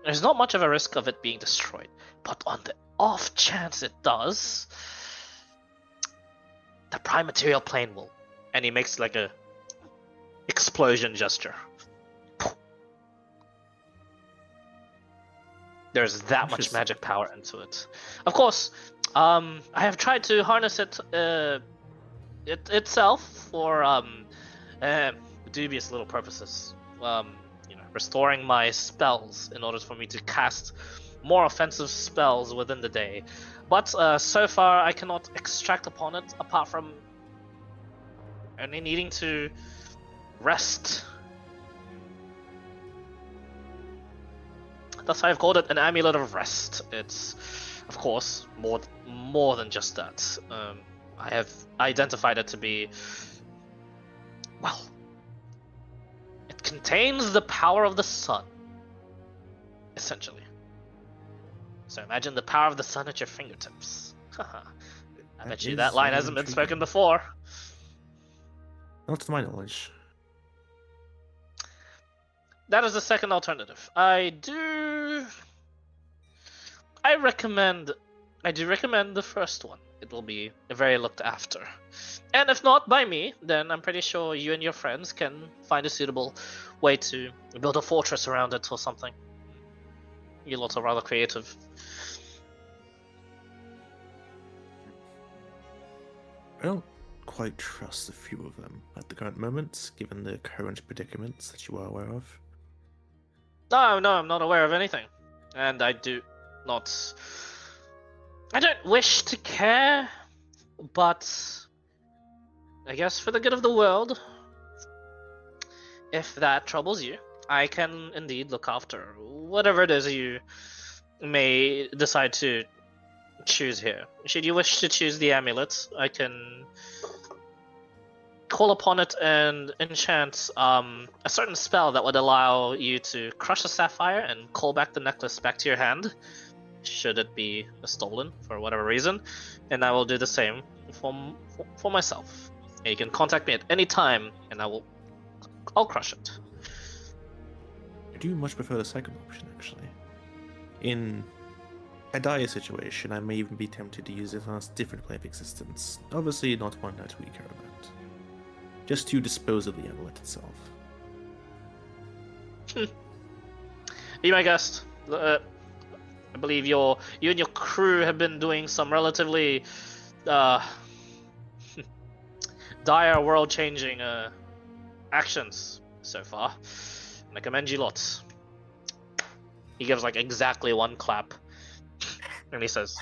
there's not much of a risk of it being destroyed, but on the off chance it does, the prime material plane will, and he makes like a explosion gesture. There's that much magic power into it. Of course, I have tried to harness it itself for dubious little purposes. Restoring my spells in order for me to cast more offensive spells within the day. But so far, I cannot extract upon it apart from only needing to rest. Thus, I have called it an amulet of rest. It's, of course, more than just that. I have identified it to be, well, it contains the power of the sun, essentially. So imagine the power of the sun at your fingertips. I bet you that line hasn't been spoken before. Not to my knowledge. That is the second alternative. I do recommend the first one. It will be very looked after. And if not by me, then I'm pretty sure you and your friends can find a suitable way to build a fortress around it or something. You lot are rather creative. I don't quite trust a few of them at the current moment, given the current predicaments that you are aware of. No, I'm not aware of anything. And I don't wish to care, but I guess for the good of the world, if that troubles you, I can indeed look after whatever it is you may decide to choose here. Should you wish to choose the amulet, I can call upon it and enchant a certain spell that would allow you to crush a sapphire and call back the necklace back to your hand, should it be stolen for whatever reason, and I will do the same for myself. And you can contact me at any time, and I'll crush it. I do much prefer the second option, actually. In a dire situation, I may even be tempted to use it on a different plane of existence. Obviously, not one that we care about. Just to dispose of the amulet itself. Be my guest. I believe you and your crew have been doing some relatively dire, world-changing actions so far, and I commend you lots. He gives like exactly one clap, and he says,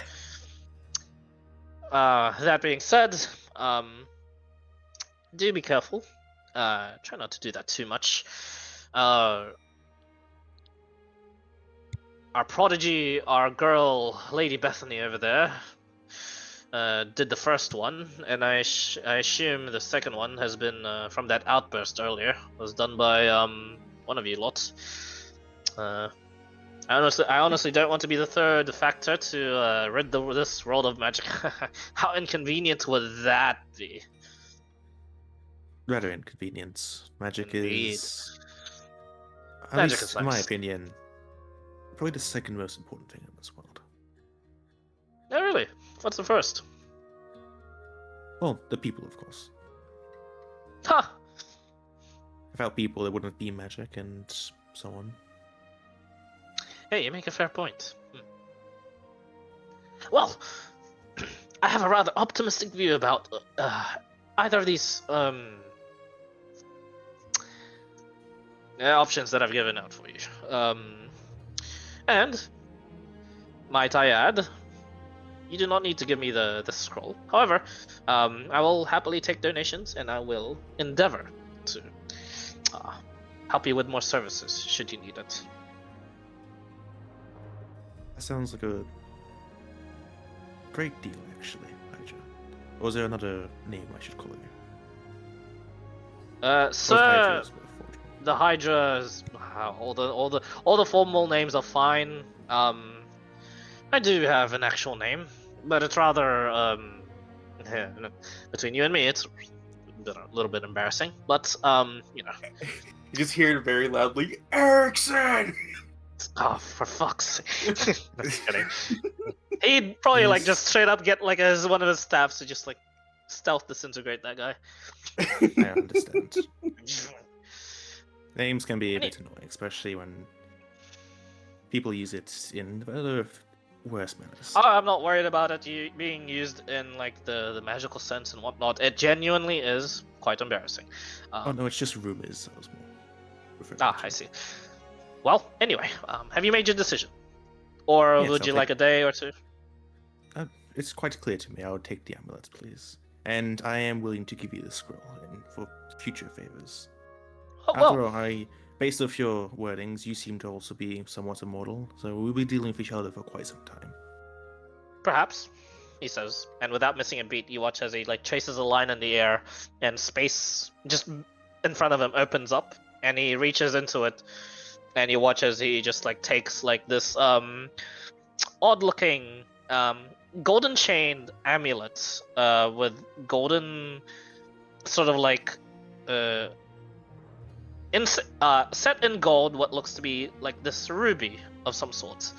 "That being said, do be careful. Try not to do that too much. Our prodigy, our girl, Lady Bethany over there, did the first one, and I assume the second one has been from that outburst earlier. Was done by one of you lots. I honestly don't want to be the third factor to rid this world of magic. How inconvenient would that be? Rather inconvenience. Magic Indeed. is, at Magic least is in my nice. opinion, probably the second most important thing in this world. Oh, really? What's the first? Well, the people, of course. Ha! Without people, there wouldn't be magic and so on. Hey, you make a fair point. Well, I have a rather optimistic view about either of these options that I've given out for you. And, might I add, you do not need to give me the scroll. However, I will happily take donations, and I will endeavor to help you with more services should you need it. That sounds like a great deal, actually, Hydra. Or is there another name I should call you? Sir, the Hydra's all the formal names are fine. I do have an actual name, but it's rather between you and me, it's been a little bit embarrassing. But you know, You just hear it very loudly, Erickson. oh, for fuck's sake! Just kidding. He'd probably like just straight up get like as one of his staffs to just like stealth disintegrate that guy. I understand. Names can be a bit annoying, especially when people use it in other worse manners. Oh, I'm not worried about it being used in like the magical sense and whatnot. It genuinely is quite embarrassing. Oh no, it's just rumors. I was more referring to. I see. Well, anyway, have you made your decision, or Yes, would I'll you take like a day or two? It's quite clear to me. I would take the amulet, please. And I am willing to give you the scroll for future favors. Oh, After well, all, based off your wordings, you seem to also be somewhat immortal, so we'll be dealing with each other for quite some time. perhaps, he says, and without missing a beat, you watch as he like chases a line in the air, and space just in front of him opens up, and he reaches into it, and you watch as he just like takes like this odd-looking golden chained amulet with golden sort of like set in gold what looks to be like this ruby of some sort,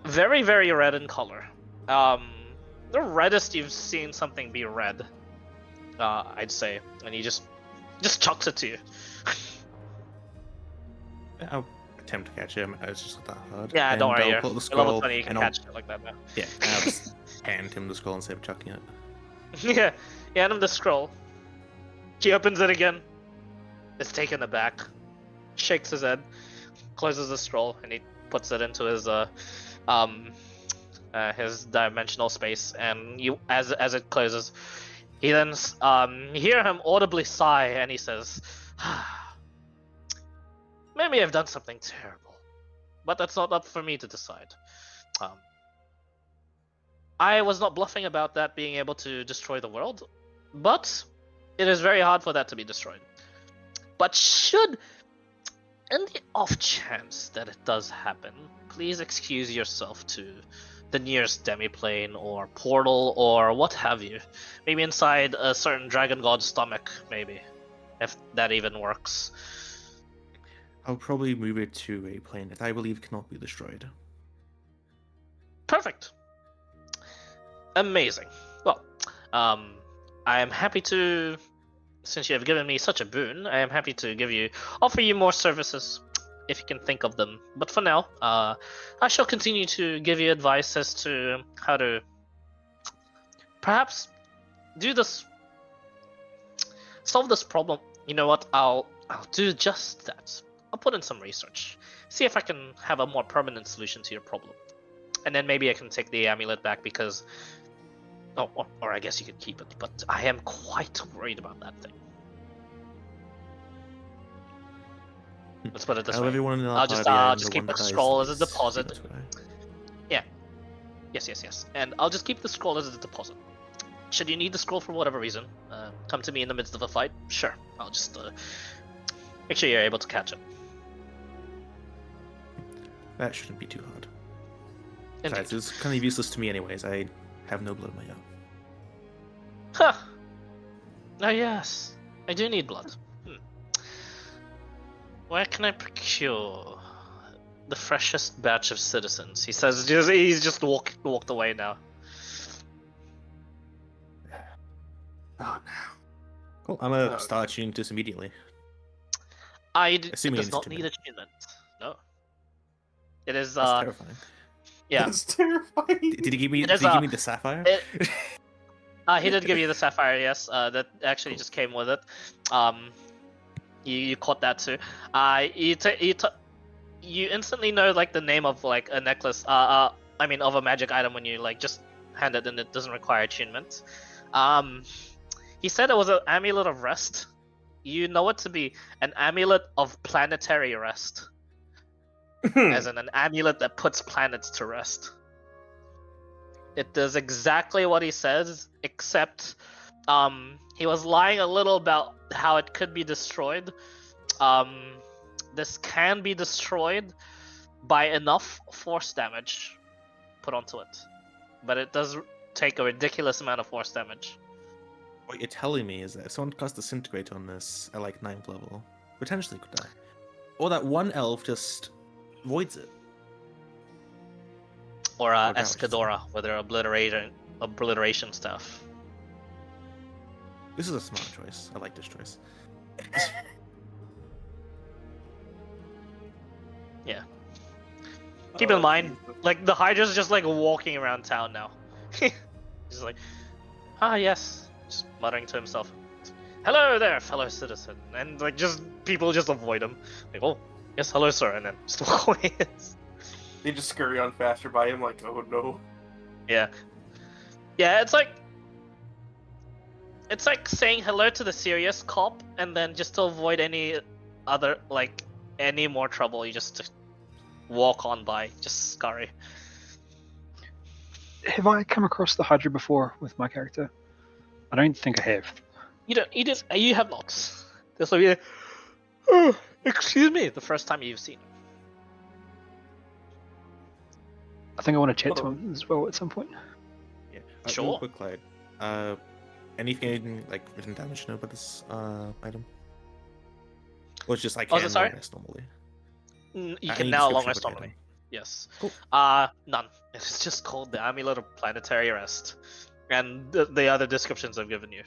very very red in color, the reddest you've seen something be red, I'd say, and he just chucks it to you. I'll attempt to catch him. It's just not that hard. Yeah, And don't worry, I'll you're pull the level scroll 20, you can and I'll- catch it like that now. Yeah, and I'll just hand him the scroll instead of chucking it. Yeah, you hand him the scroll. He opens it again. Is taken aback, shakes his head, closes the scroll, and he puts it into his dimensional space. And you, as it closes, he then you hear him audibly sigh, and he says, "Maybe I've done something terrible, but that's not up for me to decide. I was not bluffing about that being able to destroy the world, but it is very hard for that to be destroyed. But should, in the off chance that it does happen, please excuse yourself to the nearest demiplane or portal or what have you. Maybe inside a certain dragon god's stomach, maybe, if that even works." I'll probably move it to a plane that I believe cannot be destroyed. Perfect. Amazing. Well, I am happy to, since you have given me such a boon, I am happy to offer you more services if you can think of them. But for now, I shall continue to give you advice as to how to perhaps solve this problem. You know what? I'll do just that. I'll put in some research, see if I can have a more permanent solution to your problem. And then maybe I can take the amulet back because... Oh, or I guess you could keep it, but I am quite worried about that thing. Let's put it this way. Everyone in our I'll just party, I'm just the keep one the that dies scroll as a least, deposit. that's why. Yeah. Yes. And I'll just keep the scroll as a deposit. Should you need the scroll for whatever reason, come to me in the midst of a fight. Sure, I'll just make sure you're able to catch it. That shouldn't be too hard. Indeed. Besides, it's kind of useless to me anyways. I have no blood of my own. Huh. Oh yes, I do need blood. Where can I procure the freshest batch of citizens? He says he's just walked away now. Oh no. Cool. I'm gonna start tuning this immediately. It Assuming does it's not to need me. attunement. No. It is That's terrifying. yeah. That's terrifying. Did he give me? It Did is, he give me the sapphire? He did give you the sapphire, yes. That actually just came with it. You caught that too. You instantly know like the name of like a necklace. I mean of a magic item when you like just hand it and it doesn't require attunement. He said it was an amulet of rest. You know it to be an amulet of planetary rest, as in an amulet that puts planets to rest. It does exactly what he says, except he was lying a little about how it could be destroyed. This can be destroyed by enough force damage put onto it, but it does take a ridiculous amount of force damage. What you're telling me is that if someone casts Disintegrate on this at like 9th level, potentially could die. Or that one elf just voids it. Or Or Escadora with their obliteration stuff. This is a smart choice. I like this choice. Yeah. Keep in mind, like the Hydra's just like walking around town now. He's like, yes, just muttering to himself. Hello there, fellow citizen, and like just people just avoid him. Like, oh, yes, hello, sir, and then just walk away. They just scurry on faster by him, like, oh no. Yeah, it's like saying hello to the serious cop, and then just to avoid any other any more trouble, you just walk on by, just scurry. Have I come across the Hydra before with my character? I don't think I have. You have not. This will be, oh, excuse me, the first time you've seen him. I think I want to chat to him as well at some point. Yeah. Sure. Real quick, Clyde. Anything like written damage to know about this item? Or it's just like Oh, sorry? rest normally? You can Any now description long of rest the normally. item? Yes. Cool. None. It's just called the Amulet of Planetary Rest, and the other descriptions I've given you.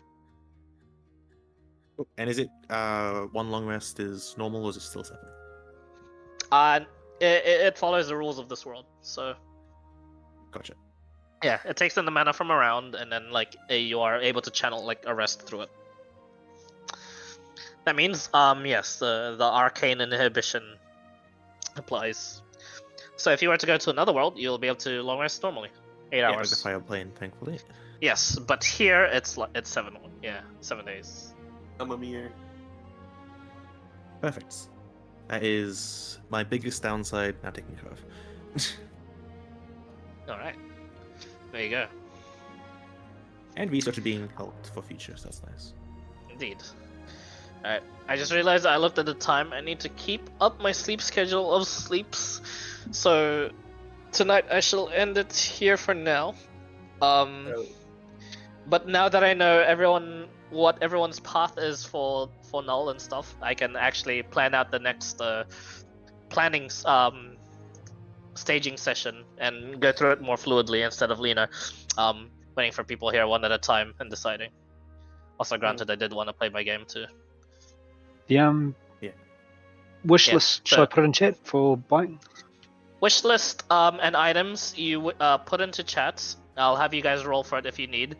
Cool. And is it one long rest is normal, or is it still 7? It follows the rules of this world. So Gotcha. yeah, it takes in the mana from around, and then you are able to channel like a rest through it. That means yes, the arcane inhibition applies. So if you were to go to another world, you'll be able to long rest normally, 8 Yeah, like hours. the fire plane, thankfully. Yes, but here it's 7. Yeah, 7 days. I'm a mere. Perfect. That is my biggest downside now taking care of. All right, there you go. And research are being helped for future, so that's nice. Indeed. Alright, I just realized I looked at the time. I need to keep up my sleep schedule of sleeps. So tonight I shall end it here for now. But now that I know what everyone's path is for Null and stuff, I can actually plan out the next planning staging session and go through it more fluidly instead of waiting for people here one at a time and deciding. Also, granted, I did want to play my game too. The Yeah. wish Yeah, list, shall so- I put in chat for buying? Wish list and items you put into chat. I'll have you guys roll for it if you need.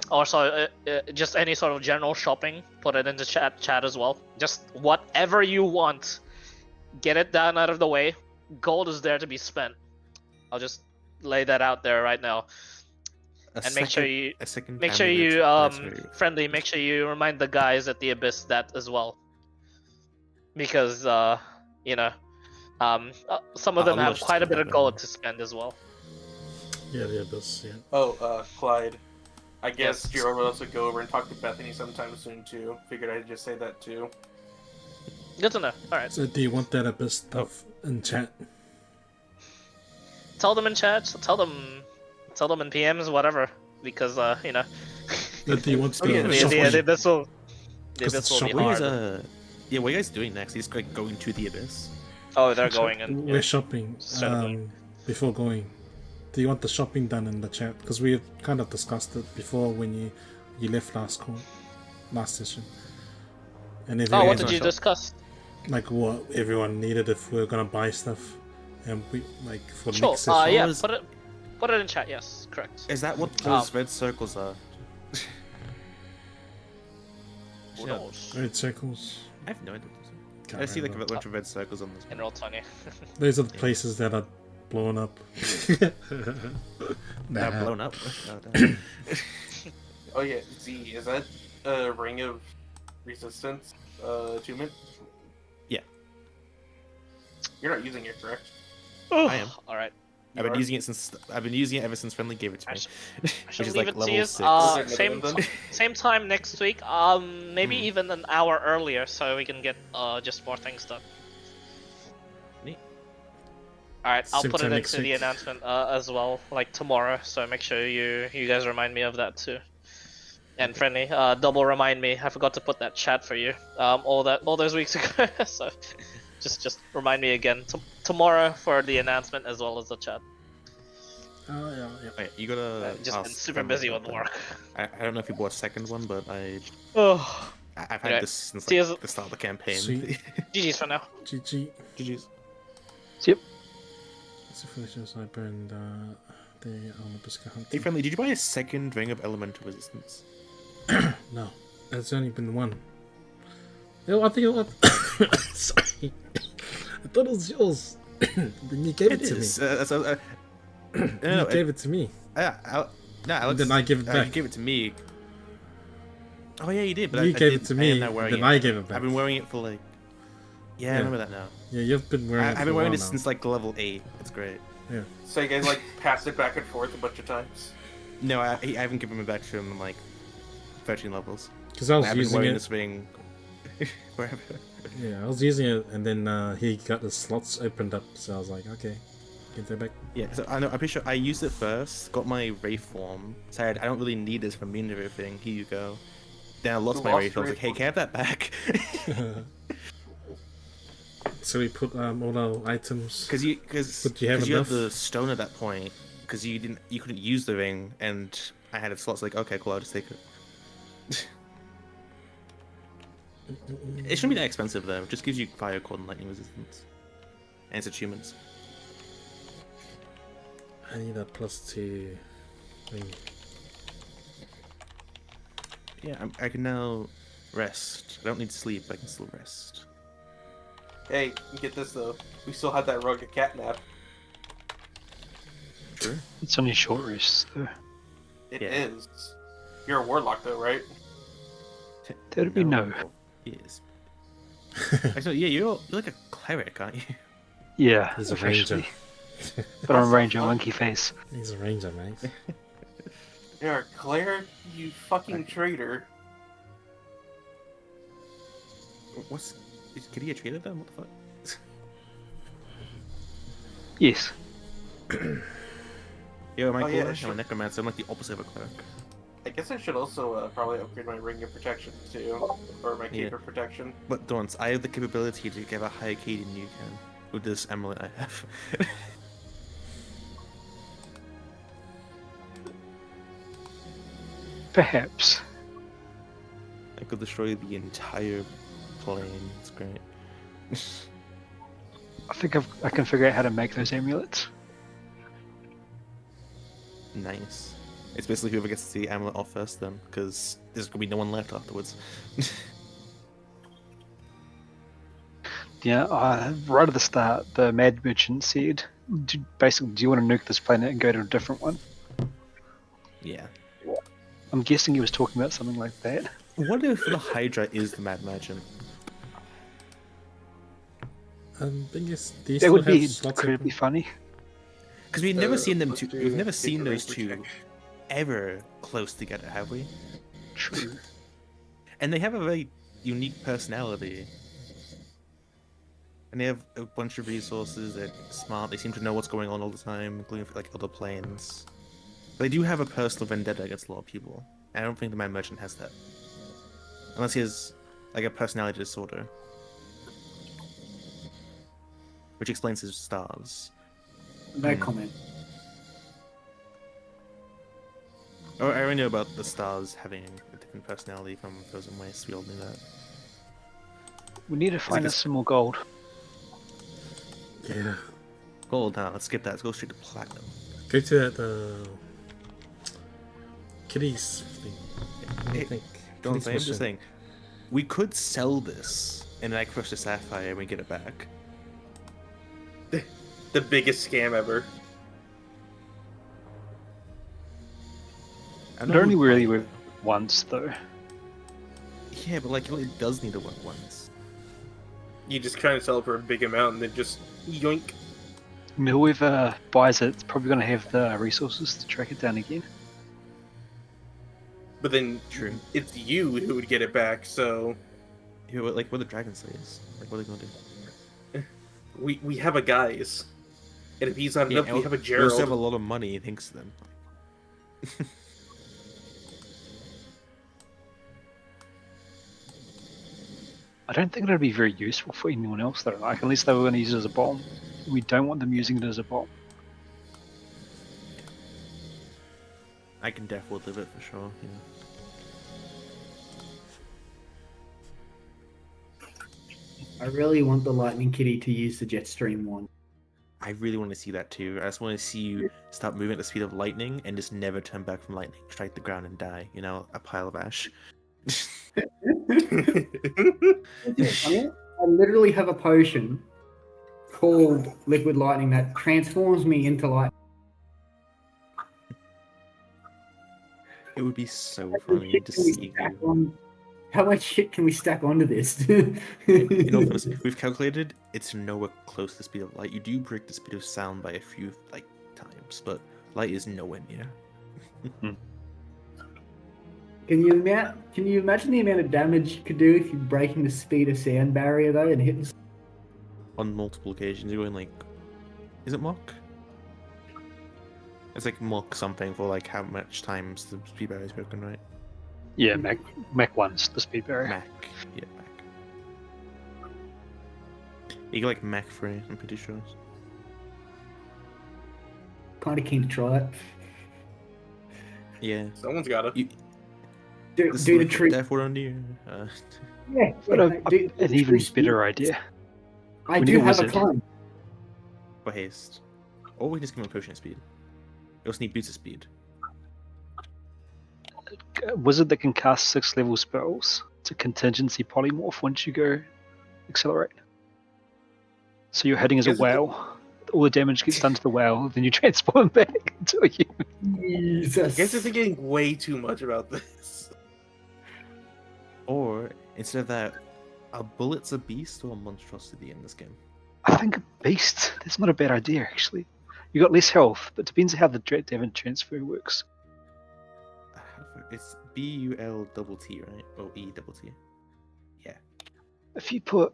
Also, just any sort of general shopping, put it into chat as well. Just whatever you want, get it done out of the way. gold is there to be spent. I'll just lay that out there right now. And make sure you friendly. Make sure you remind the guys at the Abyss that as well, because you know, some of them have quite a bit of gold to spend as well. Yeah, the Abyss. Yeah. Oh, Clyde. I guess Yes. Gerald will also go over and talk to Bethany sometime soon too. Figured I'd just say that too. Good to know. All right. So do you want that Abyss stuff in chat? Tell them in chat. Tell them in PMs, whatever. Because you know. But do you want the Abyss will. The Abyss will be hard. what are you guys doing next? He's like going to the Abyss. Oh, they're going in. We're shopping. Before going, do you want the shopping done in the chat? Because we kind of discussed it before when you left last session. And what did you discuss? Like what everyone needed if we were gonna buy stuff, and we like for Sure. next session. Yeah. Put it in chat. Yes, correct. Is that what those red circles are? Who knows? Red circles. I have no idea. I see like a bunch of red circles on this. In roll 20. Those are the places that are blown up. They're blown up. Oh, damn. Oh yeah, Z, is that a ring of resistance attunement? Yeah. You're not using it, correct? I am. All right. I've been using it ever since Friendly gave it to me. I should Which is leave like it to you. level 6. Same time next week. Maybe even an hour earlier, so we can get just more things done. Neat. All right, I'll Same put it time into next the week. announcement as well, like tomorrow. So make sure you guys remind me of that too. And Friendly, double remind me. I forgot to put that chat for you. All those weeks ago. So just remind me again tomorrow for the announcement as well as the chat. Oh yeah. Wait, you gotta. Just been ask super Friendly busy about with that. work. I don't know if you bought a second one, but I've had Okay. this since See like, you- the start of the campaign. Sweet. GG's for now. GG. GG's. Yep. It's a felicia sniper and the Bisca hunter. Hey, Friendly, did you buy a second ring of elemental resistance? No, there's only been one. No, I think it was. Sorry, I thought it was yours. Then you gave it to me. No, You gave it to me. No, Alex. Then I give it back. You gave it to me. Oh yeah, you did. But You I gave did, it to I me, am now wearing then it. I gave it back. I've been wearing it for like. Yeah, I remember that now. Yeah, you've been wearing it. I've been wearing this now. since like level 8. It's great. Yeah. So you guys like passed it back and forth a bunch of times. No, I haven't given it back to him in like 13 levels. Because I was I've been using wearing it. this ring wherever. Yeah, I was using it, and then he got the slots opened up, so I was like, okay, get that back. Yeah, so I know. I'm pretty sure I used it first. Got my Wraith form. Said I don't really need this for me and everything. Here you go. Then I lost my Wraith form. I was like, hey, can I have that back? So we put all our items. Because you have had enough? the stone at that point. Because you couldn't use the ring, and I had a slot. So like, okay, cool, I'll just take it. It shouldn't be that expensive though. It just gives you fire, cold, and lightning resistance, and it's achievements. I need a +2 ring. Yeah, I can now rest. I don't need sleep. I can still rest. Hey, get this though. We still have that rugged cat nap. Sure. It's only short rests, though. It is. You're a warlock though, right? There'd be no. Yes. Actually, yeah, you're like a cleric, aren't you? Yeah, He's a officially. ranger. But I'm a ranger monkey face. He's a ranger, mate. You're a cleric, you fucking traitor. Could he a traitor then? What the fuck? Yes. Yo, am I Oh, cool? yeah, I'm sure. a necromancer. I'm like the opposite of a cleric. I guess I should also probably upgrade my ring of protection too, or my cape Yeah. of protection. But don't. I have the capability to give a higher key than you can with this amulet I have. Perhaps. I could destroy the entire plane. It's great. I think I can figure out how to make those amulets. Nice. It's basically whoever gets the amulet off first then, because there's gonna be no one left afterwards. Yeah, right at the start, the Mad Merchant said, basically, do you want to nuke this planet and go to a different one? Yeah. I'm guessing he was talking about something like that. What if the Hydra is the Mad Merchant? Thing is, do you That still would have be slots incredibly open? funny. Because we've never seen them Plus two. 2 We've never hit seen for those range two protection. ever close together, have we? True. And they have a very unique personality. And they have a bunch of resources. They're smart. They seem to know what's going on all the time, including for, like, other planes. They do have a personal vendetta against a lot of people. And I don't think the Mad Merchant has that, unless he has like a personality disorder, which explains his stars. No comment. Oh, I already know about the stars having a different personality from Frozen Waste. We all knew that. We need to find us some more gold. Yeah. Gold, now let's skip that. Let's go straight to platinum. Go to that Kitty's thing. I Hey, think. don't Kitty's say. I'm mission. just saying, we could sell this and then I crush the sapphire and we get it back. The biggest scam ever. It only really worked once, though. Yeah, but like it only does need to work once. You just try to sell it for a big amount and then just yoink. I mean, whoever buys it, it's probably going to have the resources to track it down again. But then True. it's you who would get it back, so Yeah, what are the Dragon Slayers? Like, what are they gonna do? we have a guys. And if he's not enough, we have a We also have a Gerald. lot of money thanks to them. I don't think it would be very useful for anyone else, though, like, unless they were going to use it as a bomb. We don't want them using it as a bomb. I can definitely live it for sure. Yeah. I really want the Lightning Kitty to use the Jetstream one. I really want to see that too. I just want to see you start moving at the speed of lightning and just never turn back from lightning, strike the ground and die. You know, a pile of ash. I literally have a potion called Liquid Lightning that transforms me into light. It would be so funny to see you. How much shit can we stack onto this? In all fairness, we've calculated it's nowhere close to the speed of light. You do break the speed of sound by a few times, but light is nowhere near. Can you imagine the amount of damage you could do if you're breaking the speed of sound barrier though and hitting? On multiple occasions, you're going like, is it Mach? It's like Mach something for like how much times the speed barrier is broken, right? Yeah, Mach 1's the speed barrier. Mach, yeah, Mach. You get like Mach 3, I'm pretty sure. Kind of keen to try it. Yeah. Someone's gotta. Do the trick. Death on you. Yeah, But an even better idea. I We do need a have a wizard. climb. For haste. Or we just give him a potion of speed. We also need boots of speed. A wizard that can cast 6 level spells. It's a contingency polymorph once you go accelerate. So you're hitting as a Is it- whale. All the damage gets done to the whale, then you transform back into a human. Jesus. You guys are thinking way too much about this. Or, instead of that, are bullets a beast or a monstrosity in this game? I think a beast. That's not a bad idea, actually. You got less health, but depends how the damage transfer works. It's B-U-L-T-T, right? Or E-T-T. Yeah. If you put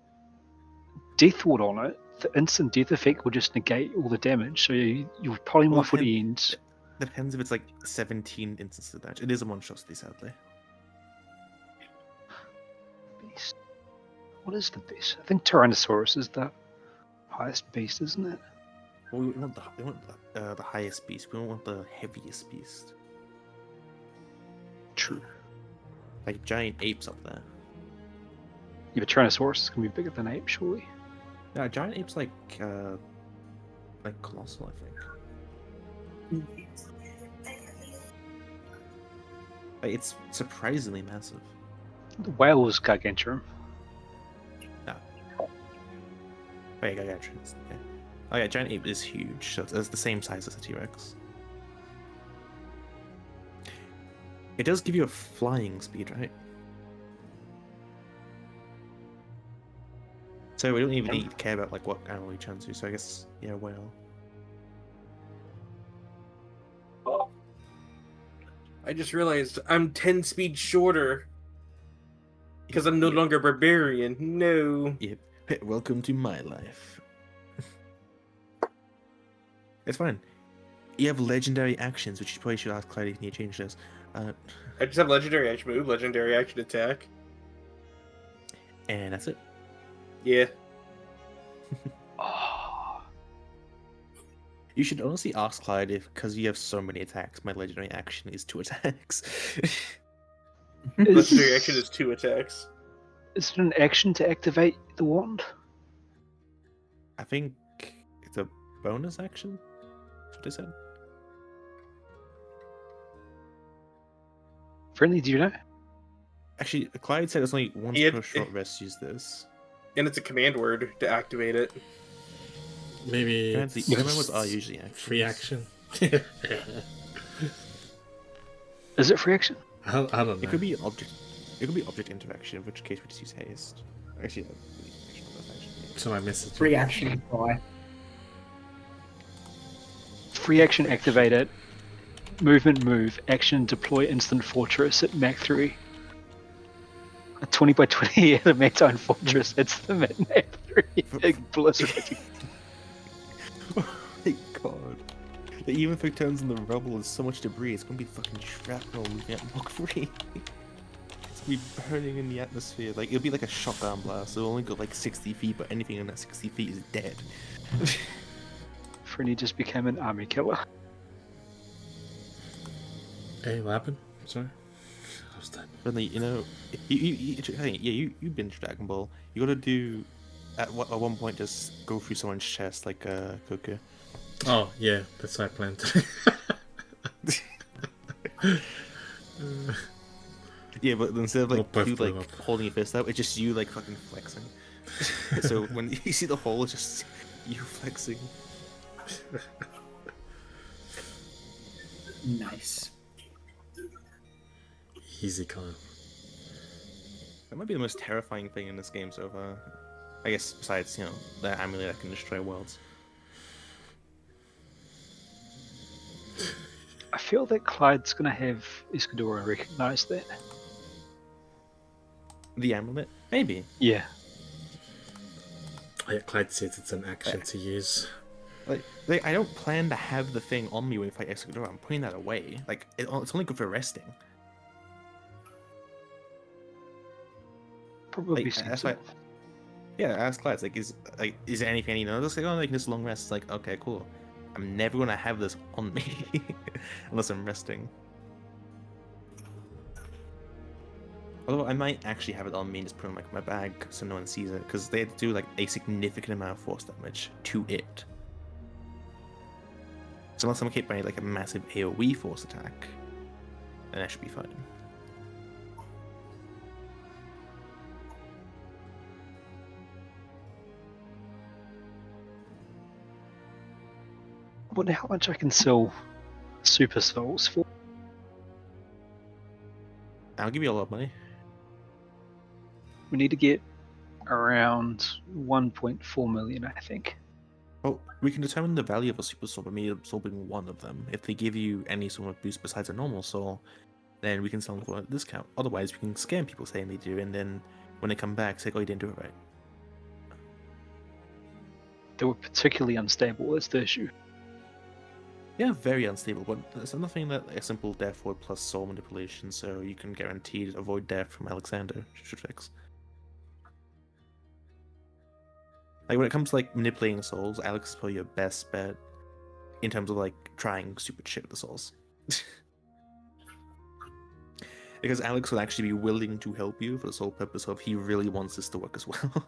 Death Ward on it, the instant death effect will just negate all the damage, so your polymorph would end. Depends if it's like 17 instances of damage. It is a monstrosity, sadly. Beast. What is the beast? I think Tyrannosaurus is the highest beast, isn't it? Well, we want the highest beast. We don't want the heaviest beast. True. Like giant apes up there. Yeah, but Tyrannosaurus is going to be bigger than ape, surely. Yeah, giant apes like colossal, I think. Like, it's surprisingly massive. The whale is gargantuan. Yeah. Wait, I got you. Yeah. Oh yeah, giant ape is huge, so it's the same size as a T-Rex. It does give you a flying speed, right? So we don't even need to care about like what animal you turn to. So I guess whale. I just realized I'm 10 speed shorter because I'm no longer barbarian. No. Yep. Welcome to my life. It's fine. You have legendary actions, which you probably should ask Clyde if you need to change this. I just have legendary action move, legendary action attack. And that's it. Yeah. You should honestly ask Clyde if, because you have so many attacks, my legendary action is 2 attacks. Legendary action is 2 attacks. Is it an action to activate the wand? I think it's a bonus action. That's what they said. Friendly, do you know? Actually, Clyde said it's only once per short rest use this. And it's a command word to activate it. Maybe The command words are usually actions. free action. Is it free action? I don't know. It could be an object. It could be object interaction, in which case we just use haste. Actually, So I missed it. Free action fly. Free action activate it. Movement move. Action deploy instant fortress at Mach 3. A 20 by 20 adamantine fortress hits them at Mach 3. Big blizzard. Oh my god. Even if it turns in the rubble, there's so much debris, it's gonna be fucking shrapnel moving at Mach 3. It's gonna be burning in the atmosphere. Like, it'll be like a shotgun blast. It'll only go like 60 feet, but anything in that 60 feet is dead. Freddy just became an army killer. Hey, what happened? Sorry. I was done. But you binge Dragon Ball. You gotta do at one point just go through someone's chest like Goku. Oh yeah, that's what I planned. Yeah, but instead of like We'll you both like holding your fist out, it's just you like fucking flexing. So when you see the hole, it's just you flexing. Nice. Easy con. That might be the most terrifying thing in this game so far. I guess besides, the amulet that can destroy worlds. I feel that Clyde's gonna have Iskadora recognize that. The amulet? Maybe. Yeah. Yeah, Clyde says it's an action to use. Like, I don't plan to have the thing on me when I fight Escador. I'm putting that away. Like, it's only good for resting. Probably that's why. Yeah, ask Clyde. Is there anything you know? Just like, like this long rest. It's like, okay, cool. I'm never gonna have this on me unless I'm resting. Although I might actually have it on me and just put it in like my bag so no one sees it, because they do like a significant amount of force damage to it. So unless I'm hit by like a massive AoE force attack, then I should be fine. I wonder how much I can sell Super Souls for. I'll give you a lot of money. We need to get around 1.4 million, I think. Well, we can determine the value of a super soul by me absorbing one of them. If they give you any sort of boost besides a normal soul, then we can sell them for a discount. Otherwise, we can scam people saying they do, and then when they come back, say, oh, you didn't do it right. They were particularly unstable, that's the issue. Yeah, very unstable, but there's nothing that a simple death ward plus soul manipulation, so you can guarantee to avoid death from Alexander should fix. Like, when it comes to like manipulating souls, Alex is probably your best bet in terms of like trying stupid shit with the souls. Because Alex will actually be willing to help you for the sole purpose of he really wants this to work as well.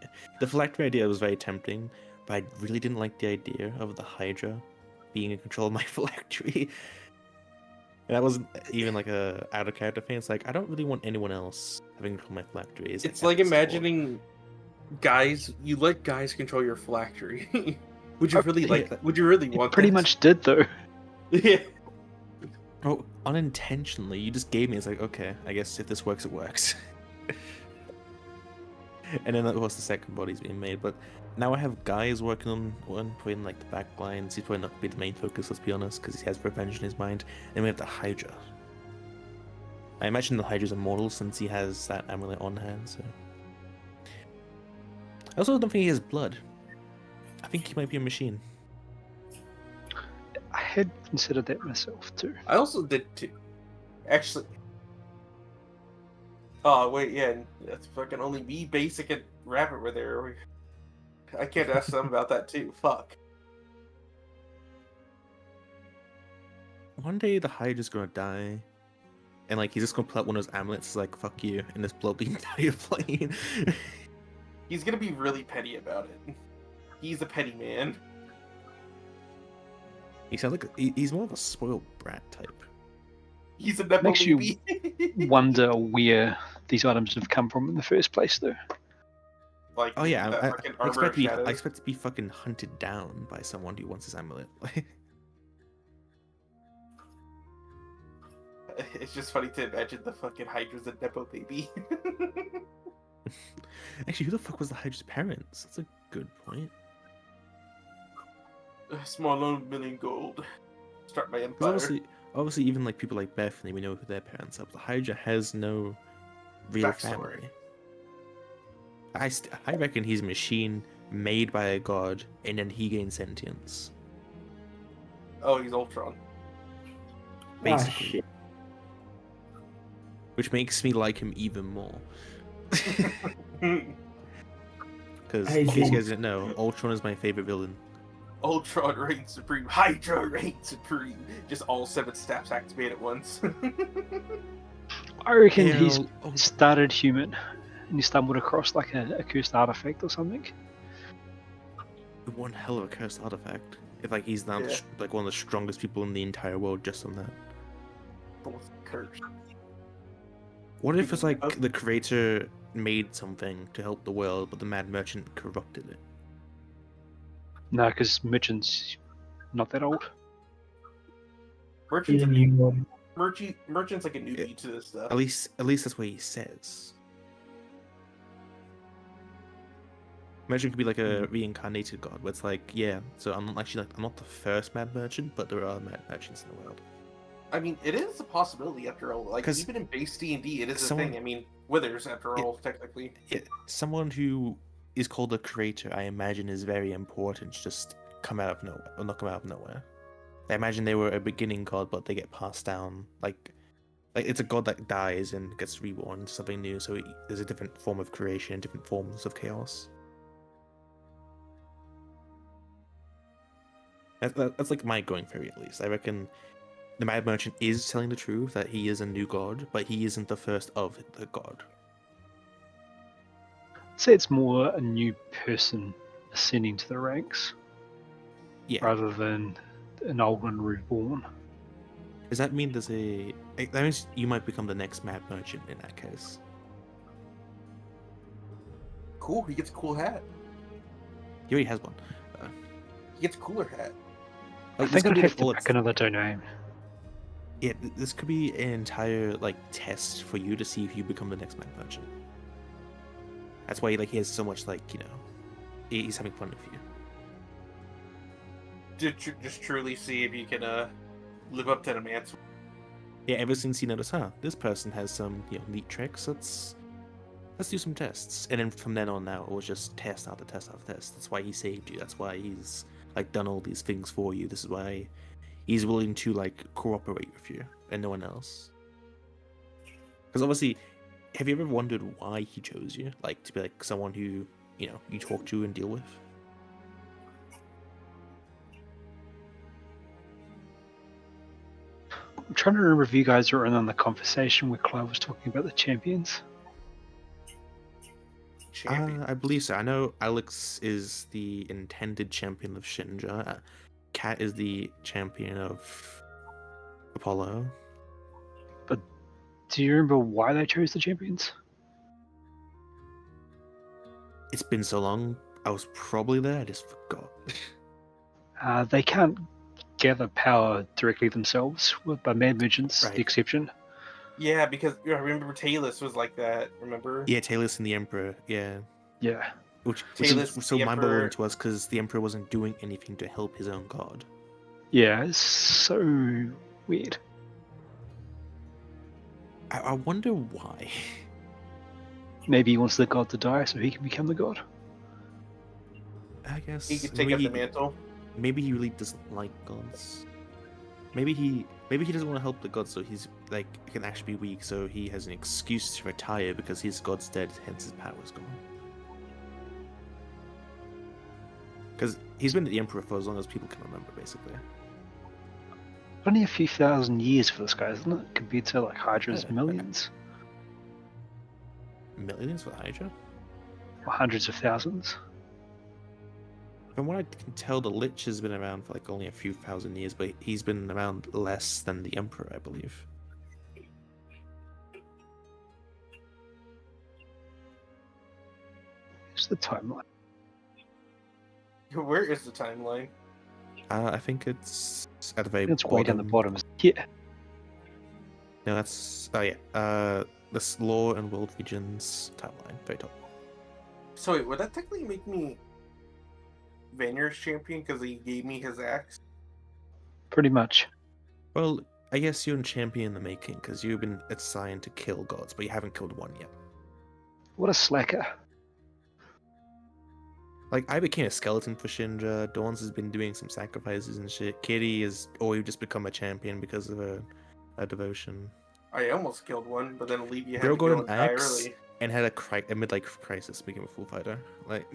Yeah. The phylactery idea was very tempting, but I really didn't like the idea of the Hydra being in control of my phylactery. And that wasn't even like a out of character thing. It's like I don't really want anyone else having control my phylactery. It's like imagining guys. You let guys control your phylactery. Would you really like that? Would you really want Pretty that? much did though. Yeah. Oh, unintentionally, you just gave me. It's like, okay, I guess if this works, it works. And then of course the second body's being made, but now I have guys working on one, putting like the back lines. He's probably not gonna be the main focus, let's be honest, because he has revenge in his mind. And we have the Hydra. I imagine the Hydra's immortal since he has that amulet on hand, so. I also don't think he has blood. I think he might be a machine. I had considered that myself too. I also did too. Actually. Oh wait, yeah, that's fucking only me, Basic, and Rabbit were there. I can't ask them about that too. Fuck. One day the Hydra's gonna die, and like he's just gonna pull out one of those amulets, like fuck you, and just blow up the entire plane. He's gonna be really petty about it. He's a petty man. He sounds like he's more of a spoiled brat type. He's a nepo Makes you baby. wonder where these items have come from in the first place, though. Like, Oh yeah, that I fucking I Armor of expect Shadows. I expect to be fucking hunted down by someone who wants his amulet. It's just funny to imagine the fucking Hydra's a nepo baby. Actually, who the fuck was the Hydra's parents? That's a good point. A small loan of $1 million gold. Start my 'Cause empire. obviously, even like people like Bethany, we know who their parents are. But the Hydra has no real Backstory. family. I reckon he's a machine made by a god, and then he gains sentience. Oh, he's Ultron. Basically. shit. Which makes me like him even more. Because Hey, in case you Jim. guys didn't know, Ultron is my favorite villain. Ultron reigns supreme. Hydra reigns supreme. Just all 7 staffs activate at once. I reckon Hell, he's oh. started human, and he stumbled across like a cursed artifact or something. One hell of a cursed artifact. If like he's now Yeah. like one of the strongest people in the entire world just on that. Both cursed. What if it's like the creator made something to help the world, but the Mad Merchant corrupted it? No, because Merchant's not that old. Merchant's, He's a new one. Merchant's like a newbie to this stuff. At least that's what he says. Merchant could be like a reincarnated god, where it's like, yeah, so I'm not actually like I'm not the first Mad Merchant, but there are Mad Merchants in the world. I mean, it is a possibility after all. Like, 'Cause even in base D&D, it is someone- a thing. I mean, Withers, after all, technically. Someone who is called a creator, I imagine, is very important. to Just come out of nowhere, or not come out of nowhere. I imagine they were a beginning god, but they get passed down. Like it's a god that dies and gets reborn into something new. So there's a different form of creation, different forms of chaos. That's like my going theory, at least. I reckon the Mad Merchant is telling the truth that he is a new god, but he isn't the first of the god. I'd say it's more a new person ascending to the ranks, Yeah. rather than an old one reborn. Does that mean that means you might become the next Mad Merchant in that case? Cool, he gets a cool hat. He already has one. He gets a cooler hat. I Like, this think could I'd be have like to all pick it's- another domain. Yeah, this could be an entire like test for you to see if you become the next Mad Merchant. That's why like he has so much like he's having fun with you. Just truly see if you can live up to the man's. Yeah, ever since you notice, this person has some neat tricks. Let's do some tests, and then from then on now it was just test after test after test. That's why he saved you. That's why he's like done all these things for you. This is why he's willing to like cooperate with you and no one else. Because obviously, have you ever wondered why he chose you? Like to be like someone who you talk to and deal with. I'm trying to remember if you guys were in on the conversation where Clive was talking about the champions. I believe so. I know Alex is the intended champion of Shinja. Kat is the champion of Apollo. Do you remember why they chose the champions? It's been so long. I was probably there. I just forgot. They can't gather power directly themselves, by Mad Magician's Right. the exception. Yeah, because I remember Talus was like that. Remember? Yeah, Talus and the Emperor. Yeah. Yeah. Which Talus, is so the mind-blowing Emperor. to us because the Emperor wasn't doing anything to help his own god. Yeah, it's so weird. I wonder why. Maybe he wants the god to die so he can become the god. I guess He could take up the mantle. Maybe he really doesn't like gods. Maybe he doesn't want to help the gods, so he's like can actually be weak, so he has an excuse to retire because his god's dead, hence his power's gone. Because he's been the emperor for as long as people can remember, basically. Only a few thousand years for this guy, isn't it? Compared to like Hydra's Yeah, millions. Millions for Hydra? Or hundreds of thousands. From what I can tell, the Lich has been around for like only a few thousand years, but he's been around less than the Emperor, I believe. Where's the timeline? Where is the timeline? I think it's at the very It's bottom. way down the bottom. Yeah. No, that's this lore and world regions timeline, very top. So wait, would that technically make me Vanier's champion because he gave me his axe? Pretty much. Well, I guess you're a champion in the making because you've been assigned to kill gods, but you haven't killed one yet. What a slacker. Like, I became a skeleton for Shinja, Dawns has been doing some sacrifices and shit, Kitty has always just become a champion because of a devotion. I almost killed one, but then Olivia had Bro to got go an and die axe early. and had a midlife crisis, became a full fighter. Like,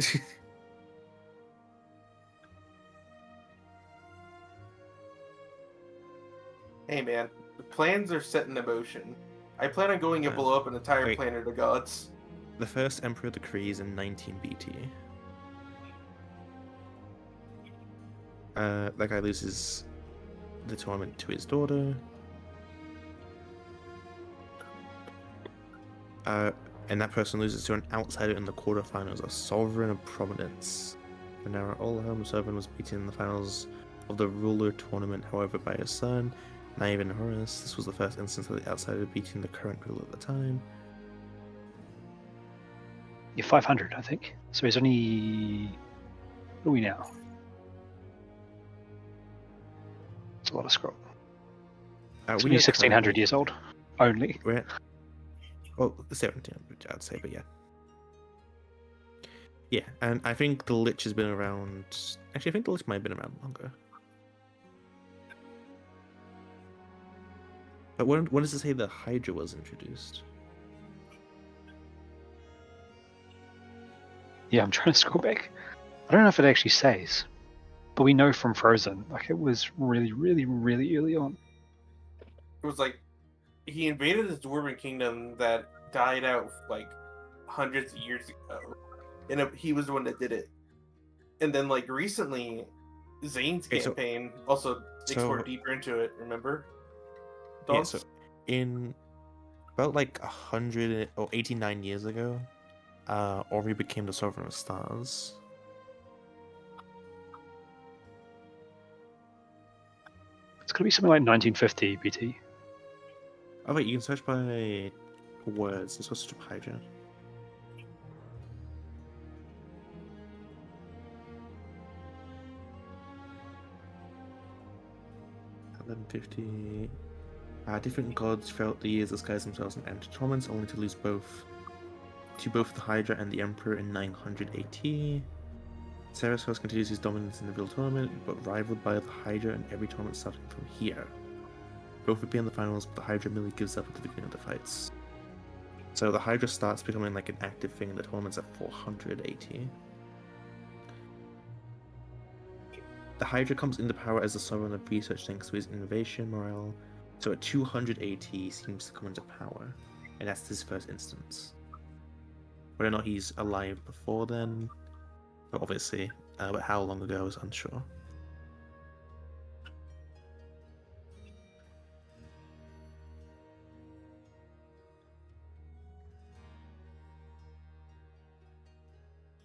Hey man, the plans are set in motion. I plan on going and blow up an entire wait. planet of gods. the first Emperor decrees in 19 BT. That guy loses the tournament to his daughter. And that person loses to an outsider in the quarterfinals, a sovereign of prominence. Renara Olhelm, sovereign, was beaten in the finals of the ruler tournament, however, by his son, Naivan Horus. This was the first instance of the outsider beating the current ruler at the time. You're 500, I think. So he's only... What are we now? It's a lot of scroll. He's only 1600 years old. Only. We're at, well, 1700, I'd say, but yeah. Yeah, and I think the Lich has been around... Actually, I think the Lich might have been around longer. But when does it say the Hydra was introduced? Yeah, I'm trying to scroll back. I don't know if it actually says, but we know from Frozen, like it was really, really, really early on. It was like he invaded this dwarven kingdom that died out like hundreds of years ago, and he was the one that did it. And then like recently, Zane's campaign also explored deeper into it. Remember? Yeah, so in about like 100 or 89 years ago, Ori became the Sovereign of Stars. It's gonna be something like 1950 BT. Oh wait, you can search by words. It's supposed to Hydra. $1150. Different gods throughout the years disguised themselves in entered tournaments, only to lose both the Hydra and the Emperor in 900 AT. Ceres continues his dominance in the real tournament, but rivaled by the Hydra in every tournament starting from here. Both appear in the finals, but the Hydra merely gives up at the beginning of the fights. So the Hydra starts becoming like an active thing in the tournaments at 400 AT. The Hydra comes into power as the sovereign of research thanks to his innovation morale, so at 200 AT he seems to come into power, and that's his first instance. Whether or not he's alive before then, but obviously, but how long ago is unsure.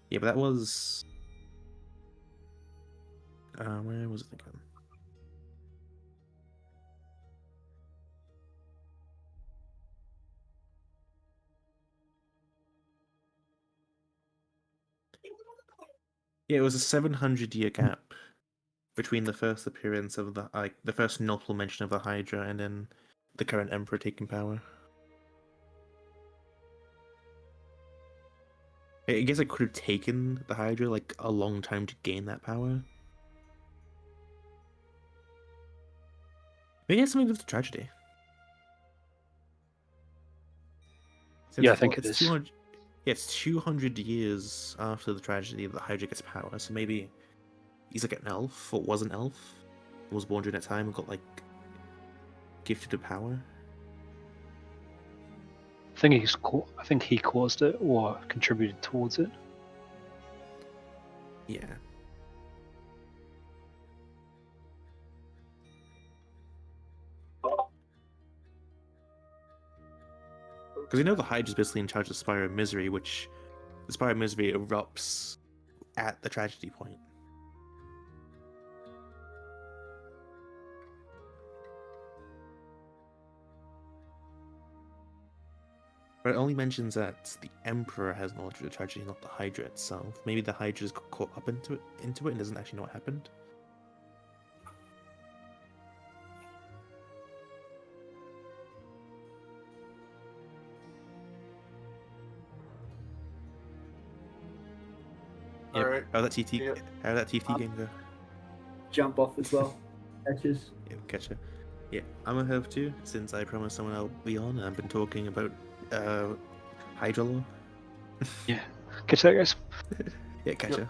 Yeah, but that was. Where was it again? Yeah, it was a 700-year gap between the first appearance of the first notable mention of the Hydra and then the current Emperor taking power. I guess I could have taken the Hydra like a long time to gain that power. Maybe it has something to do with the tragedy. Yeah, I think it is. 200, yeah, it's 200 years after the tragedy that the Hydra gets power, so maybe he's like an elf, or was an elf, was born during that time and got like gifted a power. I think he caused it or contributed towards it. Yeah. Because you know the Hydra's basically in charge of the Spire of Misery, which the Spire of Misery erupts at the tragedy point. But it only mentions that the Emperor has knowledge of the tragedy, not the Hydra itself. Maybe the Hydra's got caught up into it and doesn't actually know what happened. Yep. Alright. How that TT? Yep. How that TT game go? Jump off as well. Catches. Yeah, catch ya. Yeah, I'm gonna have to, since I promised someone I'll be on, and I've been talking about Hydra lore. Yeah. Catch that, guys. Yeah, catch ya.